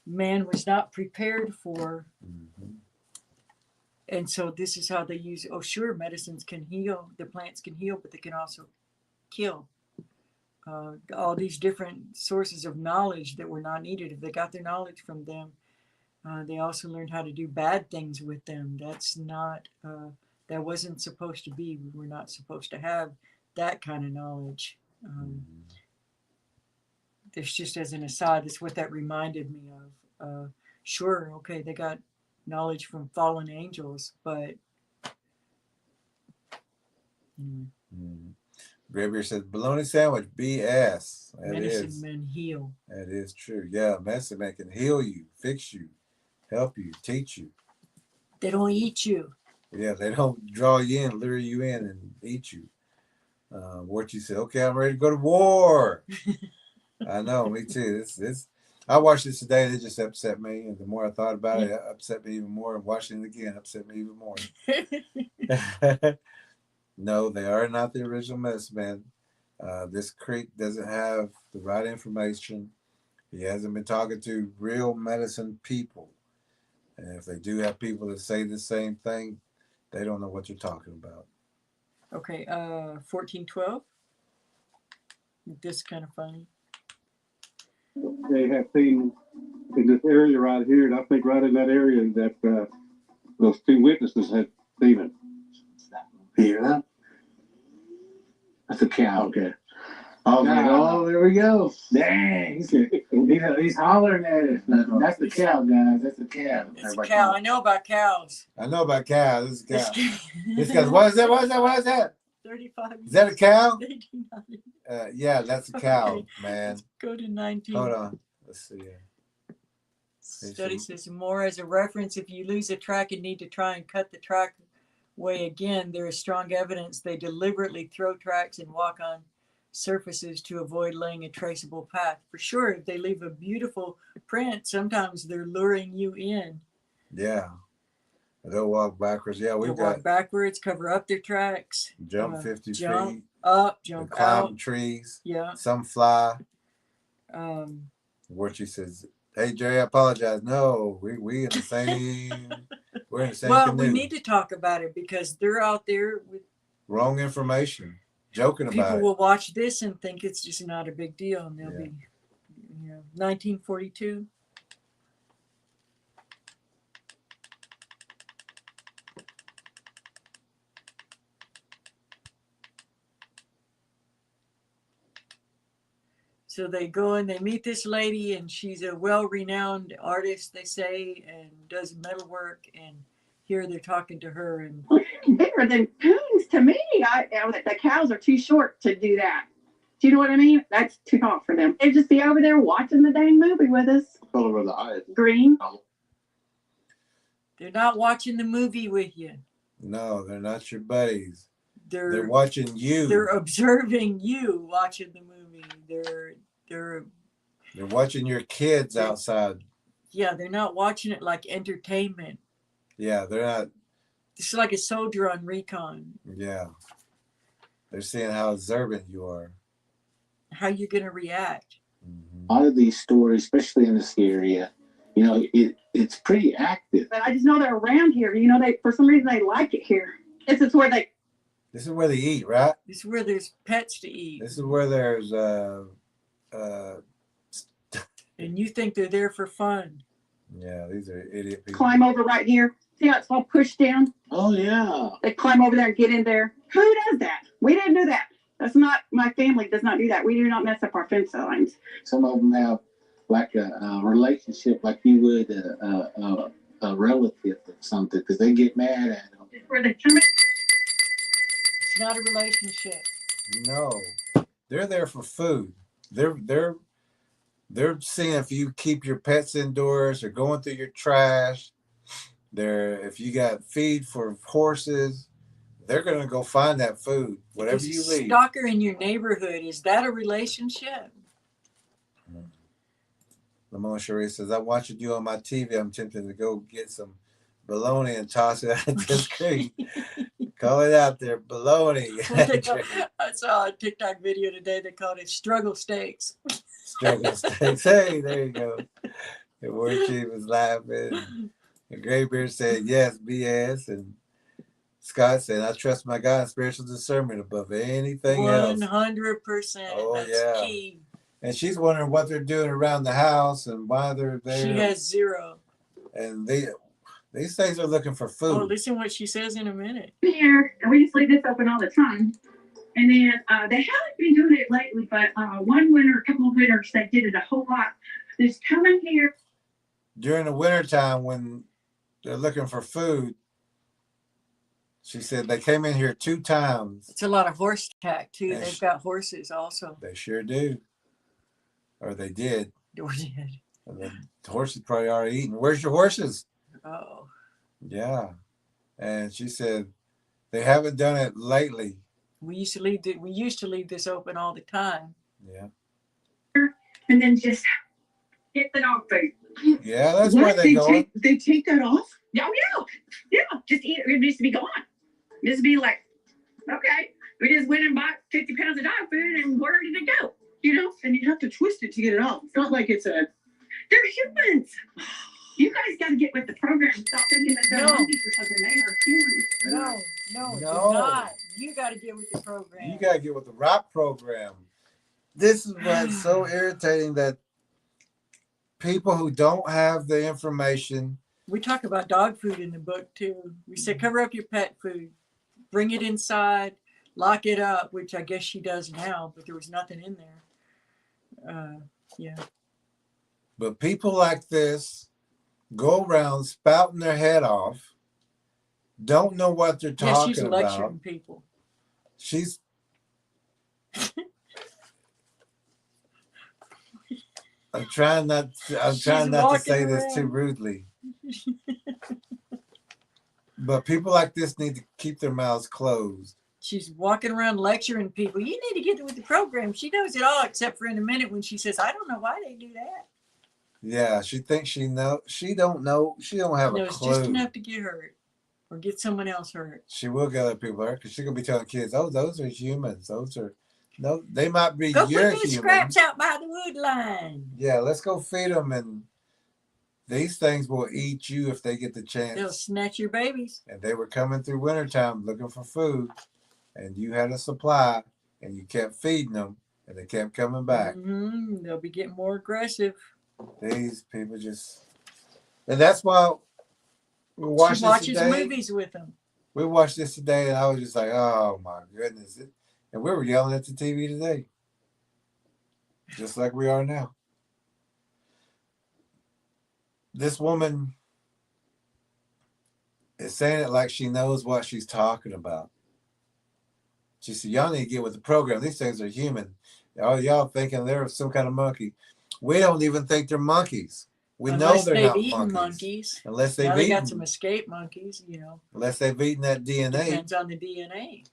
man was not prepared for. Mm-hmm. And so this is how they use, oh sure, medicines can heal, the plants can heal, but they can also kill. All these different sources of knowledge that were not needed. If they got their knowledge from them, they also learned how to do bad things with them. That's not, that wasn't supposed to be. We were not supposed to have that kind of knowledge. This just as an aside, that's what that reminded me of. Sure, okay, they got knowledge from fallen angels, but Gravier says, bologna sandwich, BS. That medicine is. men heal. That is true. Yeah, medicine man can heal you, fix you, help you, teach you. They don't eat you. Yeah, they don't draw you in, lure you in, and eat you. What you say, okay, I'm ready to go to war. I know, me too. I watched this today and it just upset me. And the more I thought about it, it upset me even more. And watching it again upset me even more. No, they are not the original medicine man. This Creek doesn't have the right information. He hasn't been talking to real medicine people. And if they do have people that say the same thing, they don't know what you're talking about. Okay, 1412. This kind of funny. They have seen in this area right here, and I think right in that area that those two witnesses had seen it. Hear that? That's a cow. Okay. Oh, there we go. Dang, he's hollering at it. That's the cow, guys. That's the cow. It's a cow. I know about cows. I know about cows. This is a cow. This guy's, what is that? What is that? What is that? 35. Is that a cow? 89. Yeah, that's a cow, Okay. man. Let's go to 19. Hold on. Let's see. Study says more as a reference. If you lose a track and need to try and cut the track way again, there is strong evidence they deliberately throw tracks and walk on surfaces to avoid laying a traceable path. For sure, if they leave a beautiful print, sometimes they're luring you in. Yeah. They'll walk backwards. Yeah, we've got walk backwards, cover up their tracks. Jump 50 jump feet. Up, jump climb out. trees. Yeah. Some fly. Where she says, hey, Jerry, I apologize. No, we in the same, we're in the same well, canoe. we need to talk about it because they're out there with wrong information. joking people about it. will watch this and think it's just not a big deal, and they'll Yeah. be, 1942. So they go and they meet this lady, and she's a well-renowned artist, they say, and does metalwork. And here they're talking to her, and Bigger than coons to me. The cows are too short to do that. Do you know what I mean? That's too tall for them. They'd just be over there watching the dang movie with us. Color of the eyes. Green. they're not watching the movie with you. No, they're not your buddies. They're They're watching you. they're observing you watching the movie. They're watching your kids outside. yeah, they're not watching it like entertainment. Yeah, they're not. It's like a soldier on recon. Yeah. They're seeing how observant you are. How you gonna react? Mm-hmm. A lot of these stories, especially in this area, you know, it's pretty active. But I just know they're around here. You know, they for some reason they like it here. This is where they. This is where they eat, right? This is where there's pets to eat. This is where there's and you think they're there for fun. yeah, these are idiot people. Climb over right here. See how it's all pushed down? Oh yeah. They climb over there and get in there. Who does that? We didn't do that. That's not, my family does not do that. We do not mess up our fence lines. Some of them have like a relationship like you would a relative or something, because they get mad at them. Where they It's not a relationship. No, they're there for food. They're seeing if you keep your pets indoors. They're going through your trash. If you got feed for horses, they're gonna go find that food, whatever you leave. Stalker in your neighborhood, is that a relationship? Lamont Cherie says, I'm watching you on my TV. I'm tempted to go get some bologna and toss it at this creek. Call it out there, bologna. I saw a TikTok video today. They called it struggle steaks. Struggle steaks. Hey, there you go. The War Chief was laughing. And Graybeard said, yes, BS. And Scott said, I trust my God in spiritual discernment above anything else. 100%. Oh, That's yeah. key. And she's wondering what they're doing around the house and why they're there. She has zero. And these things are looking for food. Oh, listen what she says in a minute. Here, and we just leave this open all the time. And then they haven't been doing it lately, but one winter, a couple of winters, they did it a whole lot. Just come in here. During the wintertime when they're looking for food, she said they came in here 2 times. It's a lot of horse tack, too. And They've got horses also. They sure do. Or they did. Or did. And the horses probably already eaten. Where's your horses? Oh. Yeah. And she said they haven't done it lately. We used to leave this open all the time. Yeah. And then just get the dog food. Yeah, that's where they go. They take that off? Oh, yeah. Yeah. Just eat it. It needs to be gone. Just be like, okay, we just went and bought 50 pounds of dog food and where did it go? You know? And you have to twist it to get it off. It's not like it's a... They're humans. You guys got to get with the program. Stop thinking that they're monkeys or something. They are humans. No, No. do not. You got to get with the program. You got to get with the rock program. This is what's so irritating, that people who don't have the information. We talk about dog food in the book too. We said cover up your pet food, bring it inside, lock it up, which I guess she does now, but there was nothing in there. Yeah. But people like this go around spouting their head off, don't know what they're talking she's about. lecturing people. She's I'm trying not to say this too rudely. But people like this need to keep their mouths closed. She's walking around lecturing people. You need to get with the program. She knows it all, except for in a minute when she says, I don't know why they do that. Yeah, she thinks she knows. She don't know. She don't have a It's clue. just enough to get hurt or get someone else hurt. She will get other people hurt because she's going to be telling kids, oh, those are humans. Those are, no, they might be Go your put those humans. scraps out by the wood line. Yeah, let's go feed them, and these things will eat you if they get the chance. They'll snatch your babies. And they were coming through wintertime looking for food, and you had a supply. and you kept feeding them, and they kept coming back. They'll be getting more aggressive. These people just, and that's why we She watched this watches today. movies with them. We watched this today, and I was just like, oh my goodness. And we were yelling at the TV today, just like we are now. This woman is saying it like she knows what she's talking about. She said, y'all need to get with the program. These things are human. Y'all thinking they're some kind of monkey. We don't even think they're monkeys. We Unless know they're not they've eaten monkeys. monkeys. Unless they've Now they eaten. got some escape monkeys, you know. Unless they've eaten that DNA. Depends on the DNA.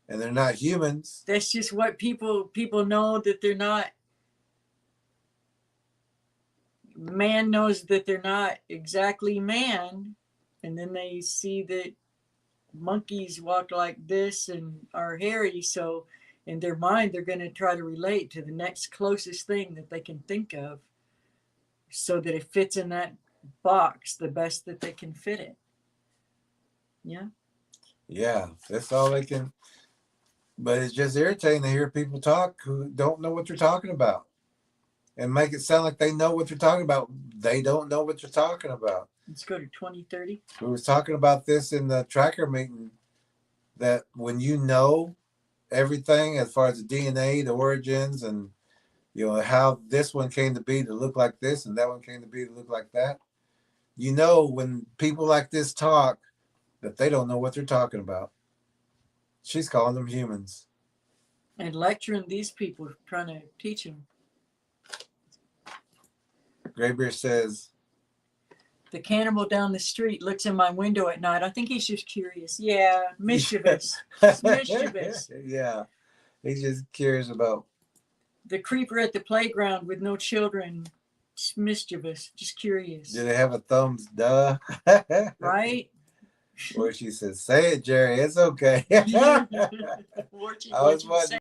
And they're not humans. That's just what people know, that they're not. Man knows that they're not exactly man, and then they see that monkeys walk like this and are hairy, so in their mind they're going to try to relate to the next closest thing that they can think of, so that it fits in that box the best that they can fit it. Yeah, that's all they can. But it's just irritating to hear people talk who don't know what they're talking about and make it sound like they know what they're talking about. They don't know what you're talking about. Let's go to 2030. We was talking about this in the tracker meeting, that when you know everything as far as the DNA, the origins, and you know how this one came to be to look like this and that one came to be to look like that, you know when people like this talk that they don't know what they're talking about. She's calling them humans. And lecturing these people, trying to teach them. Graybeard says, the cannibal down the street looks in my window at night. I think he's just curious. Yeah, mischievous. It's mischievous. Yeah, he's just curious about. The creeper at the playground with no children. Just mischievous, just curious. Do they have a thumbs duh? Right? Or she says, say it, Jerry, it's okay. I was wanting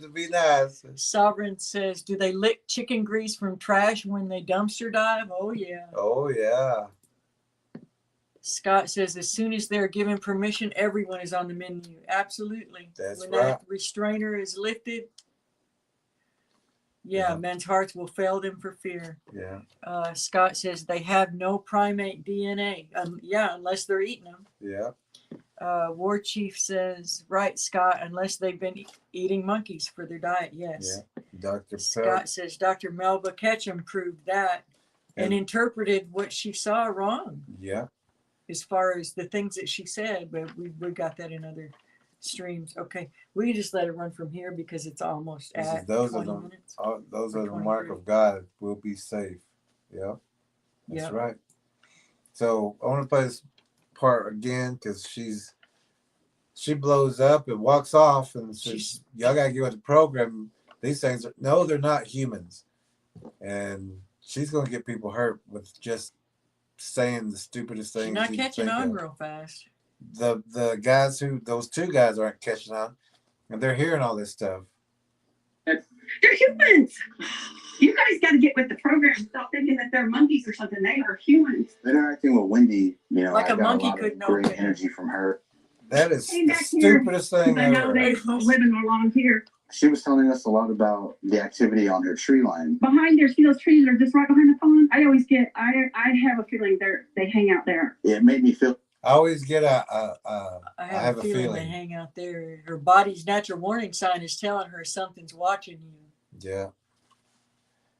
to be nice. Sovereign says, do they lick chicken grease from trash when they dumpster dive? Oh, yeah. Oh, yeah. Scott says, as soon as they're given permission, everyone is on the menu. Absolutely. That's when right. That restrainer is lifted, yeah, men's hearts will fail them for fear. Yeah. Scott says they have no primate DNA. Yeah, unless they're eating them. Yeah. War Chief says, right, Scott, unless they've been eating monkeys for their diet. Yes. Yeah. Dr. Scott says Dr. Melba Ketchum proved that and interpreted what she saw wrong. Yeah. As far as the things that she said, but we got that in other streams. Okay, we can just let it run from here because it's almost at 20 minutes. Those are the mark of God. We'll be safe. Yeah, that's right. So I want to play this part again because she blows up and walks off and says, y'all gotta get with the program. These things are they're not humans, and she's gonna get people hurt with just saying the stupidest things. She's not catching on real fast. The guys those two guys aren't catching on, and they're hearing all this stuff. They're humans. You guys got to get with the program. Stop thinking that they're monkeys or something. They are humans. Interacting with Wendy, you know, like I a got monkey a lot could of know great energy from her. That is the stupidest thing I know ever. they're living along here. She was telling us a lot about the activity on her tree line. Behind there, see those trees that are just right behind the pond? I always get, I have a feeling they hang out there. It made me feel. I always get I have a feeling they hang out there. Her body's natural warning sign is telling her something's watching you. Yeah.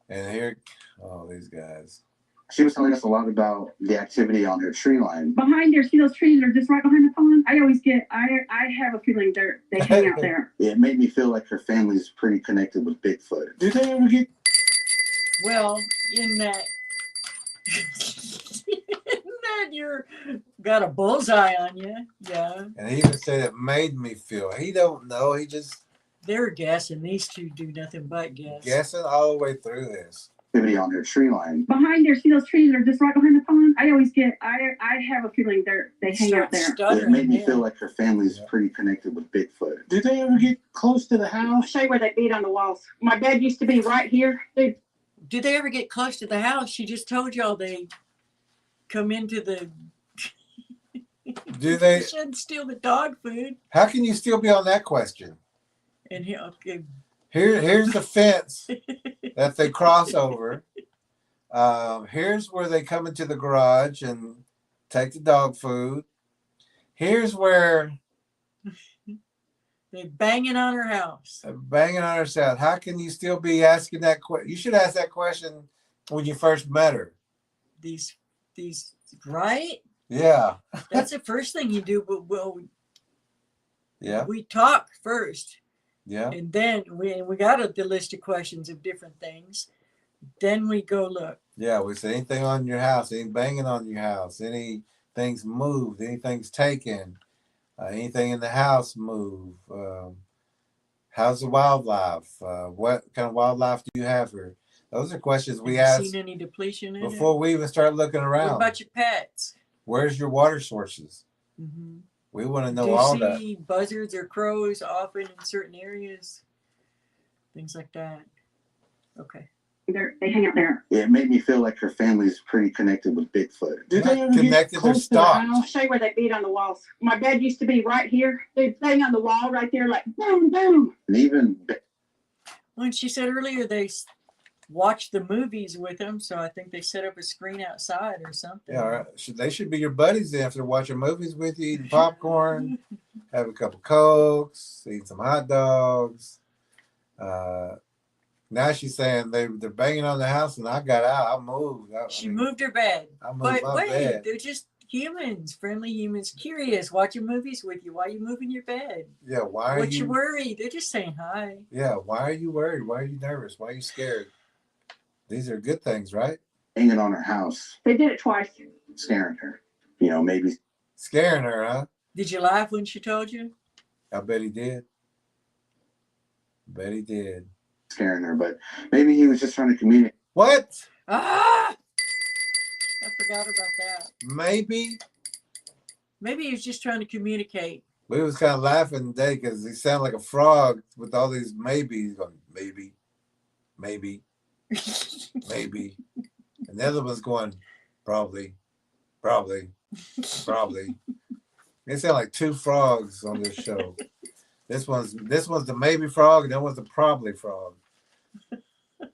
And here, these guys. She was telling us a lot about the activity on her tree line. Behind there, see those trees that are just right behind the pond? I always get, I have a feeling they hang out there. It made me feel like her family's pretty connected with Bigfoot. Do they ever get? Well, in that you're got a bullseye on you. Yeah. And he even said it made me feel. He don't know. He just. They're guessing. These two do nothing but guess. Guessing all the way through this. Activity on her tree line. Behind there, see those trees that are just right behind the pond? I always get, I have a feeling they hang out there. It made me feel like her family's pretty connected with Bigfoot. Do they ever get close to the house? I'll show you where they beat on the walls. My bed used to be right here. Dude. Do they ever get close to the house? She just told y'all they come into the Do they shed, steal the dog food. How can you still be on that question? And he, okay. Here's the fence that they cross over. Here's where they come into the garage and take the dog food. Here's where they're banging on her house. Banging on her house. How can you still be asking that question? You should ask that question when you first met her. These, right? Yeah. That's the first thing you do. But yeah, we talk first. Yeah. And then we got the list of questions of different things. Then we go look. Yeah, we say anything on your house, any banging on your house, anything's moved, anything's taken, anything in the house move. How's the wildlife? What kind of wildlife do you have here? Those are questions we ask. Seen any depletion in before we even start looking around. What about your pets? Where's your water sources? Mm-hmm. We want to know all that. Do you see buzzards or crows often in certain areas? Things like that. Okay. They hang out there. It made me feel like her family's pretty connected with Bigfoot. Do they connected? They're stopped. I'll show you where they beat on the walls. My bed used to be right here. They'd bang on the wall right there, like boom, boom. And even when she said earlier, they watch the movies with them, so I think they set up a screen outside or something. Yeah, they should be your buddies then if they're watching movies with you, eating popcorn, have a couple Cokes, eating some hot dogs. Now she's saying they're banging on the house, and I got out. I moved. She moved her bed. I moved but my wait, bed. they're just humans, friendly humans, curious, watching movies with you. Why are you moving your bed? Yeah, why are What's your worry? They're just saying hi. Yeah, why are you worried? Why are you nervous? Why are you scared? These are good things, right? hanging on her house. They did it twice. Scaring her. You know, maybe. Scaring her, huh? Did you laugh when she told you? I bet he did. Bet he did. Scaring her, but maybe he was just trying to communicate. What? Ah! I forgot about that. Maybe. Maybe he was just trying to communicate. We was kind of laughing today because he sounded like a frog with all these maybes. Going, maybe, maybe, maybe. And the other one's going, probably, probably, probably. They sound like two frogs on this show. This one's the maybe frog, and that one's the probably frog.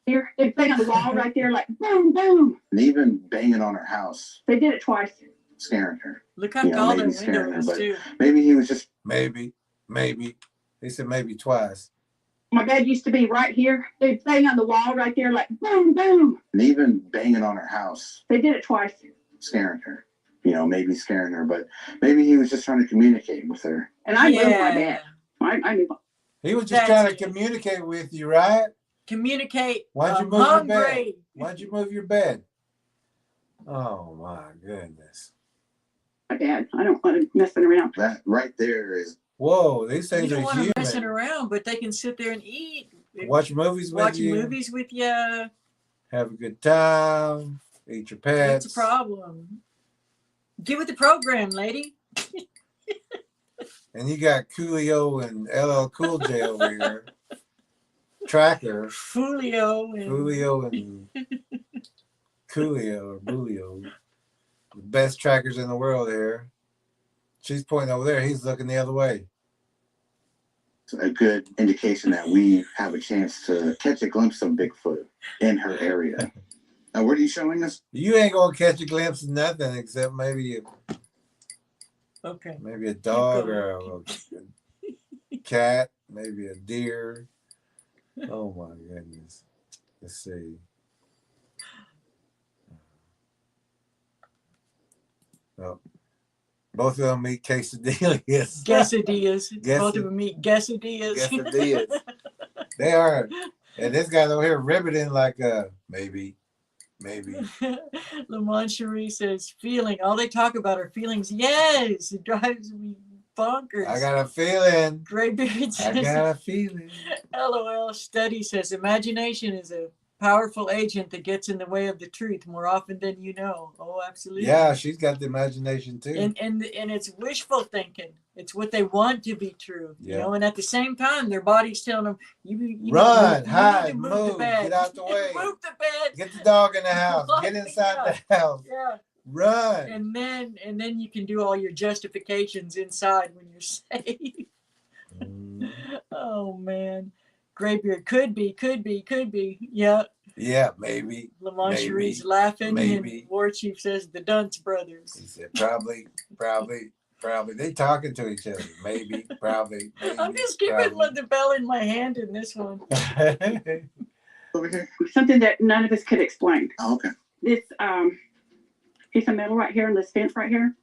Here, they bang on the wall right there, like boom, boom. And even banging on her house. They did it twice. Scaring her. Look how tall maybe that scaring window her, is, but too. maybe he was just. Maybe. They said maybe twice. My bed used to be right here. They bang on the wall right there, like boom, boom. And even banging on her house. They did it twice. Scaring her. You know, maybe scaring her, but maybe he was just trying to communicate with her. And I moved my bed. I knew. He was just trying to communicate with you, right? Communicate. Why'd you move your bed? Why'd you move your bed? Oh my goodness. My dad. I don't want to messing around. That right there is. Whoa, these things You don't are want them human. messing around, but they can sit there and eat. Watch movies with Watch you. movies with you. Have a good time. Eat your pets. What's the problem? Get with the program, lady. And you got Coolio and LL Cool J over here. Tracker. Julio and Coolio or Bulio. The best trackers in the world here. She's pointing over there. He's looking the other way. It's a good indication that we have a chance to catch a glimpse of Bigfoot in her area. Now, what are you showing us? You ain't gonna catch a glimpse of nothing except maybe a dog or a cat, maybe a deer. Oh my goodness. Let's see. Oh. Both of them eat quesadillas. Quesadillas. Both of them eat quesadillas. Quesadillas. They are. And this guy's over here ribbiting like maybe. Lamont Cherie says feeling. All they talk about are feelings. Yes, it drives me bonkers. I got a feeling. Graybeard says, I got a feeling. LOL. Study says imagination is a powerful agent that gets in the way of the truth more often than you know. Oh, absolutely. Yeah, she's got the imagination too. And it's wishful thinking. It's what they want to be true. Yeah. You know, and at the same time, their body's telling them, you run, you hide, need to move, the bed. get out the way. Move the bed. Get the dog in the house. Get inside the house. Yeah. Run. And then you can do all your justifications inside when you're safe. Oh man, Graybeard could be. Yeah. Yeah, maybe. Lamont maybe, Cherie's laughing, maybe. and War Chief says the Dunce brothers. He said probably. They talking to each other. Maybe, probably, maybe. I'm just keeping the bell in my hand in this one. Over here. Something that none of us could explain. Oh, okay. This piece of metal right here and this fence right here.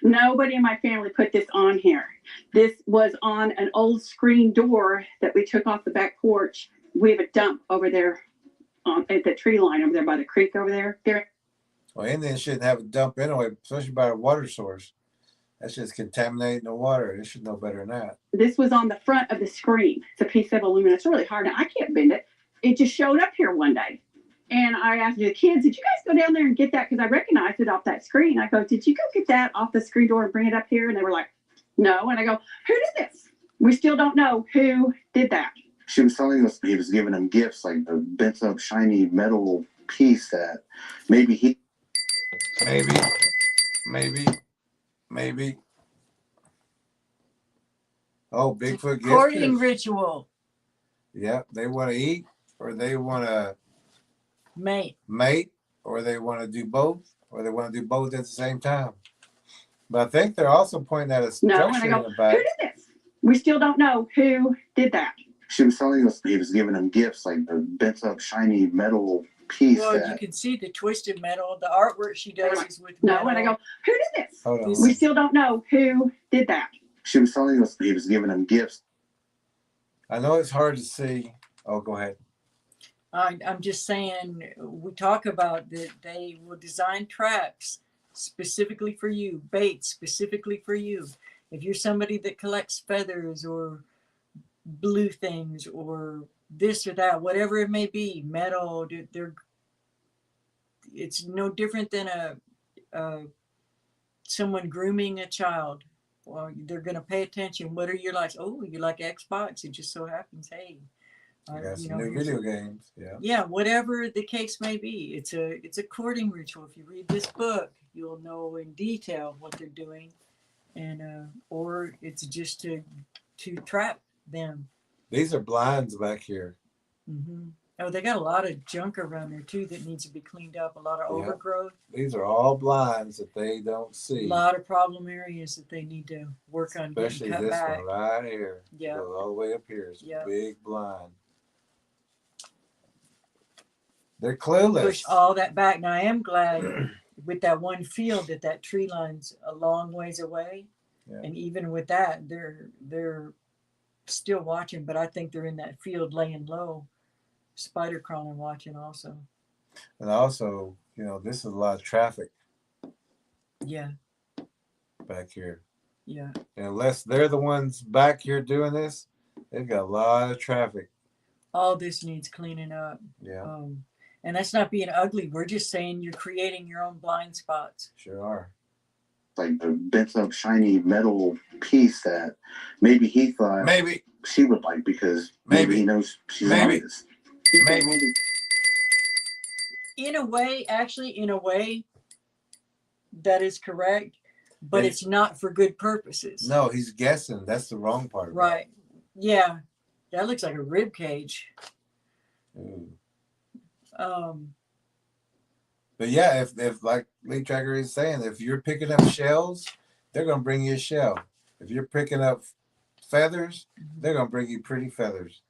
Nobody in my family put this on here. This was on an old screen door that we took off the back porch. We have a dump over there at the tree line over there by the creek over there. Well, Indians shouldn't have a dump anyway, especially by a water source. That's just contaminating the water. They should know better than that. This was on the front of the screen. It's a piece of aluminum. It's really hard. Now, I can't bend it. It just showed up here one day. And I asked the kids, did you guys go down there and get that? Because I recognized it off that screen. I go, did you go get that off the screen door and bring it up here? And they were like, no. And I go, who did this? We still don't know who did that. She was telling us he was giving him gifts, like a bent up shiny metal piece that maybe he. Maybe. Oh, Bigfoot Courting Gifters. ritual. Yep, they want to eat, or they want to mate, or they want to do both, or they want to do both at the same time. But I think they're also pointing at a structure and I go, in the back. who did this? We still don't know who did that. She was telling us he was giving him gifts, like a bent up shiny metal piece. Well, that you can see the twisted metal. The artwork she does is with no, metal. and I go, who did this? Hold on. We still don't know who did that. She was telling us he was giving him gifts. I know it's hard to see. Oh, go ahead. I'm just saying, we talk about that they will design traps specifically for you, baits specifically for you. If you're somebody that collects feathers or blue things or this or that, whatever it may be, metal, it's no different than someone grooming a child. Well, they're going to pay attention. What are you like? Oh, you like Xbox? It just so happens, hey. New video games. Yeah. Yeah, whatever the case may be. It's a courting ritual. If you read this book, you'll know in detail what they're doing. And or it's just to trap them. These are blinds back here. Mm-hmm. Oh, they got a lot of junk around there too that needs to be cleaned up. A lot of overgrowth. These are all blinds that they don't see. A lot of problem areas that they need to work on. Especially cut this back. one right here. Yeah. Goes all the way up here. It's a big blind. They're clueless. Push all that back. Now I am glad with that one field that tree line's a long ways away. Yeah. And even with that, they're still watching, but I think they're in that field laying low, spider crawling watching also. And also, this is a lot of traffic. Yeah. Back here. Yeah. And unless they're the ones back here doing this, they've got a lot of traffic. All this needs cleaning up. Yeah. And that's not being ugly. We're just saying you're creating your own blind spots. Sure are. Like a bent up shiny metal piece that maybe he thought she would like because maybe he knows she's an artist. Maybe. In a way, that is correct, but it's not for good purposes. No, he's guessing. That's the wrong part. Right. Yeah. That looks like a rib cage. But yeah, if like Lee Tracker is saying, if you're picking up shells, they're gonna bring you a shell. If you're picking up feathers, they're gonna bring you pretty feathers.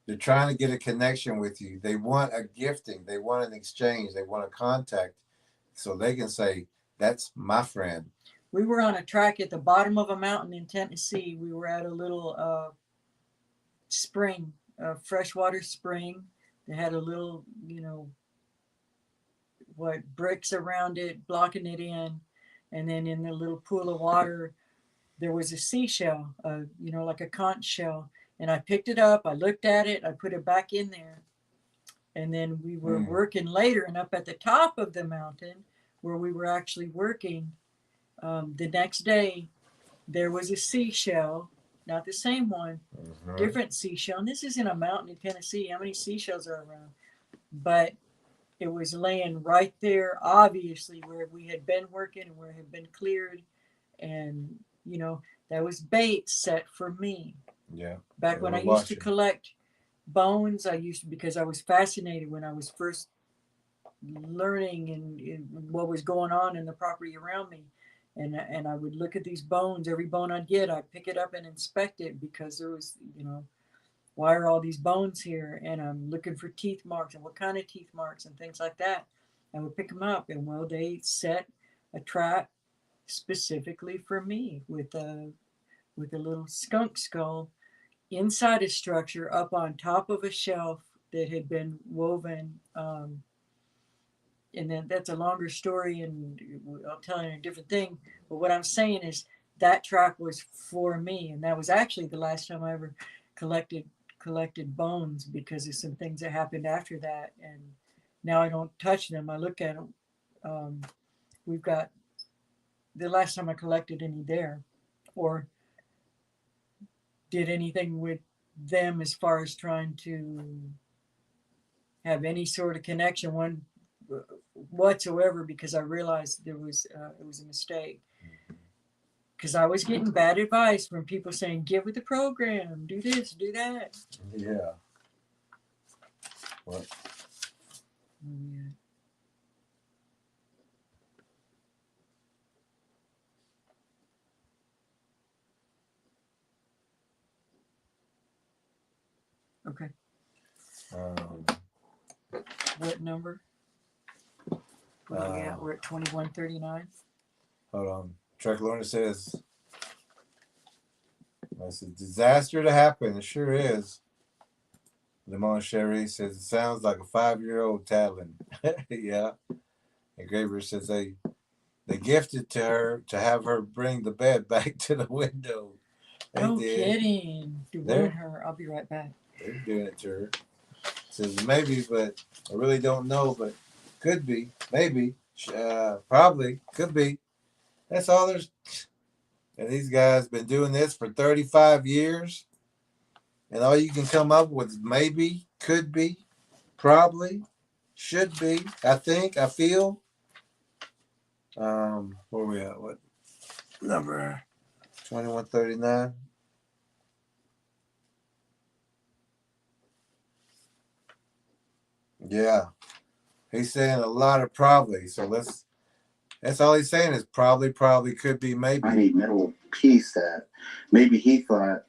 They're trying to get a connection with you. They want a gifting. They want an exchange. They want a contact, so they can say, "That's my friend." We were on a track at the bottom of a mountain in Tennessee. We were at a little spring, a freshwater spring. They had a little, bricks around it, blocking it in. And then in the little pool of water, there was a seashell, like a conch shell. And I picked it up, I looked at it, I put it back in there. And then we were working later, and up at the top of the mountain where we were actually working, the next day, there was a seashell, not the same one, different seashell. And this is in a mountain in Tennessee. How many seashells are around? But it was laying right there, obviously, where we had been working and where it had been cleared. And, that was bait set for me. Yeah. Back when I used to collect bones, because I was fascinated when I was first learning and what was going on in the property around me. And I would look at these bones, every bone I'd get, I'd pick it up and inspect it because there was, why are all these bones here? And I'm looking for teeth marks and what kind of teeth marks and things like that. I would pick them up and they set a trap specifically for me with a little skunk skull inside a structure up on top of a shelf that had been woven. And then that's a longer story and I'll tell you a different thing. But what I'm saying is that trap was for me. And that was actually the last time I ever collected bones because of some things that happened after that. And now I don't touch them. I look at them. We've got the last time I collected any there or did anything with them as far as trying to have any sort of connection whatsoever, because I realized it was a mistake. Because I was getting bad advice from people saying, get with the program, do this, do that. Yeah. What? Yeah. Okay. What number? What are we at? We're at 2139. Hold on. Truck Lorna says, that's a disaster to happen. It sure is. Lemon Sherry says, it sounds like a 5-year-old tattling. Yeah. And Graver says they gifted to her to have her bring the bed back to the window. No kidding. To ruin her. I'll be right back. They're doing it to her. Says maybe, but I really don't know, but could be, maybe, probably, could be. That's all there's. And these guys been doing this for 35 years. And all you can come up with is maybe, could be, probably, should be, I think, I feel. Where we at? What number? 2139. Yeah. He's saying a lot of probably. So that's all he's saying is probably, could be, maybe. I need metal piece that maybe he thought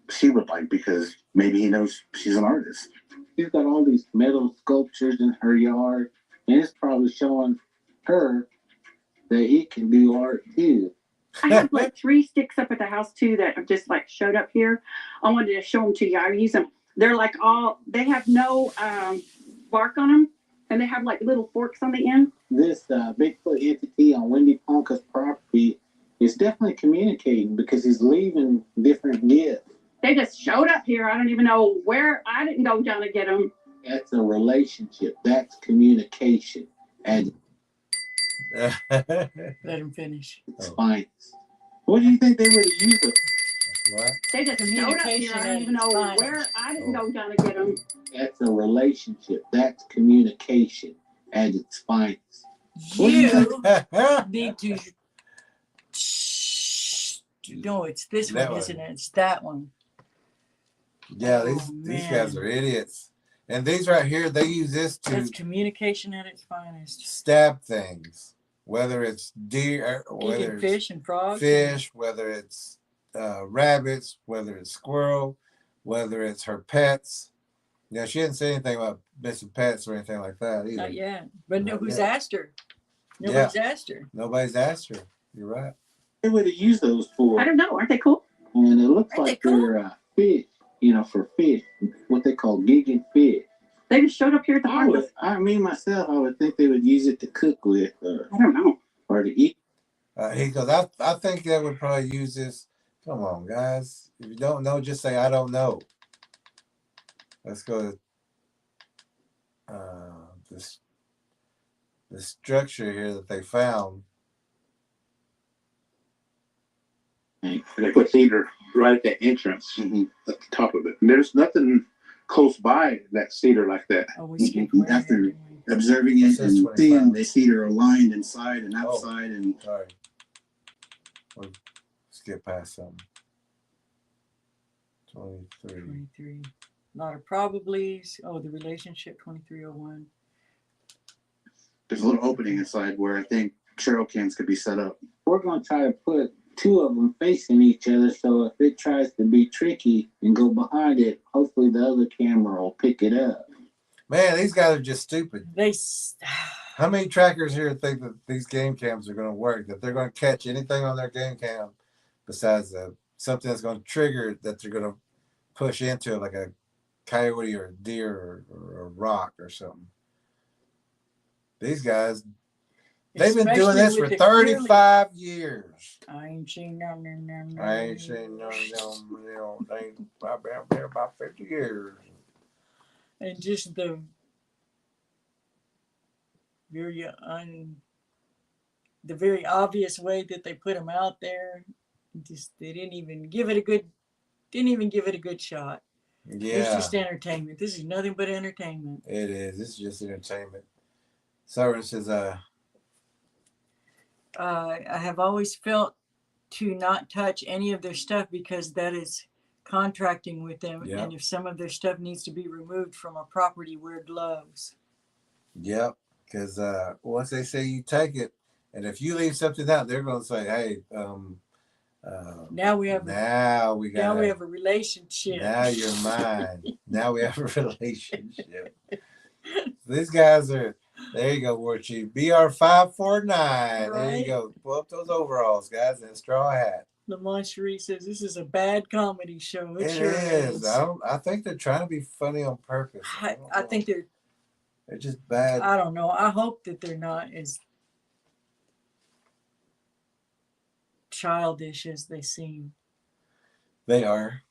she would like because maybe he knows she's an artist. She's got all these metal sculptures in her yard, and it's probably showing her that he can do art too. I have like 3 sticks up at the house too that have just like showed up here. I wanted to show them to you. I use them. They're like they have no bark on them, and they have like little forks on the end. This Bigfoot entity on Wendy Ponka's property is definitely communicating because he's leaving different gifts. They just showed up here. I don't even know where. I didn't go down to get them. That's a relationship. That's communication. And let him finish. Spines. What do you think they would have used it? What? They just showed up here. I don't even know where. I didn't go down to get them. That's a relationship. That's communication at its finest. You need to. No, it's this one, isn't it? It's that one. Yeah, these guys are idiots. And these right here, they use this to. That's communication at its finest. Stab things, whether it's deer, whether it's fish and frogs, whether it's rabbits, whether it's squirrel, whether it's her pets. Yeah, she didn't say anything about missing pets or anything like that either. Not yet. But who's asked her? Nobody's asked her. Nobody's asked her. You're right. They would have used those for. I don't know. Aren't they cool? And it looks like they're fish, for fish, what they call gigging fish. They just showed up here at the house. I would think they would use it to cook with. I don't know. Or to eat. He goes, I think they would probably use this. Come on, guys. If you don't know, just say, I don't know. Let's go to the structure here that they found. And they put cedar right at the entrance, at the top of it. And there's nothing close by that cedar like that. After observing it and seeing the cedar aligned inside and outside and sorry. We'll skip past something. 23. 23. A lot of probablys. Oh, the relationship 2301. There's a little opening inside where I think trail cams could be set up. We're going to try to put two of them facing each other, so if it tries to be tricky and go behind it, hopefully the other camera will pick it up. Man, these guys are just stupid. They. How many trackers here think that these game cams are going to work? That they're going to catch anything on their game cam besides something that's going to trigger that they're going to push into, like a coyote or a deer or a rock or something. These guys, they've been doing this for 35 years. I ain't seen nothing. I ain't seen nothing. I've been there about 50 years. And just the very obvious way that they put them out there. Just they didn't even give it a good shot. Yeah, it's just entertainment. This is nothing but entertainment. It is. This is just entertainment. Siren says, I have always felt to not touch any of their stuff because that is contracting with them. Yep. And if some of their stuff needs to be removed from a property, wear gloves. Yep. Because once they say you take it, and if you leave something out, they're going to say, "Hey, now we have a relationship. Now you're mine. Now we have a relationship." These guys are. There you go, War Chief. BR549. Right. There you go. Pull up those overalls, guys, and a straw hat. Lamont Cherie says this is a bad comedy show. It sure is. I think they're trying to be funny on purpose. I think they're just bad. I don't know. I hope that they're not as childish as they seem. They are.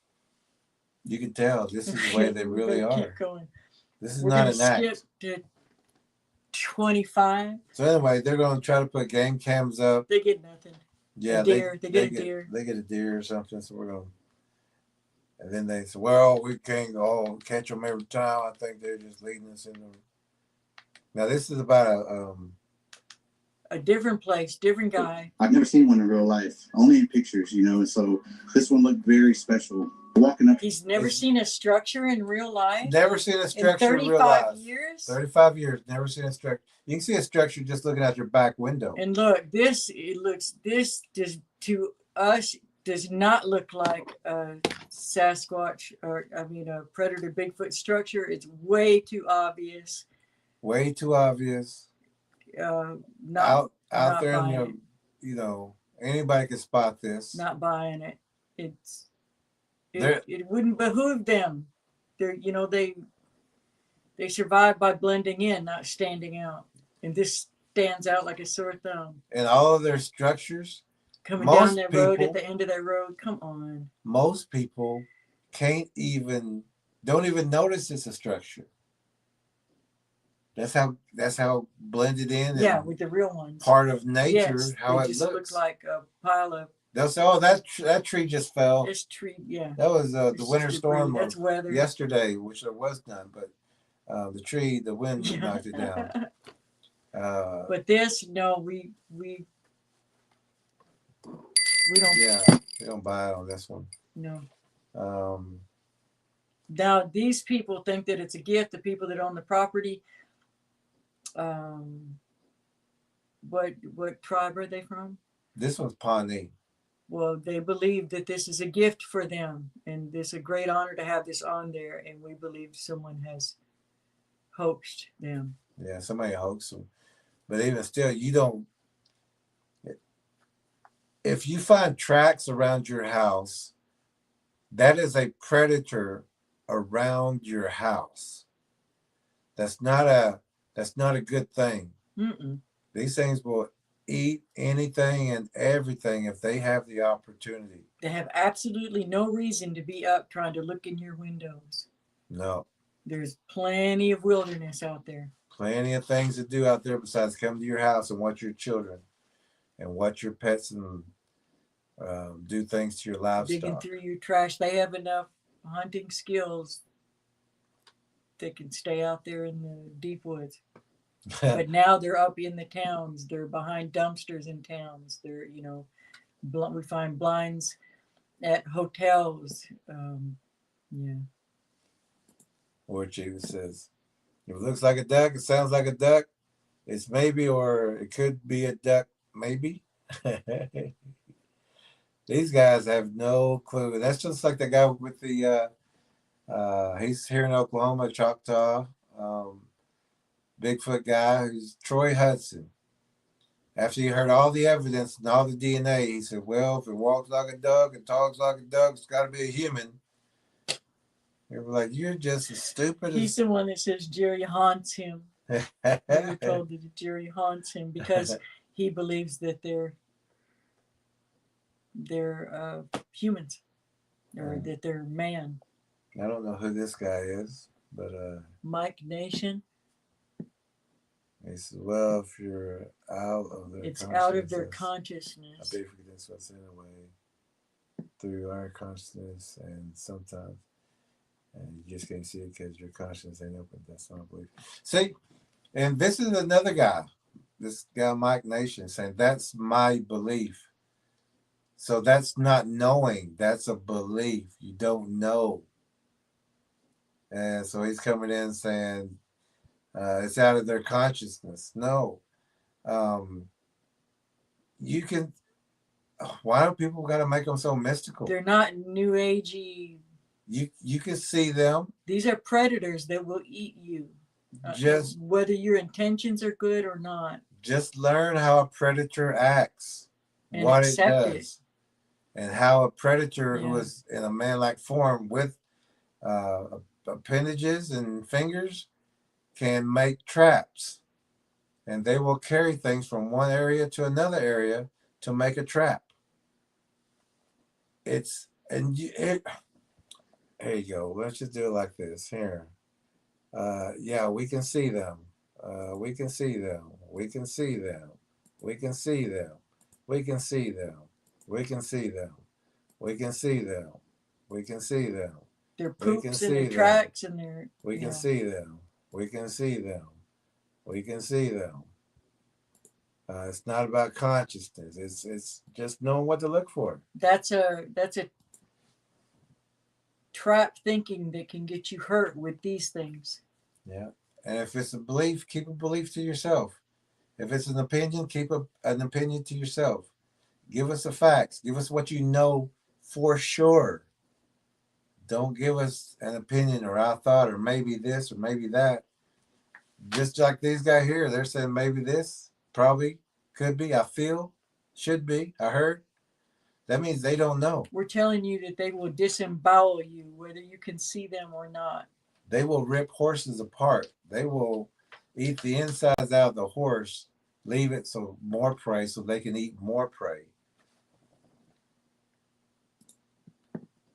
You can tell. This is the way they really are. Keep going. This is not an act. Skip to 25. So anyway, they're going to try to put game cams up. They get nothing. Yeah, they get a deer. They get a deer or something. So we're going to. And then they say, "Well, we can't catch them every time." I think they're just leading us in the. Now this is about a different place, different guy. I've never seen one in real life, only in pictures, and so this one looked very special. Walking up. He's never seen a structure in real life. Never seen a structure in real life. 35 years? 35 years, never seen a structure. You can see a structure just looking out your back window. And look, this does to us does not look like a Sasquatch or a predator Bigfoot structure. It's way too obvious. Way too obvious. Not out there in anybody can spot this. Not buying it. It wouldn't behoove them. They survive by blending in, not standing out. And this stands out like a sore thumb. And all of their structures coming down that road at the end of that road. Come on. Most people don't even notice it's a structure. That's how blended in. Yeah, with the real ones. Part of nature, yes, how it just looks. Like a pile of. They'll say, "Oh, that tree just fell." This tree, yeah. That was the winter storm That's weather. Yesterday, which there was none, but the wind knocked it down. But this, no, we don't. Yeah, we don't buy it on this one. No. Now these people think that it's a gift. The people that own the property. What tribe are they from? This one's Pawnee. Well, they believe that this is a gift for them, and it's a great honor to have this on there. And we believe someone has hoaxed them. Yeah, somebody hoaxed them. But even still, you don't. If you find tracks around your house, that is a predator around your house. That's not a good thing. Mm-mm. These things will eat anything and everything if they have the opportunity. They have absolutely no reason to be up trying to look in your windows. No. There's plenty of wilderness out there. Plenty of things to do out there besides come to your house and watch your children and watch your pets and do things to your livestock. Digging through your trash. They have enough hunting skills. They can stay out there in the deep woods. But now they're up in the towns. They're behind dumpsters in towns. They're, we find blinds at hotels. Yeah. Or Chief says, if it looks like a duck, it sounds like a duck, it's maybe, or it could be a duck, maybe. These guys have no clue. That's just like the guy with the, he's here in Oklahoma, Choctaw, Bigfoot guy, who's Troy Hudson. After he heard all the evidence and all the DNA, he said, well, if it walks like a duck and talks like a duck, it's got to be a human. They were like, you're just as stupid He's the one that says Jerry haunts him. We were told that Jerry haunts him because he believes that they're humans, or that they're man. I don't know who this guy is, but Mike Nation. He says, well, if you're out of their it's consciousness, out of their consciousness. I believe that's what's in a way through our consciousness, and sometimes, and you just can't see it because your consciousness ain't open. That's not a belief. See, and this is another guy, this guy Mike Nation, saying that's my belief. So that's not knowing, that's a belief. You don't know. And so he's coming in saying it's out of their consciousness. No. You can, why do people got to make them so mystical? They're not new agey. You can see them. These are predators that will eat you. Just whether your intentions are good or not. Just learn how a predator acts, and what it does, and how a predator who is in a man-like form with appendages and fingers can make traps, and they will carry things from one area to another area to make a trap. Here you go. Let's just do it like this. Here. Yeah, we can see them. We can see them. We can see them. We can see them. We can see them. We can see them. We can see them. We can see them. Their poops and their tracks and their. We can see them. We can see them. We can see them. It's not about consciousness. It's just knowing what to look for. That's a trap thinking that can get you hurt with these things. Yeah. And if it's a belief, keep a belief to yourself. If it's an opinion, keep an opinion to yourself. Give us the facts. Give us what you know for sure. Don't give us an opinion or I thought or maybe this or maybe that. Just like these guys here, they're saying maybe this, probably, could be, I feel, should be, I heard. That means they don't know. We're telling you that they will disembowel you, whether you can see them or not. They will rip horses apart. They will eat the insides out of the horse, leave it so more prey so they can eat more prey.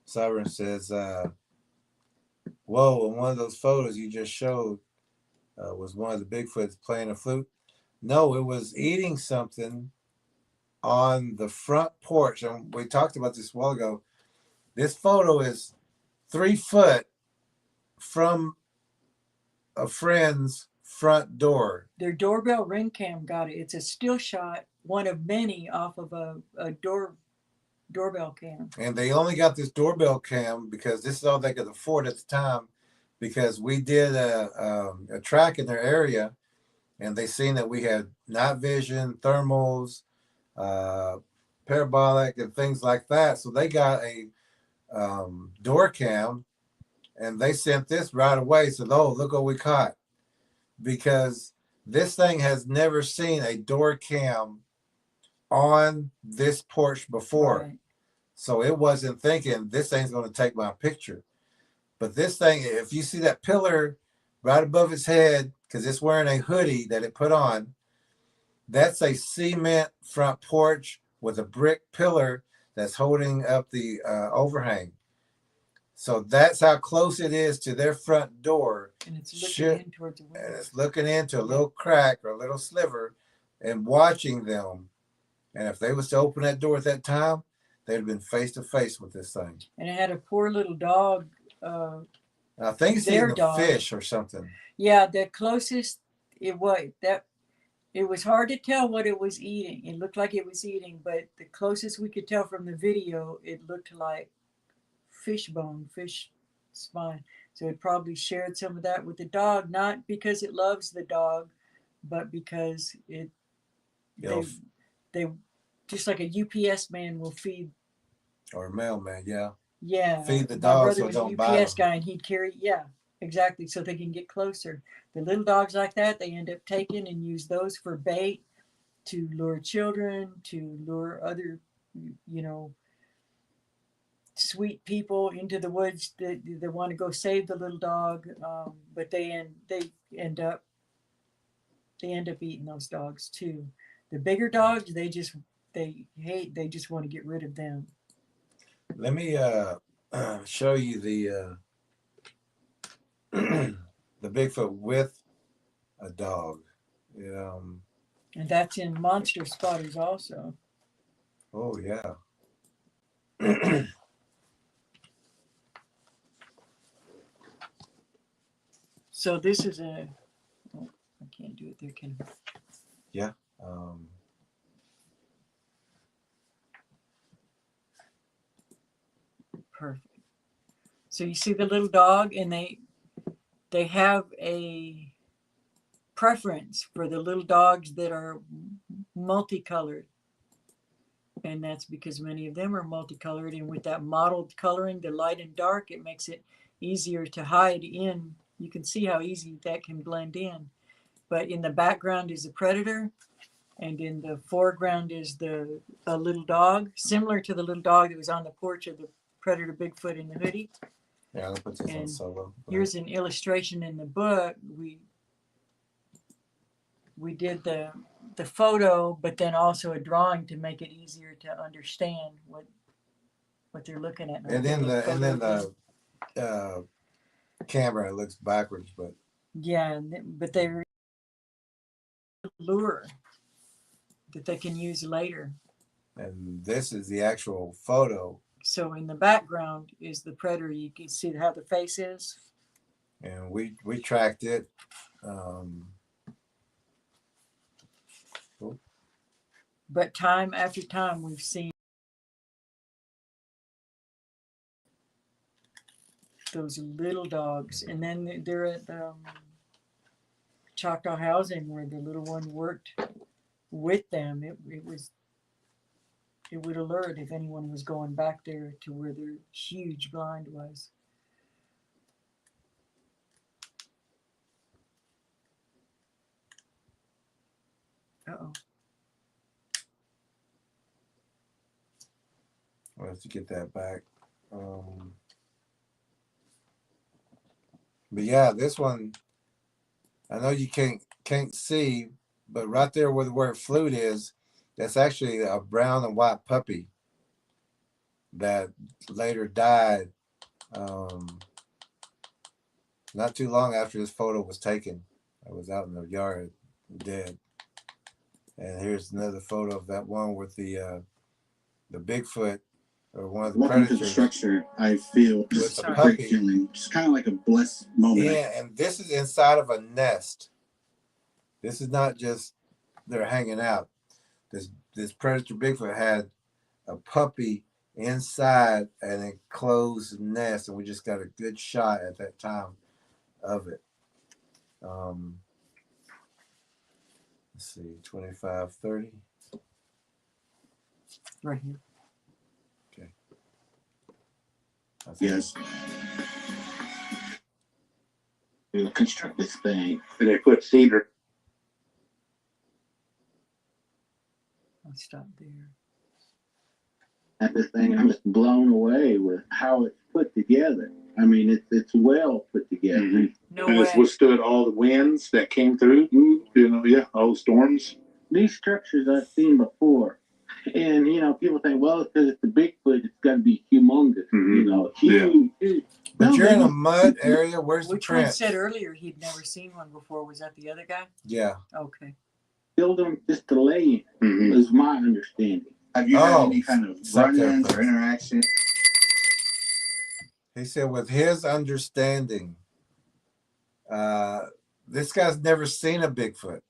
Siren says, whoa, in one of those photos you just showed was one of the Bigfoots playing a flute. No, it was eating something on the front porch. And we talked about this a while ago. This photo is 3 foot from a friend's front door. Their doorbell ring cam got it. It's a still shot, one of many off of a doorbell cam. And they only got this doorbell cam because this is all they could afford at the time, because we did a track in their area and they seen that we had night vision, thermals, parabolic and things like that. So they got a door cam and they sent this right away. Said, oh, look what we caught. Because this thing has never seen a door cam on this porch before. Right. So it wasn't thinking this thing's going to take my picture. But this thing, if you see that pillar right above its head, because it's wearing a hoodie that it put on, that's a cement front porch with a brick pillar that's holding up the overhang. So that's how close it is to their front door. And it's looking in towards the window. And it's looking into a little crack or a little sliver and watching them. And if they was to open that door at that time, they'd have been face to face with this thing. And it had a poor little dog. I think it's eating a fish or something. Yeah, the closest it was hard to tell what it was eating. It looked like it was eating, but the closest we could tell from the video, it looked like fish bone, fish spine. So it probably shared some of that with the dog, not because it loves the dog, but because they just like a UPS man will feed, or a mailman, yeah. yeah. Feed the My dog brother so was don't a bite UPS them. guy, and he'd carry, yeah, exactly, so they can get closer. The little dogs like that, they end up taking and use those for bait to lure children, to lure other, you know, sweet people into the woods that they want to go save the little dog, but they end up eating those dogs too. The bigger dogs, they just want to get rid of them. Let me show you the the Bigfoot with a dog. And that's in Monster Spotters also. Oh yeah. So this is a, oh, I can't do it there, can I? Yeah. Perfect. So you see the little dog, and they have a preference for the little dogs that are multicolored. And that's because many of them are multicolored, and with that mottled coloring, the light and dark, it makes it easier to hide in. You can see how easy that can blend in. But in the background is a predator, and in the foreground is a little dog, similar to the little dog that was on the porch of the predator Bigfoot in the hoodie. Yeah, I'll put this on solo. Here's an illustration in the book. We did the photo, but then also a drawing to make it easier to understand what they're looking at. And then the camera looks backwards, but yeah, but they're lure that they can use later. And this is the actual photo. So in the background is the predator. You can see how the face is. And we tracked it. But time after time, we've seen those little dogs. And then they're at Choctaw Housing, where the little one worked with them. It would alert if anyone was going back there to where their huge blind was. Uh-oh. We'll have to get that back. But yeah, this one, I know you can't see, but right there where the word flute is, that's actually a brown and white puppy that later died not too long after this photo was taken. I was out in the yard dead. And here's another photo of that one with the Bigfoot, or one of the Welcome predators. to the structure. I feel just a great feeling, just kind of like a blessed moment. Yeah, and this is inside of a nest. This is not just they're hanging out. This predator Bigfoot had a puppy inside an enclosed nest, and we just got a good shot at that time of it. Let's see, 25, 30. Right here. Okay. Yes. We'll construct this thing. And they put cedar. I'll stop there. At this thing, I'm just blown away with how it's put together. I mean, it's well put together. Mm-hmm. No and way. It's withstood all the winds that came through. You know, yeah, all the storms. These structures I've seen before, and people think, well, it's because it's a Bigfoot, it's got to be humongous. Mm-hmm. Huge. Yeah. But you're in a mud area. Where's the Which one print? said earlier he'd never seen one before? Was that the other guy? Yeah. Okay. Build them just to lay in, is my understanding. Have you had any kind of run-ins or interaction? He said, with his understanding, this guy's never seen a Bigfoot.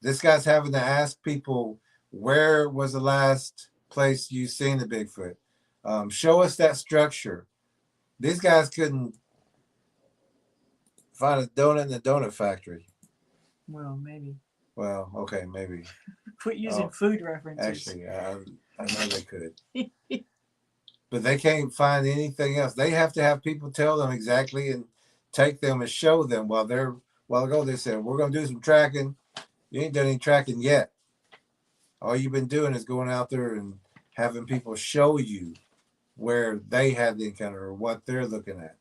This guy's having to ask people, where was the last place you seen a Bigfoot? Show us that structure. These guys couldn't find a donut in the donut factory. Well, maybe. Well, okay, maybe. Quit using food references. Actually, I know they could. But they can't find anything else. They have to have people tell them exactly and take them and show them. While ago they said, we're going to do some tracking. You ain't done any tracking yet. All you've been doing is going out there and having people show you where they had the encounter or what they're looking at.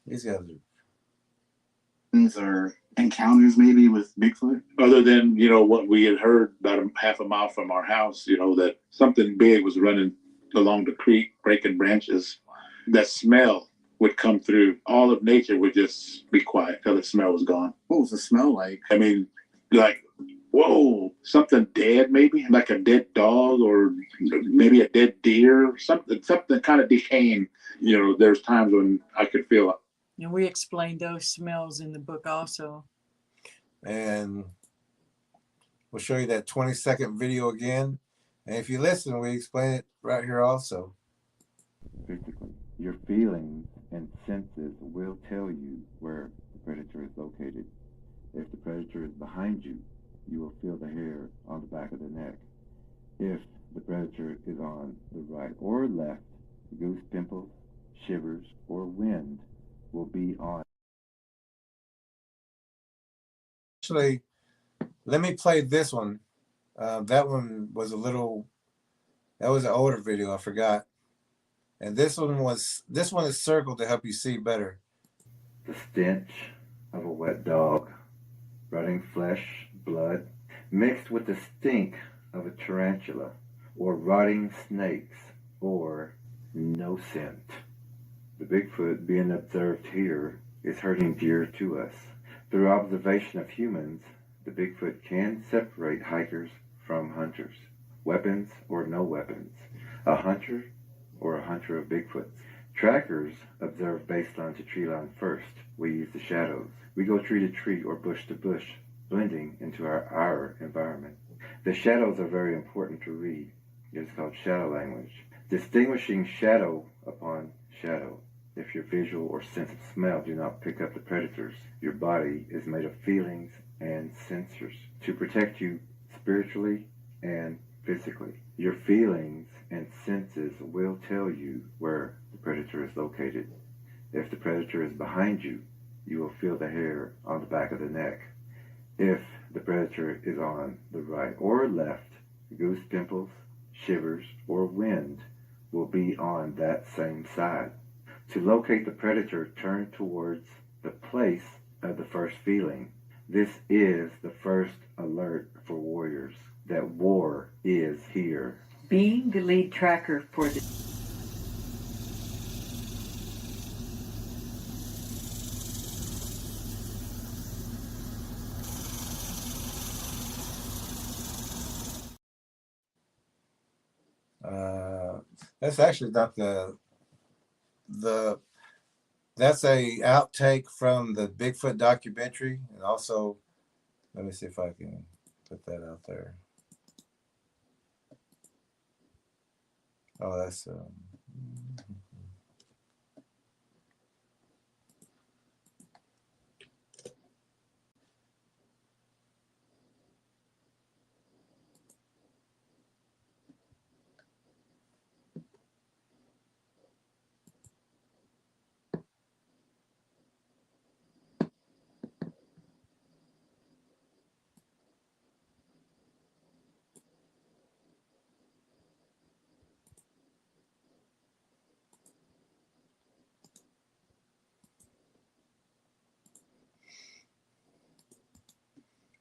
These guys Or encounters maybe with Bigfoot? Other than, what we had heard about half a mile from our house, that something big was running along the creek, breaking branches. That smell would come through. All of nature would just be quiet till the smell was gone. What was the smell like? I mean, like, whoa, something dead maybe, like a dead dog or maybe a dead deer, something kind of decaying. There's times when I could feel it. And we explained those smells in the book also. And we'll show you that 20-second video again. And if you listen, we explain it right here also. Physically, your feelings and senses will tell you where the predator is located. If the predator is behind you, you will feel the hair on the back of the neck. If the predator is on the right or left, goose pimples, shivers, or wind will be on. Actually, let me play this one. That one was that was an older video, I forgot. And this one is circled to help you see better. The stench of a wet dog, rotting flesh, blood, mixed with the stink of a tarantula, or rotting snakes, or no scent. The Bigfoot being observed here is hurting dear to us. Through observation of humans, the Bigfoot can separate hikers from hunters, weapons or no weapons, a hunter or a hunter of Bigfoots. Trackers observe baseline to tree line first. We use the shadows. We go tree to tree or bush to bush, blending into our environment. The shadows are very important to read. It is called shadow language. Distinguishing shadow upon shadow. If your visual or sense of smell do not pick up the predators, your body is made of feelings and sensors to protect you spiritually and physically. Your feelings and senses will tell you where the predator is located. If the predator is behind you, you will feel the hair on the back of the neck. If the predator is on the right or left, goose pimples, shivers, or wind will be on that same side. To locate the predator, turn towards the place of the first feeling. This is the first alert for warriors that war is here. Being the lead tracker for the That's actually not that's a outtake from the Bigfoot documentary. And also, let me see if I can put that out there. Oh, that's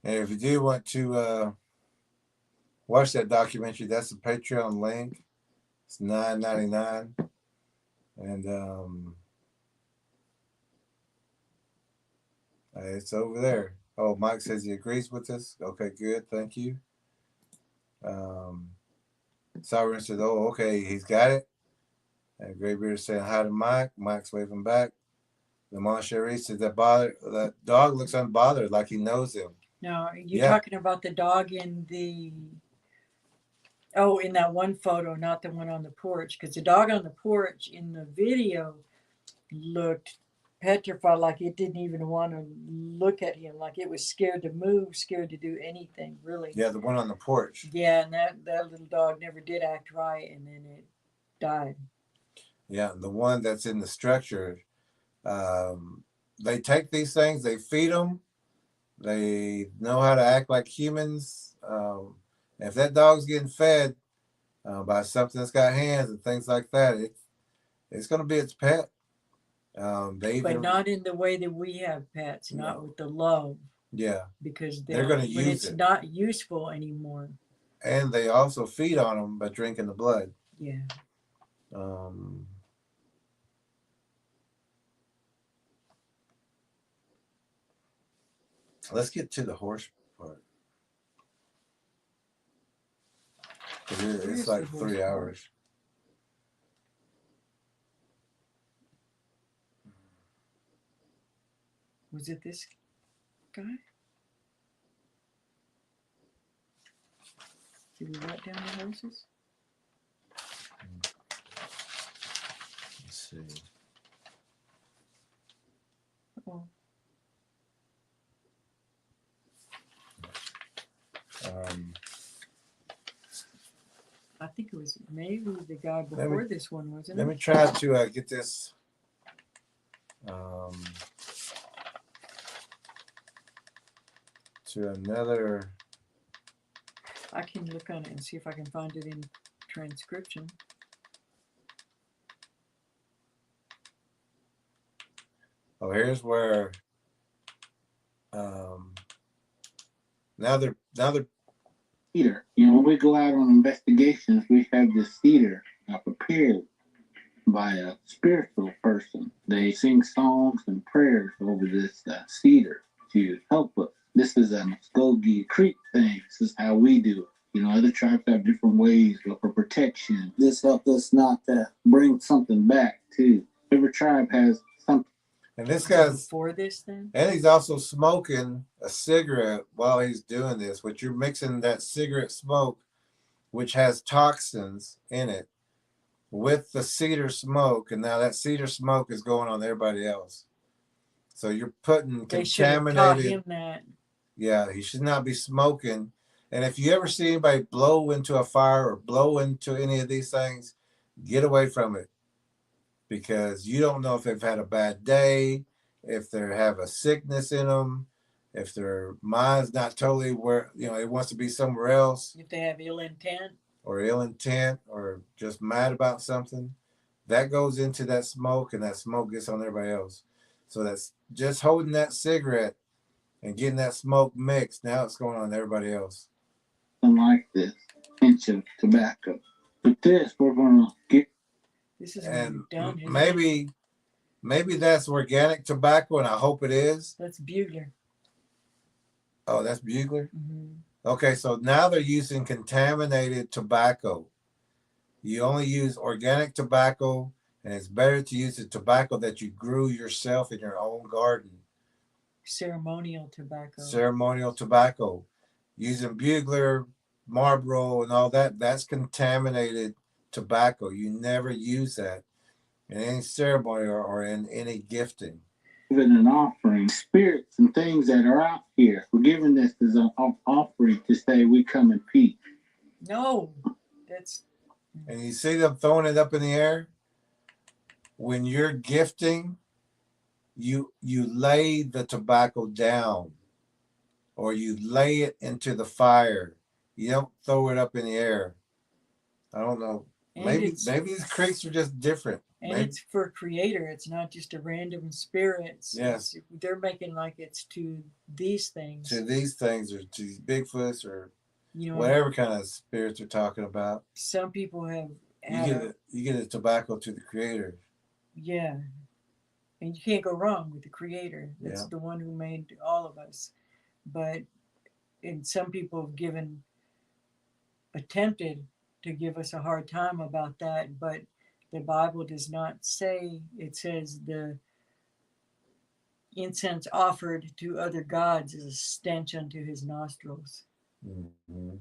and if you do want to watch that documentary, that's the Patreon link. It's $9.99, and it's over there. Oh, Mike says he agrees with us. Okay, good, thank you. Sovereign says, "Oh, okay, he's got it." And Graybeard is saying hi to Mike. Mike's waving back. Lamont Sherry says that dog looks unbothered, like he knows him. No, you're talking about the dog in in that one photo, not the one on the porch. Because the dog on the porch in the video looked petrified, like it didn't even want to look at him, like it was scared to move, scared to do anything, really. Yeah, the one on the porch. Yeah, and that little dog never did act right, and then it died. Yeah, the one that's in the structure, they take these things, they feed them, they know how to act like humans. If that dog's getting fed by something that's got hands and things like that, it's going to be its pet. But not in the way that we have pets, not with the love. Yeah, because they're going to when use it's it. not useful anymore. And they also feed on them by drinking the blood. Yeah. Let's get to the horse part. It's like 3 hours. Was it this guy? Did we write down the horses? Let's see. Oh. I think it was maybe the guy before this one, wasn't it? Let me try to get this. To another. I can look on it and see if I can find it in transcription. Oh, here's where now they're Cedar. You know, when we go out on investigations, we have this cedar prepared by a spiritual person. They sing songs and prayers over this cedar to help us. This is a Muskogee Creek thing. This is how we do it. You know, other tribes have different ways for protection. This helps us not to bring something back too. Every tribe has something. And this guy's before this then? And he's also smoking a cigarette while he's doing this, which you're mixing that cigarette smoke, which has toxins in it, with the cedar smoke. And now that cedar smoke is going on everybody else. So you're putting They should have taught him that. Yeah, he should not be smoking. And if you ever see anybody blow into a fire or blow into any of these things, get away from it. Because you don't know if they've had a bad day, if they have a sickness in them, if their mind's not totally where, you know, it wants to be somewhere else. If they have ill intent. Or just mad about something. That goes into that smoke, and that smoke gets on everybody else. So that's just holding that cigarette and getting that smoke mixed. Now it's going on everybody else. Something like this, pinch of tobacco. With this, we're going to get. This is And done, maybe that's organic tobacco, and I hope it is. That's bugler. Oh, that's bugler? Mm-hmm. Okay, so now they're using contaminated tobacco. You only use organic tobacco, and it's better to use the tobacco that you grew yourself in your own garden. Ceremonial tobacco. Ceremonial tobacco. Using bugler, Marlboro, and all that, that's contaminated tobacco. You never use that in any ceremony or in any gifting. Giving an offering, spirits and things that are out here. We're giving this as an offering to say we come in peace. No, that's. And you see them throwing it up in the air? When you're gifting, you lay the tobacco down, or you lay it into the fire. You don't throw it up in the air. I don't know. Maybe these creeks are just different. And it's for creator. It's not just a random spirit. Yes. They're making like it's to these things. To these things, or to these Bigfoots, or you know, whatever kind of spirits they're talking about. Some people have. You get the tobacco to the creator. Yeah. And you can't go wrong with the creator. That's the one who made all of us. And some people have attempted to give us a hard time about that, but the Bible does not say. It says the incense offered to other gods is a stench unto his nostrils. Mm-hmm.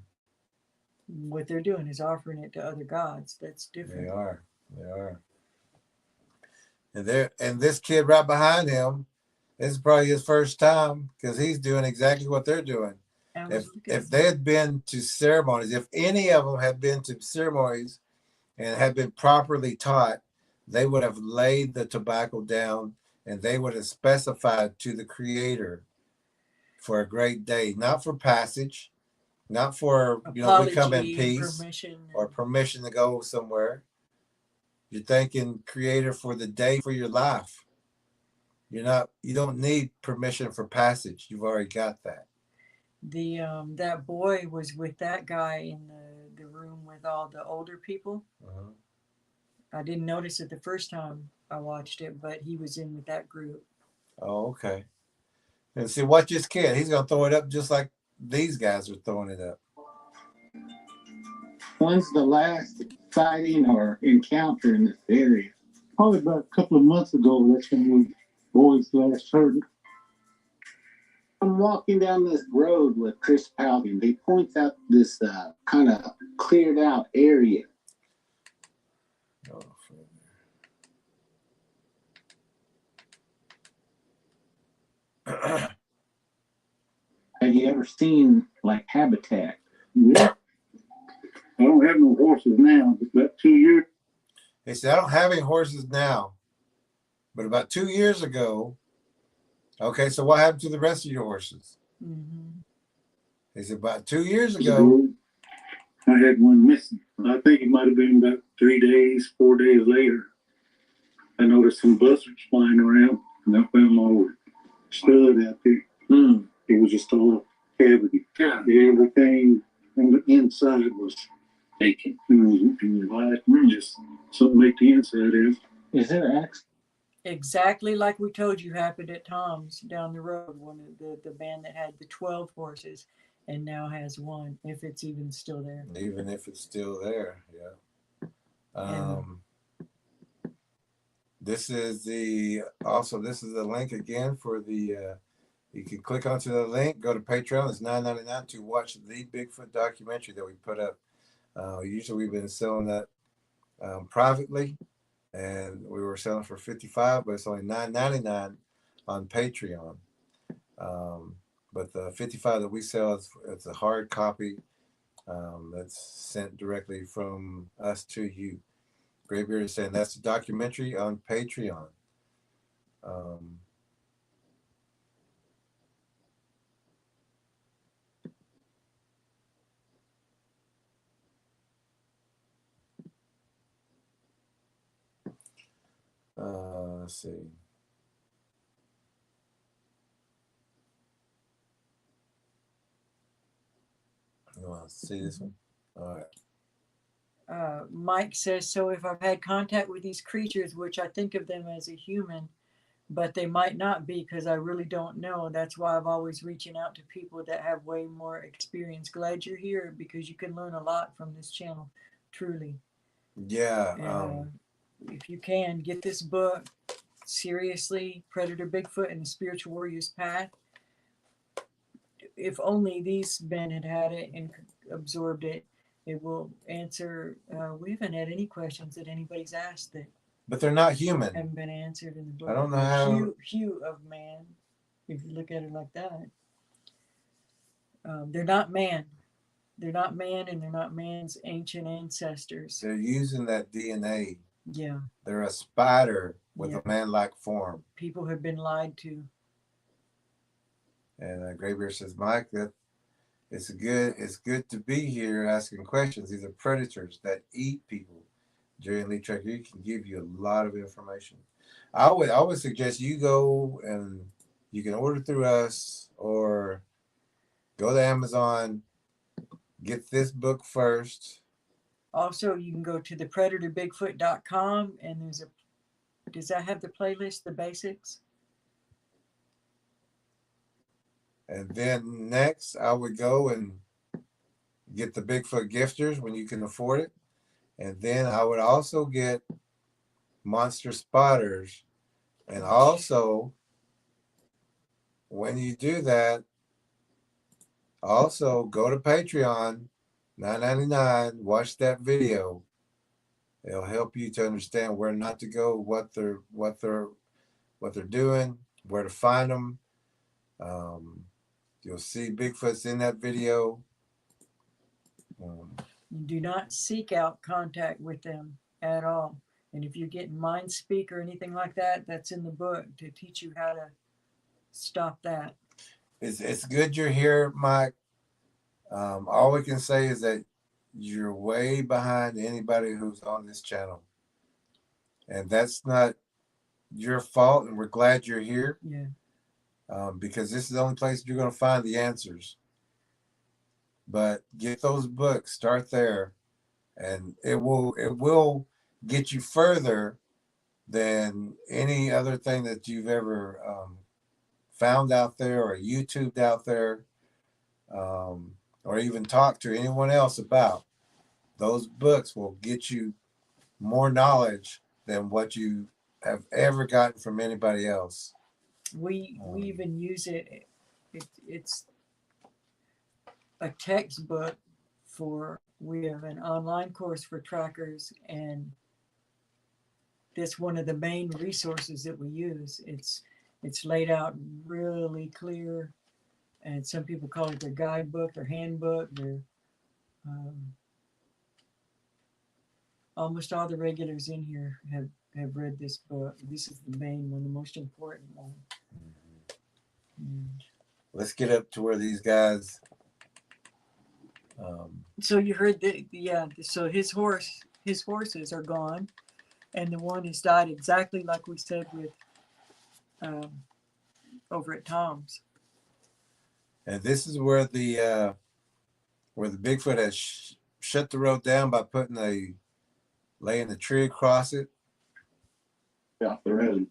What they're doing is offering it to other gods. That's different. They are. And this kid right behind him, this is probably his first time because he's doing exactly what they're doing. If they had been to ceremonies, if any of them had been to ceremonies and had been properly taught, they would have laid the tobacco down and they would have specified to the Creator for a great day, not for passage, not for, you know, we come in peace or permission to go somewhere. You're thanking Creator for the day for your life. You don't need permission for passage. You've already got that. That boy was with that guy in the room with all the older people. I didn't notice it the first time I watched it, but he was in with that group. Oh, okay. And see, watch this kid. He's gonna throw it up just like these guys are throwing it up. When's the last sighting or encounter in this area? Probably about a couple of months ago. That's when we boys last heard. I'm walking down this road with Chris Palgan. He points out this kind of cleared out area. Have you ever seen like habitat? Yeah. I don't have no horses now, but about 2 years. He said, I don't have any horses now, but about 2 years ago. Okay, so what happened to the rest of your horses? He said, about 2 years ago. I had one missing. I think it might have been about 3 days, 4 days later. I noticed some buzzards flying around, and I found my old stud out there. It was just all cavity. Yeah. Everything on the inside was taken. Just something make the inside out. Is there accident? Exactly like we told you happened at Tom's down the road. One of the band that had the 12 horses and now has one, if it's even still there. Even if it's still there, yeah. This is the link again for the. You can click onto the link, go to Patreon. It's $9.99 to watch the Bigfoot documentary that we put up. Usually we've been selling that privately, and we were selling for $55, but it's only $9.99 on Patreon. But the $55 that we sell it's a hard copy that's sent directly from us to you. Graybeard is saying that's the documentary on Patreon. Let's see. You want to see this one? All right. Mike says, so if I've had contact with these creatures, which I think of them as a human, but they might not be because I really don't know. That's why I'm always reaching out to people that have way more experience. Glad you're here because you can learn a lot from this channel, truly. Yeah. And, if you can, get this book, seriously, Predator Bigfoot and the Spiritual Warrior's Path. If only these men had it and absorbed it, it will answer. We haven't had any questions that anybody's asked that. But they're not human. Haven't been answered in the book. I don't know how. Hue of man, if you look at it like that. They're not man. They're not man, and they're not man's ancient ancestors. They're using that DNA. Yeah. They're a spider with a man-like form. People have been lied to. And Graybeard says, Mike, that it's good to be here asking questions. These are predators that eat people. Jerry and Lee Tracker, you can give you a lot of information. I would suggest you go and you can order through us or go to Amazon, get this book first. Also, you can go to thepredatorBigfoot.com and does that have the playlist, the basics? And then next, I would go and get the Bigfoot Gifters when you can afford it. And then I would also get Monster Spotters. And also, when you do that, also go to Patreon, $9.99, watch that video. It'll help you to understand where not to go, what they're doing, where to find them. You'll see Bigfoots in that video. Do not seek out contact with them at all. And if you're getting mind speak or anything like that, that's in the book to teach you how to stop that. It's good you're here, Mike. All we can say is that you're way behind anybody who's on this channel. And that's not your fault, and we're glad you're here. Yeah. Because this is the only place you're going to find the answers. But get those books, start there, and it will get you further than any other thing that you've ever found out there or YouTubed out there, or even talked to anyone else about. Those books will get you more knowledge than what you have ever gotten from anybody else. We even use it. It's a textbook we have an online course for trackers, and that's one of the main resources that we use. It's laid out really clear, and some people call it their guidebook, their handbook. Almost all the regulars in here have read this book. This is the main one, the most important one. Let's get up to where these guys. So you heard so his horses are gone, and the one has died exactly like we said with over at Tom's. And this is where the Bigfoot has shut the road down by laying the tree across it. Off the road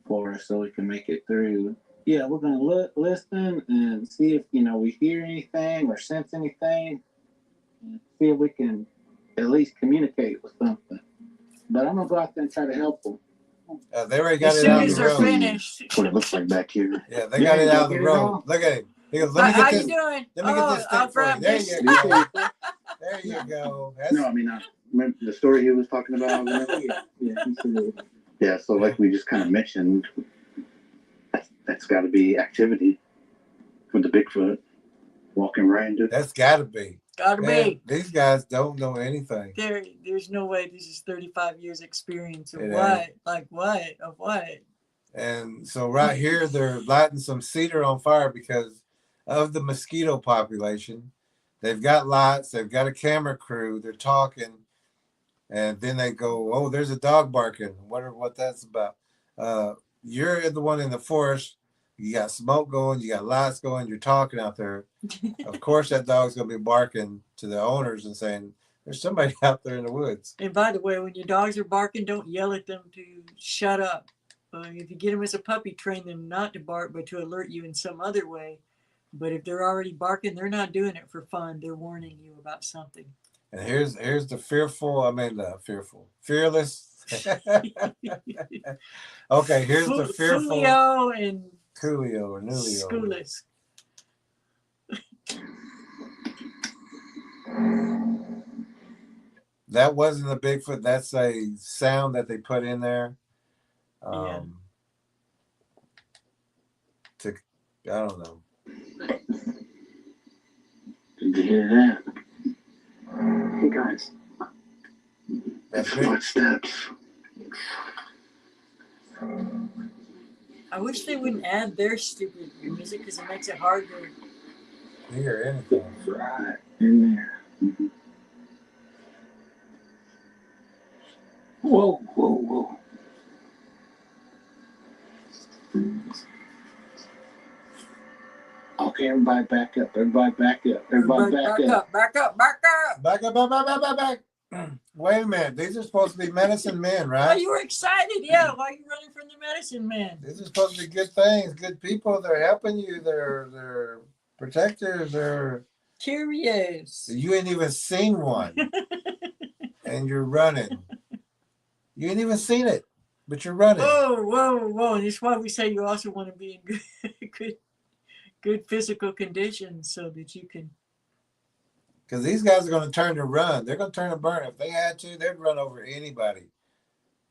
for us so we can make it through. Yeah, we're gonna listen and see if we hear anything or sense anything, and see if we can at least communicate with something. But I'm gonna go out there and try to help them. They already got it out of the road. Finished. That's what it looks like back here. Yeah, they got it out of the road. Look at him. He goes, let me get this. How you doing? Let me get this stick for you. There you go. There you go. No, I mean, remember the story he was talking about? Yeah, so like we just kind of mentioned, that's got to be activity for the Bigfoot walking right into. That's got to be. Gotta be. These guys don't know anything. There's no way this is 35 years experience of It what? ain't. Like what? Of what? And so right here, they're lighting some cedar on fire because of the mosquito population. They've got lights. They've got a camera crew. They're talking. And then they go, oh, there's a dog barking. Wonder what that's about. You're the one in the forest. You got smoke going. You got lights going. You're talking out there. Of course, that dog's going to be barking to the owners and saying, there's somebody out there in the woods. And by the way, when your dogs are barking, don't yell at them to shut up. If you get them as a puppy, train them not to bark, but to alert you in some other way. But if they're already barking, they're not doing it for fun. They're warning you about something. And here's the fearless. Okay, here's the fearful. Julio and Coolio or Nulio. Schoolis. That wasn't a Bigfoot. That's a sound that they put in there. Yeah. I don't know. Did you hear that? Hey guys, That's footsteps. I wish they wouldn't add their stupid music because it makes it hard to hear anything. Right in there. Whoa, whoa, whoa. Okay, everybody back up. Everybody back up. Everybody back up. Back up. Back up. Wait a minute. These are supposed to be medicine men, Oh, right? you were excited. Yeah. Why are you running from the medicine man? These are supposed to be good things, good people. They're helping you. They're protectors. They're Curious. You ain't even seen one, and you're running. You ain't even seen it, but you're running. Whoa. And that's why we say you also want to be in good physical condition so that you can Because these guys are going to turn to run. They're going to turn to burn. If they had to, they'd run over anybody.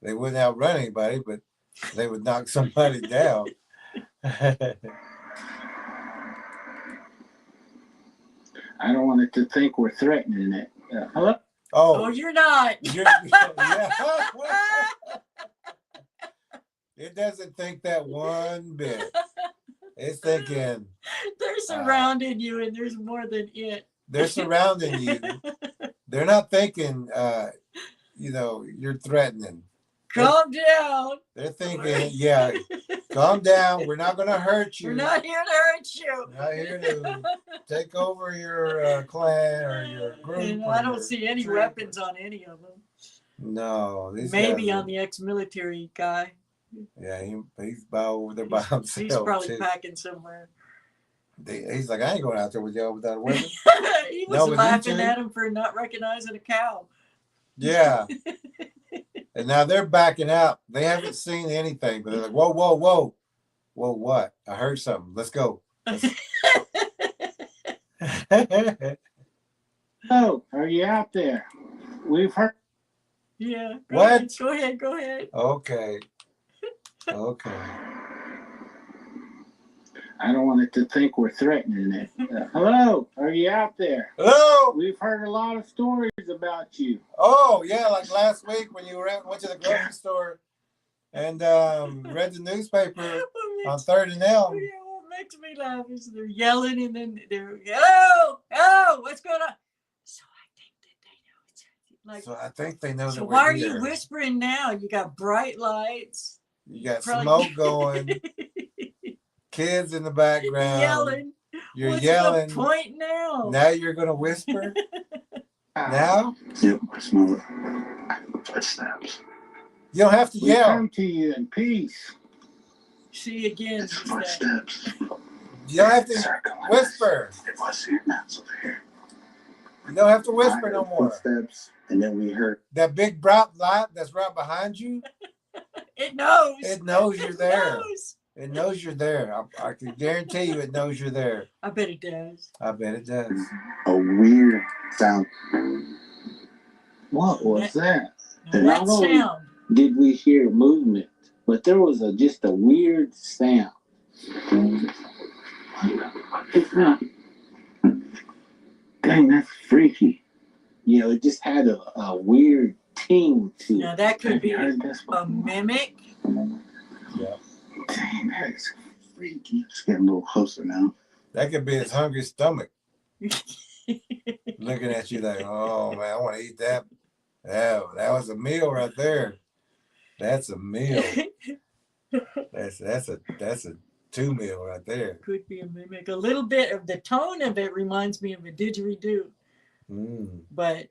They wouldn't outrun anybody, but they would knock somebody down. I don't want it to think we're threatening it. Hello? Oh, you're not. Yeah. It doesn't think that one bit. It's thinking They're surrounding you, and there's more than it. they're surrounding you. They're not thinking, you're threatening. Calm down. They're thinking, yeah, calm down. We're not going to hurt you. We're not here to hurt you. We're not here to take over your clan or your group. And or I don't your see any troop. weapons on any of them. No. Maybe guys on the ex-military guy. Yeah, he's over there by himself. He's probably too. packing somewhere. He's like, I ain't going out there with y'all without a weapon. He was No, but laughing he at him for not recognizing a cow. Yeah. And now they're backing out. They haven't seen anything, but they're like, whoa, whoa, whoa. Whoa, what? I heard something. Let's go. Oh, are you out there? We've heard. Yeah. What? Go ahead. Go ahead. Okay. I don't want it to think we're threatening it. Hello, are you out there? Hello. We've heard a lot of stories about you. Oh, yeah, like last week when you went to the grocery store and read the newspaper on 3rd and Elm. Yeah, what makes me laugh is they're yelling and then they're, hello, what's going on? So I think they know that so we're why are here. you whispering now? You got bright lights. You got Probably- smoke going. Kids in the background. Yelling. You're What's yelling. the point now? Now you're going to whisper? Now? Yep, I smell it. Footsteps. You don't have to We yell. come to you in peace. See again. It's footsteps. You don't have to Circling. whisper. It was here, now it's over here. You don't have to I whisper heard no more. Footsteps, and then we heard. That big bright light that's right behind you, It knows. it knows you're there. knows. It knows you're there. I can guarantee you it knows you're there. I bet it does. I bet it does. A weird sound. What was that? Now Not that only sound. did we hear movement, but there was just a weird sound. Dang, that's freaky. You know, it just had a weird ting to Now it. that could Have be you heard this a mimic. Yeah. Dang, that's Freaky. It's getting a little closer now. That could be his hungry stomach looking at you like, oh man, I want to eat that. That was a meal right there. That's a meal. That's a 2 meal right there. Could be a mimic. A little bit of the tone of it reminds me of a didgeridoo, but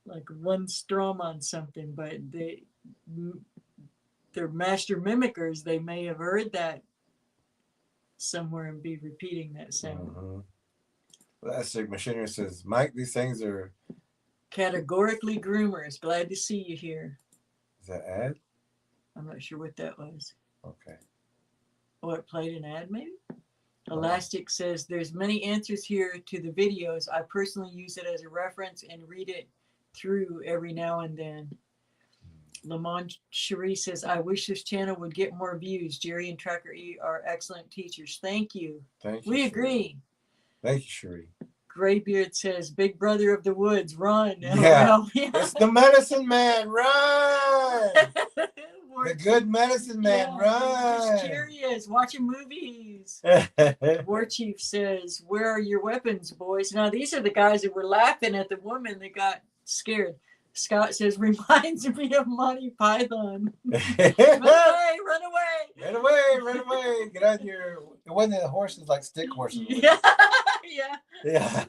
like one strum on something. But they're master mimickers. They may have heard that somewhere and be repeating that sound. Plastic Machinery says, Mike, these things are. Categorically groomers. Glad to see you here. Is that ad? I'm not sure what that was. Okay. Oh, it played an ad maybe? Elastic says, there's many answers here to the videos. I personally use it as a reference and read it through every now and then. Lamont Cherie says, I wish this channel would get more views. Jerry and Tracker E are excellent teachers. Thank you. Thank you. We Cherie. agree. Thank you, Cherie. Graybeard says, Big Brother of the Woods, run. Yeah. Yeah. It's the medicine man, run! The good medicine man, Just run! curious, watching movies. War Chief says, where are your weapons, boys? Now, these are the guys that were laughing at the woman that got scared. Scott says, reminds me of Monty Python. Run away, run away. Run away, run away. Get on your. It wasn't the horses like stick horses. Yeah. Yeah.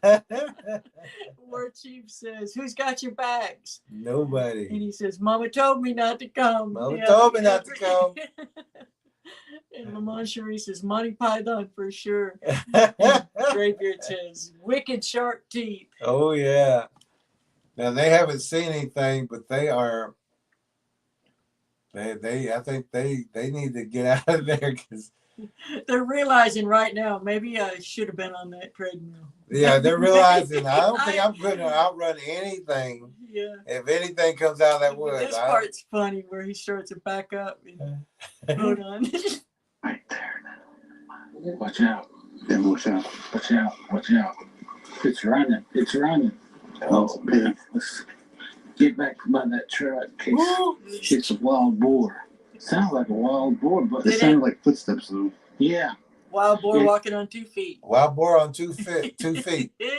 War Chief says, who's got your bags? Nobody. And he says, Mama told me not to come. Mama told me not to come. And Lamont Cherie says, Monty Python for sure. Graybeard says, wicked sharp teeth. Oh, yeah. Now, they haven't seen anything, but they are I think they need to get out of there because they're realizing right now maybe I should have been on that treadmill. yeah, they're realizing I don't think I'm going to outrun anything. Yeah. If anything comes out of that woods, This part's funny where he starts to back up. And, hold on. Right there. Watch out. Yeah, watch out. Watch out. Watch out. It's running. It's running. Oh, man. Let's get back by that truck. It's a wild boar. Sounds like a wild boar, but It sounded like footsteps, though. yeah. Wild boar walking on 2 feet. Wild boar on 2 feet. 2 feet. In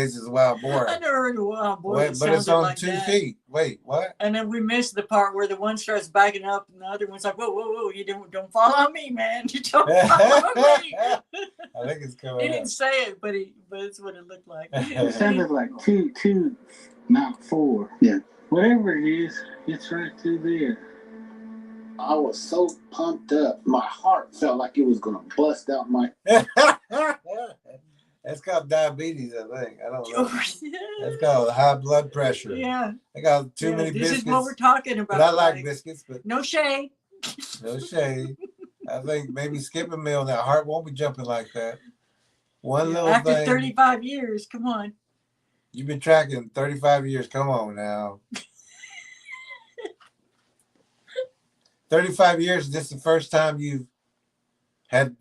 case it's a wild boar. I never heard of a wild boar. Wait, but it's on like 2 that. feet. Wait, what? And then we missed the part where the one starts backing up and the other one's like, whoa, whoa, whoa, you don't follow me, man. You don't follow me. I think it's coming He up. didn't say it, but it's what it looked like. It sounded like two, not 4. Yeah. Whatever it is, it's right through there. I was so pumped up. My heart felt like it was going to bust out my... That's called diabetes, I think. I don't know. That's called high blood pressure. Yeah. I got too many biscuits. This is what we're talking about. But I like biscuits, but no shade. no shade. I think maybe skip a meal, that heart won't be jumping like that. One little After thing. 35 years, come on. You've been tracking 35 years. Come on now. 35 years, this is the first time you've had,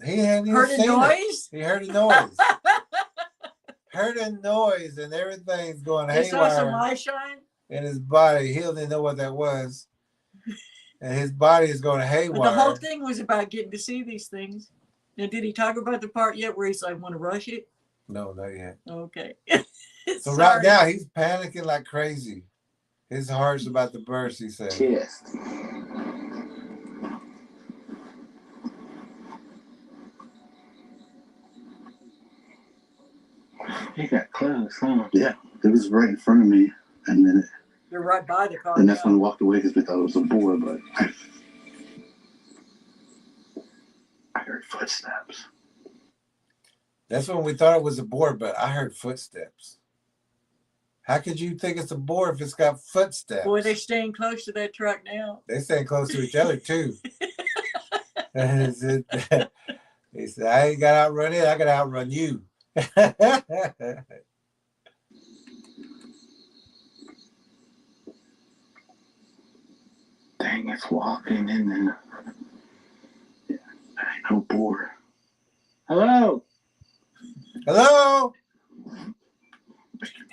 he hadn't Heard even a seen noise? it. He heard a noise. Heard a noise and everything's going He saw some haywire eye shine. in his body. He didn't know what that was. And his body is going But haywire. the whole thing was about getting to see these things. Now, did he talk about the part yet where he's like, want to rush it? No, not yet. Okay. So right now he's panicking like crazy. His heart's about to burst, he said. Chest. He got close, huh? Yeah, it was right in front of me, and then You're right by the car. and that's when we walked away because we thought it was a boar, but I heard footsteps. That's when we thought it was a boar, but I heard footsteps. How could you think it's a boar if it's got footsteps? Boy, they're staying close to that truck now. They staying close to each other too. He said, I ain't got to outrun it, I got to outrun you. Dang, it's walking in there. Yeah, no boar. Hello? Hello?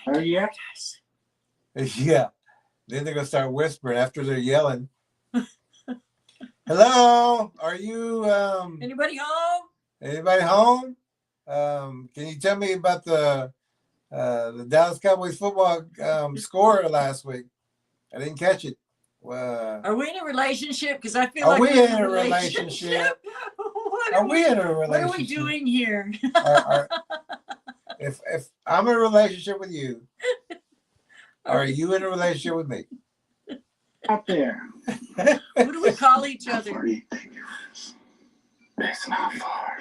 Are you up? Yeah. Then they're going to start whispering after they're yelling. Hello? Are you Anybody home? anybody home? Can you tell me about the Dallas Cowboys football score last week? I didn't catch it. Are we in a relationship? Because I feel Are like we we're in a relationship? Are we in a relationship? What are we doing here? If I'm in a relationship with you, are you in a relationship with me? Out there. What do we call each How other? far do you think it was? It's not far.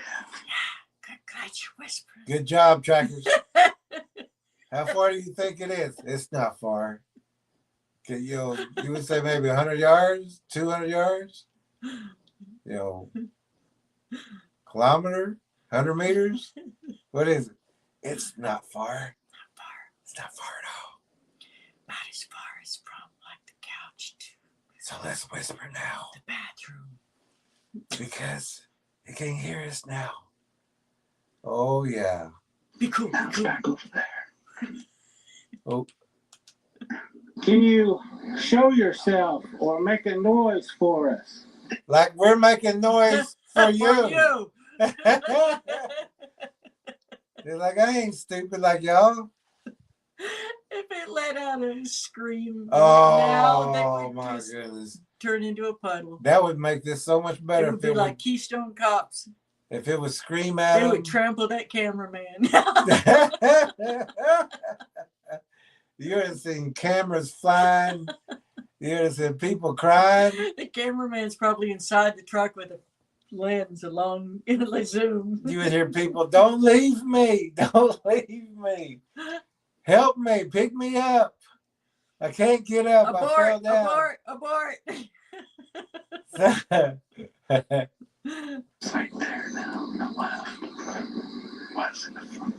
Good God, you're whispering. Good job, trackers. How far do you think it is? It's not far. Can you would say maybe 100 yards, 200 yards? Kilometer, 100 meters? What is it? It's not far. Not far. It's not far at all. Not as far as from like the couch to So let's whisper now the bathroom. because they can't hear us now. Oh, yeah. Be cool. Now it's back over there. Oh, Can you show yourself or make a noise for us? like we're making noise for you. They're like, I ain't stupid like y'all. If it let out a scream, Oh, now they would my just goodness. turn into a puddle. That would make this so much It better would be like Keystone Cops. if it was scream at They them. would trample that cameraman. You would have seen cameras flying. You would have seen people crying. The cameraman's probably inside the truck with a lens along in a zoom. You would hear people, don't leave me. Don't leave me. Help me. Pick me up. I can't get up. I fell Abort, down. abort, abort. It's right there now, on the left. What's in the front?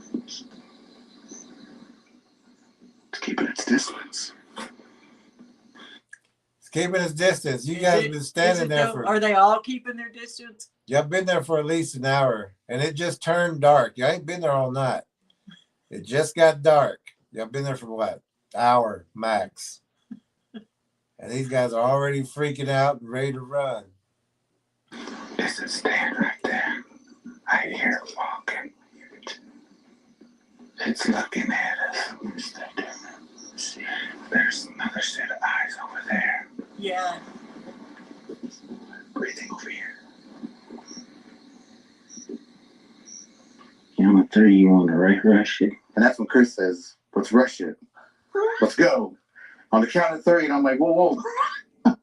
It's keeping its distance. It's keeping its distance. You guys been standing there for. Are they all keeping their distance? Y'all been there for at least an hour, and it just turned dark. Y'all ain't been there all night. It just got dark. Y'all been there for what? Hour max. And these guys are already freaking out and ready to run. It's a stand right there. I hear it walking. It's looking at us. See, there's another set of eyes over there. Yeah. Breathing over here. Count of 3, you want to rush it? And that's when Chris says, let's rush it. Let's go. On the count of 3, and I'm like, whoa, whoa.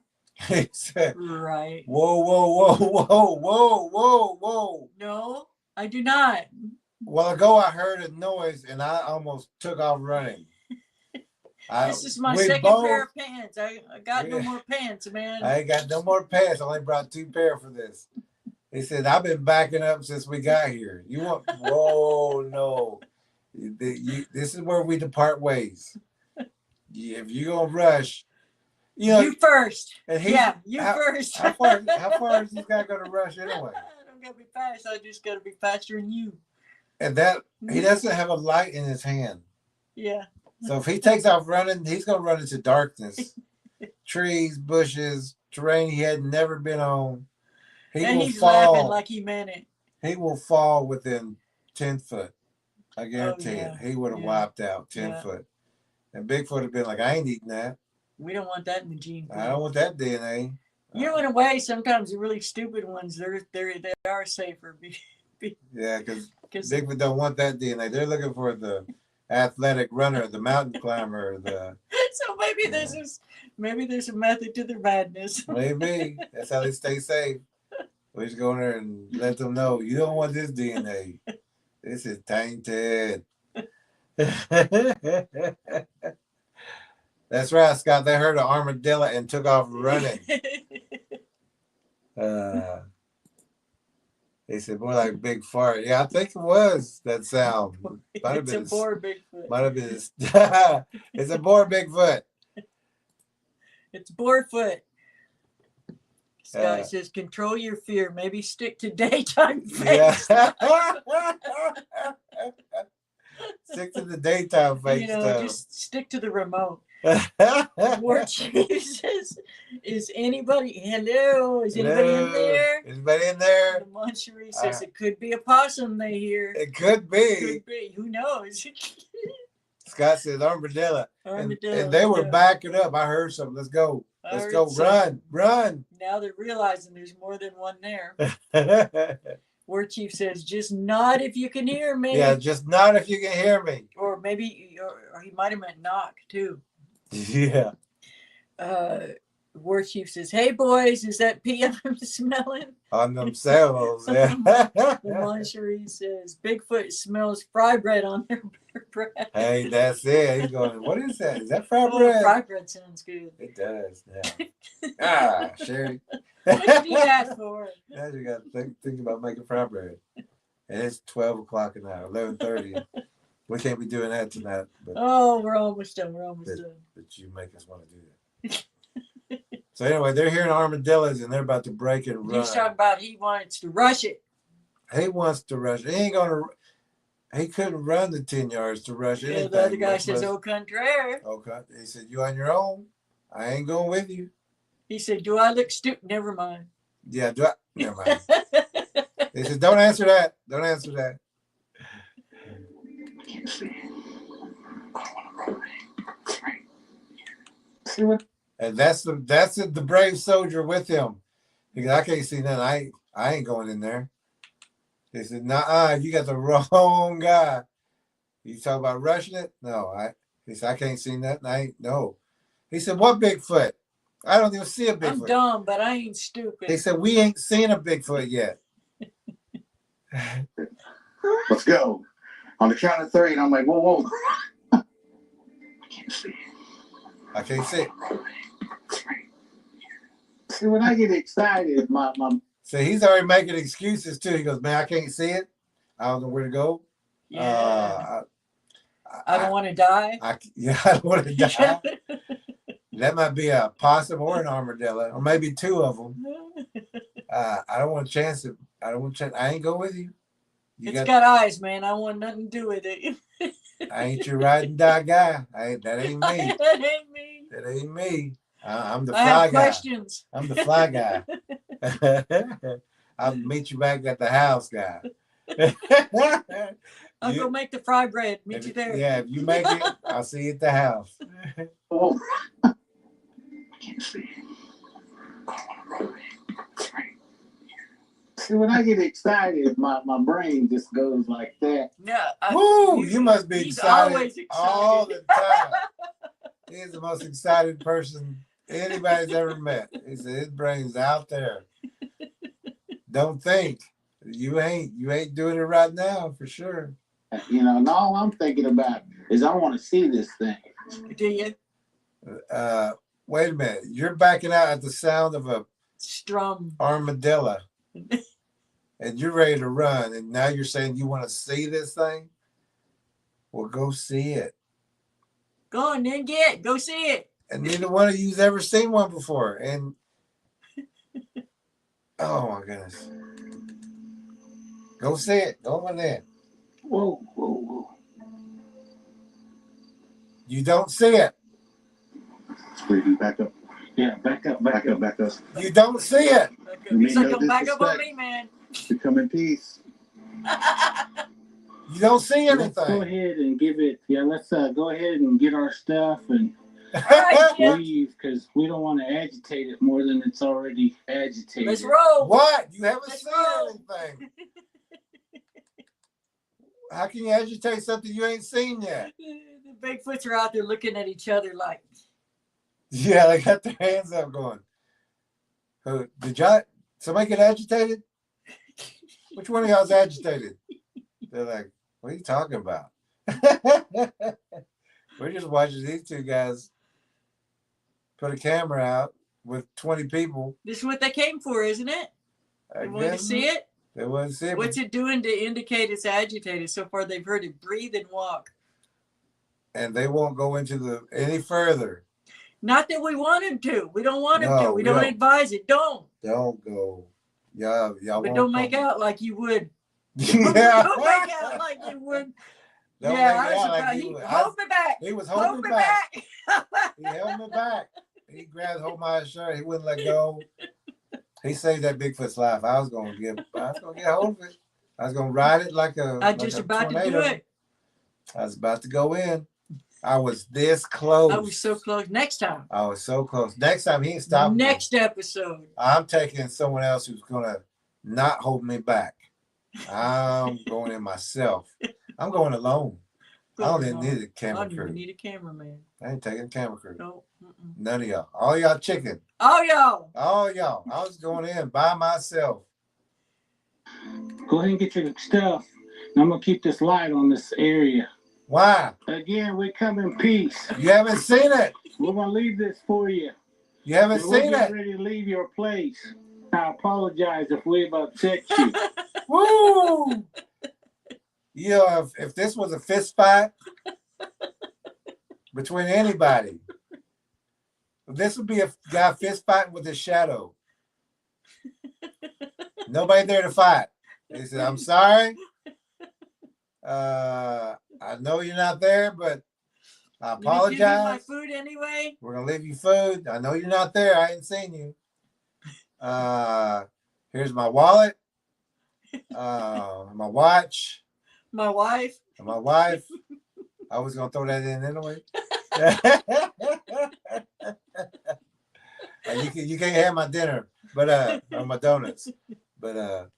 He said, right. Whoa, whoa, whoa, whoa, whoa, whoa, whoa. No, I do not. A while ago, I heard a noise, and I almost took off running. This is my second pair of pants. I got no more pants, man. I ain't got no more pants. I only brought 2 pair for this. He said, I've been backing up since we got here. You want, whoa, no. This is where we depart ways. If you're going to rush, you know. You first. And yeah, you first. How far is this guy going to rush anyway? I don't got to be fast. I just got to be faster than you. And that, he doesn't have a light in his hand. Yeah. So if he takes off running, he's going to run into darkness. Trees, bushes, terrain he had never been on. He's laughing like he meant it. He will fall within 10 foot. I guarantee it. He would have wiped out 10 foot. And Bigfoot would have been like, I ain't eating that. We don't want that in the gene pool. I don't want that DNA. You know, in a way, sometimes the really stupid ones, they are safer. Yeah, because Bigfoot don't want that DNA. They're looking for the athletic runner, the mountain climber, the. So maybe there's a method to their madness. Maybe that's how they stay safe. We just go in there and let them know you don't want this DNA. This is tainted. That's right, Scott. They heard an armadillo and took off running. They said more like big fart. Yeah, I think it was that sound. It's a boar Bigfoot. Might have been. It's a boar Bigfoot. It's boarfoot. Scott says, control your fear. Maybe stick to daytime face. Yeah. Stick to the daytime face stuff. Just stick to the remote. War Chief says, is anybody, hello? Is anybody in there? Anybody in there? The Moncherie says, it could be a possum they hear. It could be. It could be. Who knows? Scott says armadillo. Armadillo. And they were backing up. I heard something. Let's go. Let's go. Run. Now they're realizing there's more than one there. War Chief says, just nod if you can hear me. Yeah, just nod if you can hear me. Or maybe, or he might have meant knock too. Yeah. War Chief says, hey boys, is that PM I'm smelling? On themselves, yeah. The Moncherie says, Bigfoot smells fry bread on their bread. Hey, that's it. He's going, what is that? Is that fry bread? Fry bread sounds good. It does, yeah. Sherry. What did you ask for? Now you got to think about making fry bread. And it's 12 o'clock now, 11:30. We can't be doing that tonight. But, we're almost done. But you make us want to do that. So anyway, they're hearing armadillos and they're about to break and run. He's talking about he wants to rush it. He wants to rush it. He ain't gonna. He couldn't run the 10 yards to rush anything. The other guy says, "Au contraire." Okay. He said, "You on your own. I ain't going with you." He said, "Do I look stupid?" Never mind. Yeah. Never mind. He said, "Don't answer that. Don't answer that." Can't see. I See what? And that's the brave soldier with him, because I can't see nothing. I ain't going in there. He said, "Nah, you got the wrong guy. You talk about rushing it? No, he said, I can't see nothing. No." He said, "What Bigfoot? I don't even see a Bigfoot." I'm dumb, but I ain't stupid. He said, "We ain't seen a Bigfoot yet." Let's go. On the count of 3, and I'm like, whoa. I can't see. I can't see it. See, when I get excited, my See, he's already making excuses too. He goes, man, I can't see it. I don't know where to go. Yeah. I don't want to die. I don't want to die. That might be a possum or an armadillo, or maybe two of them. I don't want to chance it. I don't want to chance. I ain't go with you. It's got eyes, man. I want nothing to do with it. I ain't your ride and die guy. That ain't me. That ain't me. That ain't me. I'm the I fly have guy. questions. I'm the fly guy. I'll meet you back at the house, guy. I'll go make the fry bread. Meet you there. Yeah, if you make it, I'll see you at the house. oh, I can't see. See, when I get excited, my brain just goes like that. Yeah. Woo! You must be excited, always excited all the time. He's the most excited person anybody's ever met. He said his brain's out there. Don't think. You ain't doing it right now for sure. You know, and all I'm thinking about is I want to see this thing. Do you? Wait a minute. You're backing out at the sound of a strum armadillo. And you're ready to run. And now you're saying you want to see this thing? Well, go see it. Go on, then go see it. And neither one of you's ever seen one before. And oh my goodness. Go see it. Go in there. Whoa, whoa, whoa. You don't see it. Back up. Yeah, back up. You don't see it. He's like, don't back up on me, man. To come in peace. You don't see anything. Let's go ahead and give it. Yeah, let's go ahead and get our stuff and leave because we don't want to agitate it more than it's already agitated. Let's roll. What? You haven't seen anything. How can you agitate something you ain't seen yet? The Bigfoots are out there looking at each other like. Yeah, they got their hands up going. Did somebody get agitated? Which one of y'all's agitated? They're like, what are you talking about? We're just watching these two guys put a camera out with 20 people. This is what they came for, isn't it? They wanted to see it? They want to see it. What's it doing to indicate it's agitated? So far, they've heard it breathe and walk. And they won't go into any further. Not that we want him to. We don't want him to. We don't advise it. Don't go. Y'all but don't make out like you would. Yeah. Don't make out like you would. Don't hold me back. He was holding me back. He held me back. He grabbed hold of my shirt. He wouldn't let go. He saved that Bigfoot's life. I was gonna get hold of it. I was gonna ride it like a. I was just about to do it. I was about to go in. I was this close. I was so close. Next time. I was so close. Next time he ain't stopping. Next episode. I'm taking someone else who's gonna not hold me back. I'm going in myself. I'm going alone. I don't even need a camera crew. I don't even need a cameraman. I ain't taking a camera crew. No. None of y'all. All y'all chicken. All y'all. All y'all. I was going in by myself. Go ahead and get your stuff. I'm going to keep this light on this area. Why? Again, we come in peace. You haven't seen it. We're going to leave this for you. You haven't seen it. We're ready to leave your place. I apologize if we've upset you. Woo! You know, if this was a fist fight between anybody, this would be a guy fist fighting with his shadow. Nobody there to fight. He said, I'm sorry. I know you're not there, but I apologize. You my food anyway? We're going to leave you food. I know you're not there. I ain't seen you. Here's my wallet. My watch. My wife. My wife. I was going to throw that in anyway. You can't have my dinner, but or my donuts. But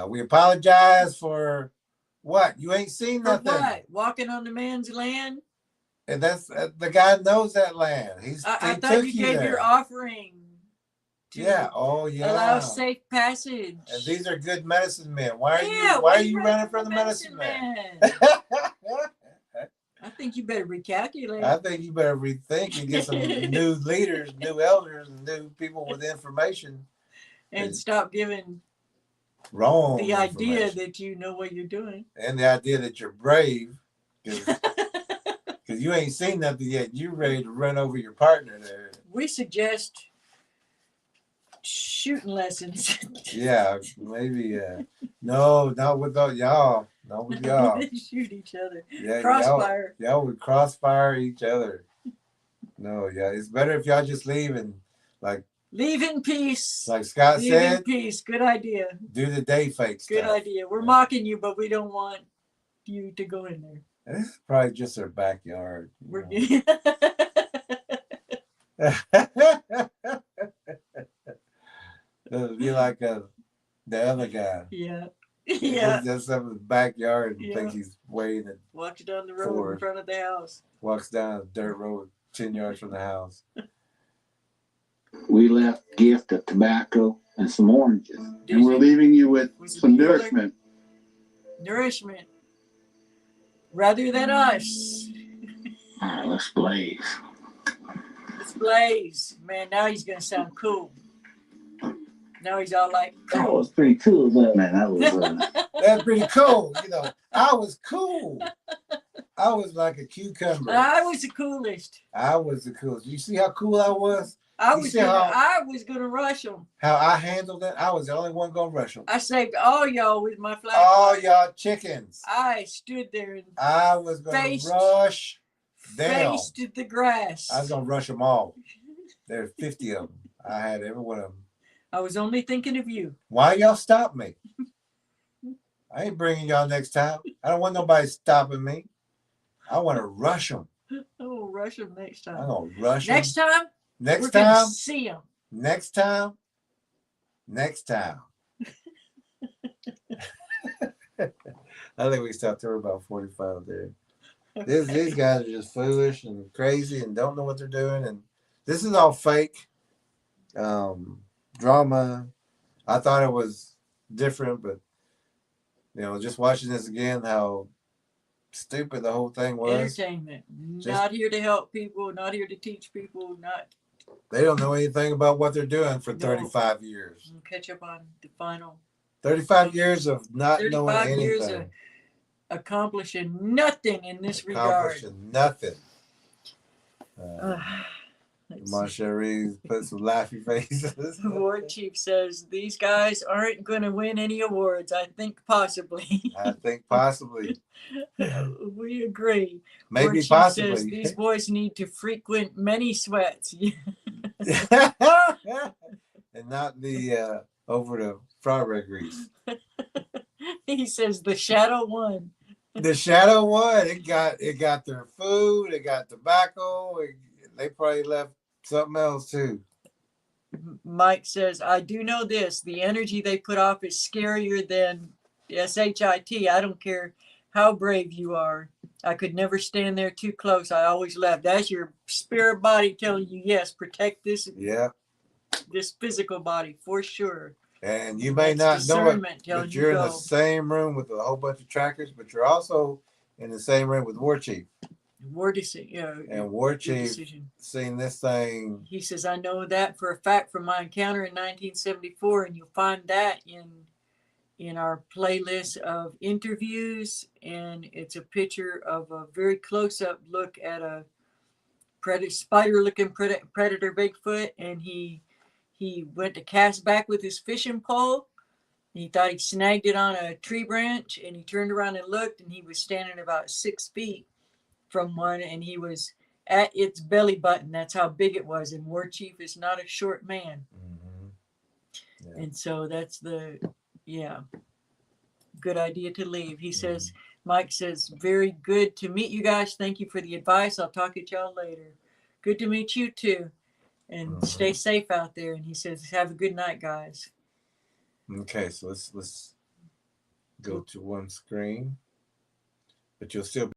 we apologize for what? You ain't seen nothing. For what? Walking on the man's land? And that's the guy knows that land. I thought you gave your offering. Yeah. Oh, yeah. Allow safe passage. And these are good medicine men. Why are you running from the medicine man? I think you better recalculate. I think you better rethink and get some new leaders, new elders, and new people with information. And stop giving wrong the idea that you know what you're doing. And the idea that you're brave. Because you ain't seen nothing yet. You ready to run over your partner there. We suggest shooting lessons. Yeah, maybe. No, not with y'all. Not with y'all. Shoot each other. Yeah, crossfire. Y'all would crossfire each other. No, yeah, it's better if y'all just leave and like. Leave in peace. Like Scott said. Leave in peace. Good idea. Do the day fake stuff. Good idea. We're mocking you, but we don't want you to go in there. This is probably just their backyard. It'll be like the other guy. Yeah. Yeah. Just up in his backyard and thinks he's waiting. Walks down the road in front of the house. Walks down a dirt road 10 yards from the house. We left gift of tobacco and some oranges. And we're leaving you with some nourishment. Nourishment. Rather than us. All right, let's blaze. Let's blaze. Man, now he's going to sound cool. Now he's all like, cool. That was pretty cool, though. Man, that was that's pretty cool. You know, I was cool. I was like a cucumber. I was the coolest. I was the coolest. You see how cool I was? I was gonna rush them. How I handled it? I was the only one gonna rush them. I saved all y'all with my flashlight. All y'all chickens. I stood there and I was gonna rush them. Faced the grass. I was gonna rush them all. There's 50 of them. I had every one of them. I was only thinking of you. Why y'all stop me? I ain't bringing y'all next time. I don't want nobody stopping me. I want to rush them. Oh, rush them next time. I'm gonna rush them. Next time. Next we're time. Gonna see them. Next time. Next time. I think we stopped there about 45 there. These guys are just foolish and crazy and don't know what they're doing. And this is all fake drama. I thought it was different, but you know, just watching this again, how stupid the whole thing was. Entertainment. Not here to help people, not here to teach people, they don't know anything about what they're doing for 35 years. Catch up on the final 35 years of not knowing anything. 35 years of accomplishing nothing in this regard. Accomplishing nothing. Marcherie put some laughy faces. The War Chief says these guys aren't going to win any awards. I think possibly. I think possibly. We agree. Maybe War Chief possibly. says these boys need to frequent many sweats. And not the over the frog grease. He says the shadow won. The shadow won. It got their food. It got tobacco. They probably left something else too. Mike says, I do know this. The energy they put off is scarier than SHIT. I don't care how brave you are. I could never stand there too close. I always left. That's your spirit body telling you, yes, protect this. Yeah. This physical body for sure. And you may not know it, but you're in the same room with a whole bunch of trackers, but you're also in the same room with War Chief. War decision. And War Chief seen this thing. He says, I know that for a fact from my encounter in 1974, and you'll find that in our playlist of interviews, and it's a picture of a very close-up look at a spider-looking predator Bigfoot, and he went to cast back with his fishing pole. He thought he snagged it on a tree branch, and he turned around and looked, and he was standing about 6 feet from one, and he was at its belly button. That's how big it was. And War Chief is not a short man. Mm-hmm. Yeah. And so that's good idea to leave. He says, Mike says, very good to meet you guys. Thank you for the advice. I'll talk to y'all later. Good to meet you too. And stay safe out there. And he says, have a good night, guys. Okay, so let's go to one screen, but you'll still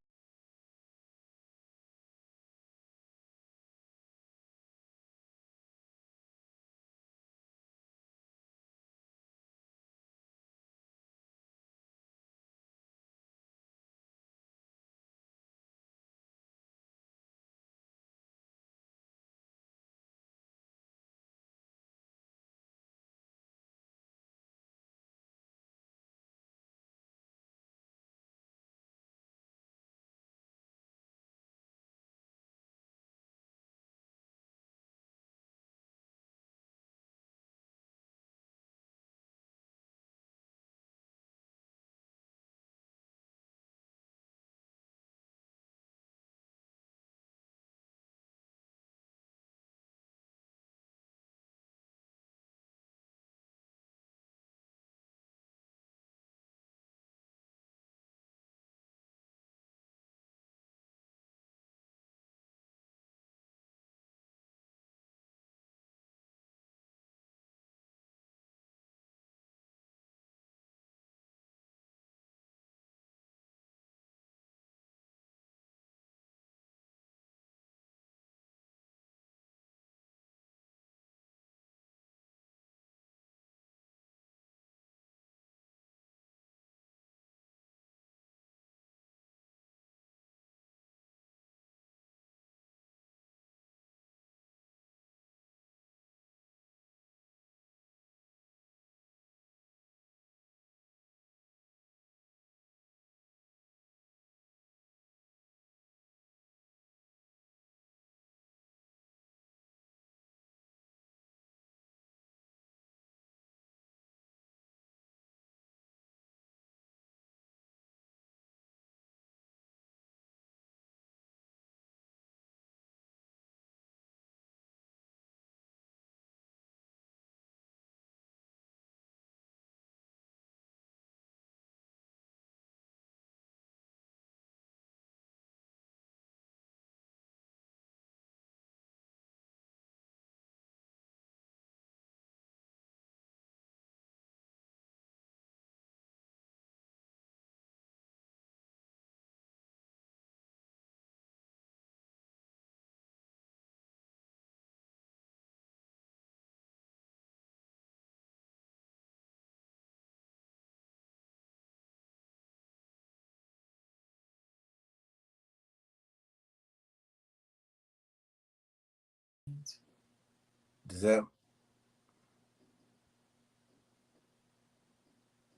Does that?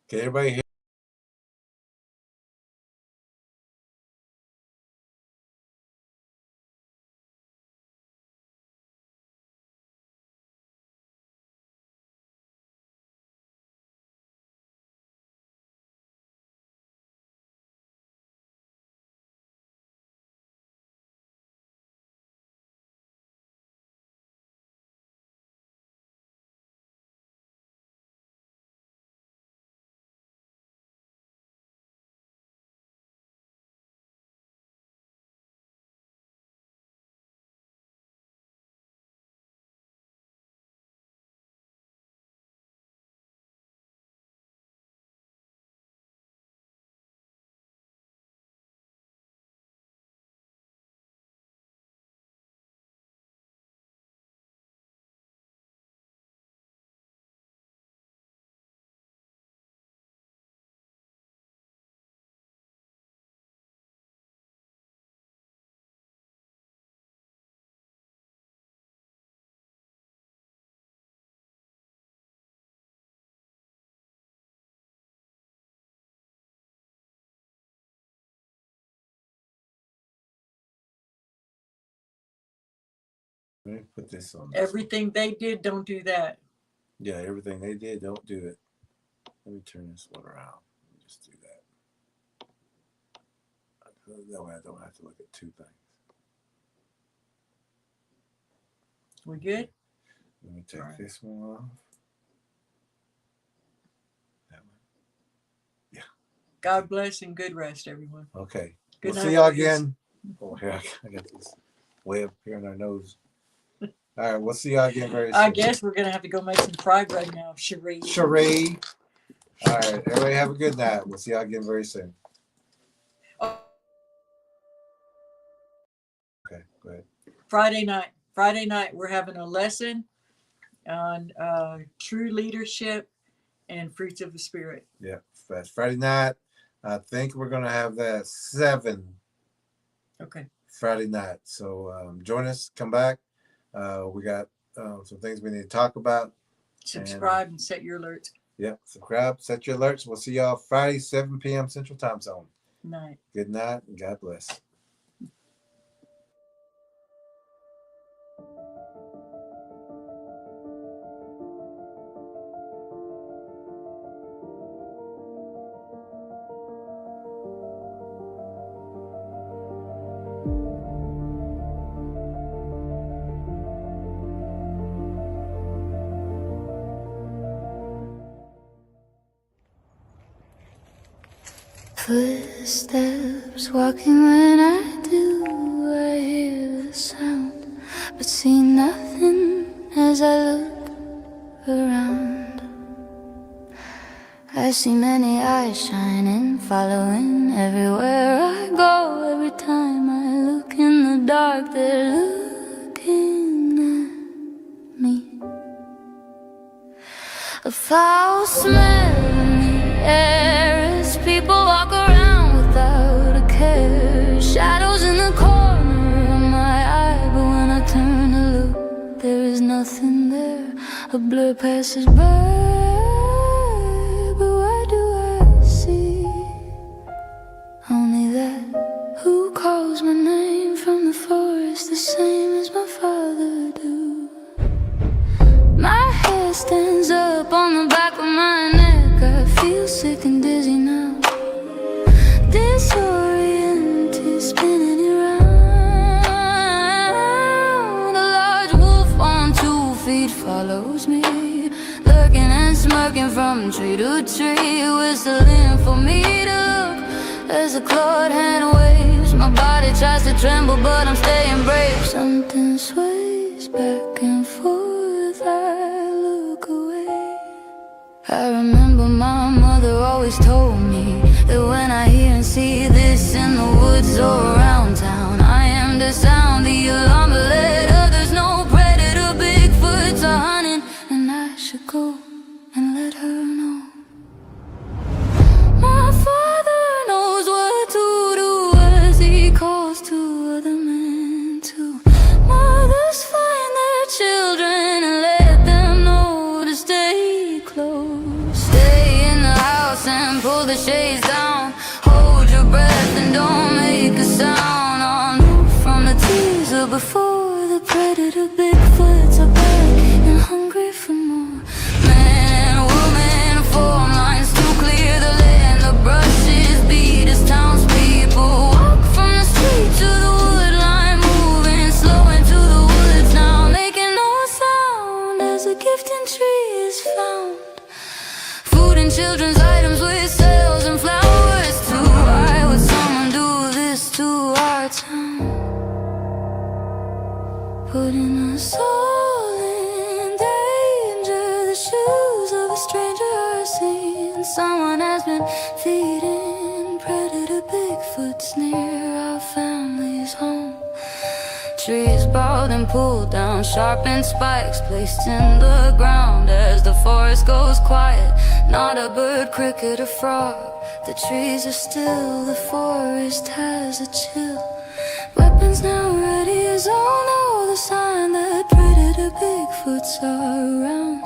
Can everybody hear? Let me put this on. Everything they did, don't do that. Yeah, everything they did, don't do it. Let me turn this one around. Let me just do that. That way I don't have to look at two things. We good? Let me take this one off. That one. Yeah. God bless and good rest, everyone. Okay. Good We'll night, see y'all ladies. again. Oh, here I got this way up here in our nose. All right, we'll see y'all again very soon. I guess we're gonna have to go make some fried right now, Cherie. Cherie. All right, everybody have a good night. We'll see y'all again very soon. Oh. Okay, go ahead. Friday night, we're having a lesson on true leadership and fruits of the Spirit. Yeah, that's Friday night. I think we're gonna have that at 7. Okay. Friday night. So join us. Come back. We got some things we need to talk about. Subscribe and set your alerts. Yep, subscribe, set your alerts. We'll see y'all Friday, 7 p.m. Central Time Zone. Night. Good night and God bless. Footsteps walking when I do, I hear the sound, but see nothing as I look around. I see many eyes shining, following everywhere I go. Every time I look in the dark, they're looking at me. A foul smell in the air as people walk around without a care. Shadows in the corner of my eye, but when I turn to look, there is nothing there. A blur passes by, but what do I see? Only that who calls my name from the forest, the same as my father do. My hair stands up on the back of my neck. I feel sick and dizzy now, disoriented, spinning around. A large wolf on 2 feet follows me, lurking and smirking from tree to tree, whistling for me to look as a clawed hand waves. My body tries to tremble, but I'm staying brave. Something sways back and forth, I look away. I remember my mother always told me that when I hear and see this in the woods or around town, I am to sound the alarm, but let others know predator Bigfoots are hunting, and I should go and let her know. My father knows what to do as he calls to other men too. Mothers find their and pull the shades down. Hold your breath and don't make a sound. On from the teaser before the predator. Bigfoots are back and hungry for more. Man and woman form lines to clear the land. The brushes beat as townspeople walk from the street to the wood line, moving slow into the woods now, making no sound as a gifting tree is found. Food and children's items with sales and flowers too. Why would someone do this to our town? Putting us all in danger. The shoes of a stranger are seen. Someone has been feeding predator Bigfoots near our family's home. Trees bowed and pulled down, sharpened spikes placed in the ground as the forest goes quiet. Not a bird, cricket, or frog. The trees are still, the forest has a chill. Weapons now ready as all know the sign that predator Bigfoots are around.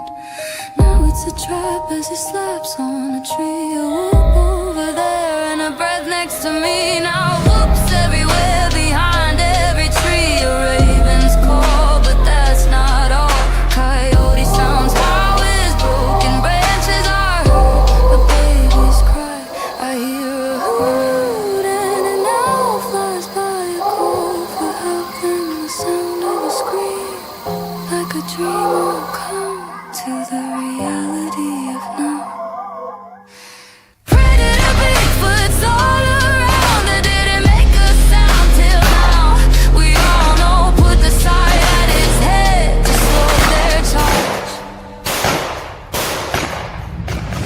Now it's a trap as he slaps on a tree. A whoop over there and a breath next to me. Now whoops everywhere behind every tree. A raven's call, but that's not all. Coyote sounds, how his broken branches are heard. A baby's cry, I hear a hoot, and an owl flies by a call for help. Then the sound of a scream, like a dream will come to the reality of now. Predator Bigfoots all around. They didn't make a sound till now. We all know, put the sight at its head to slow their charge.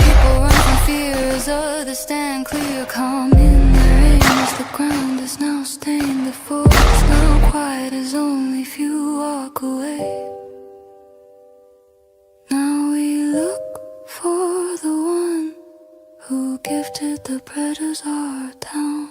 People run from fear as others stand clear, calm in their aim as the ground is now stained. The forest now quiet as only few walk away. Now we look for the one who gifted the predators our town.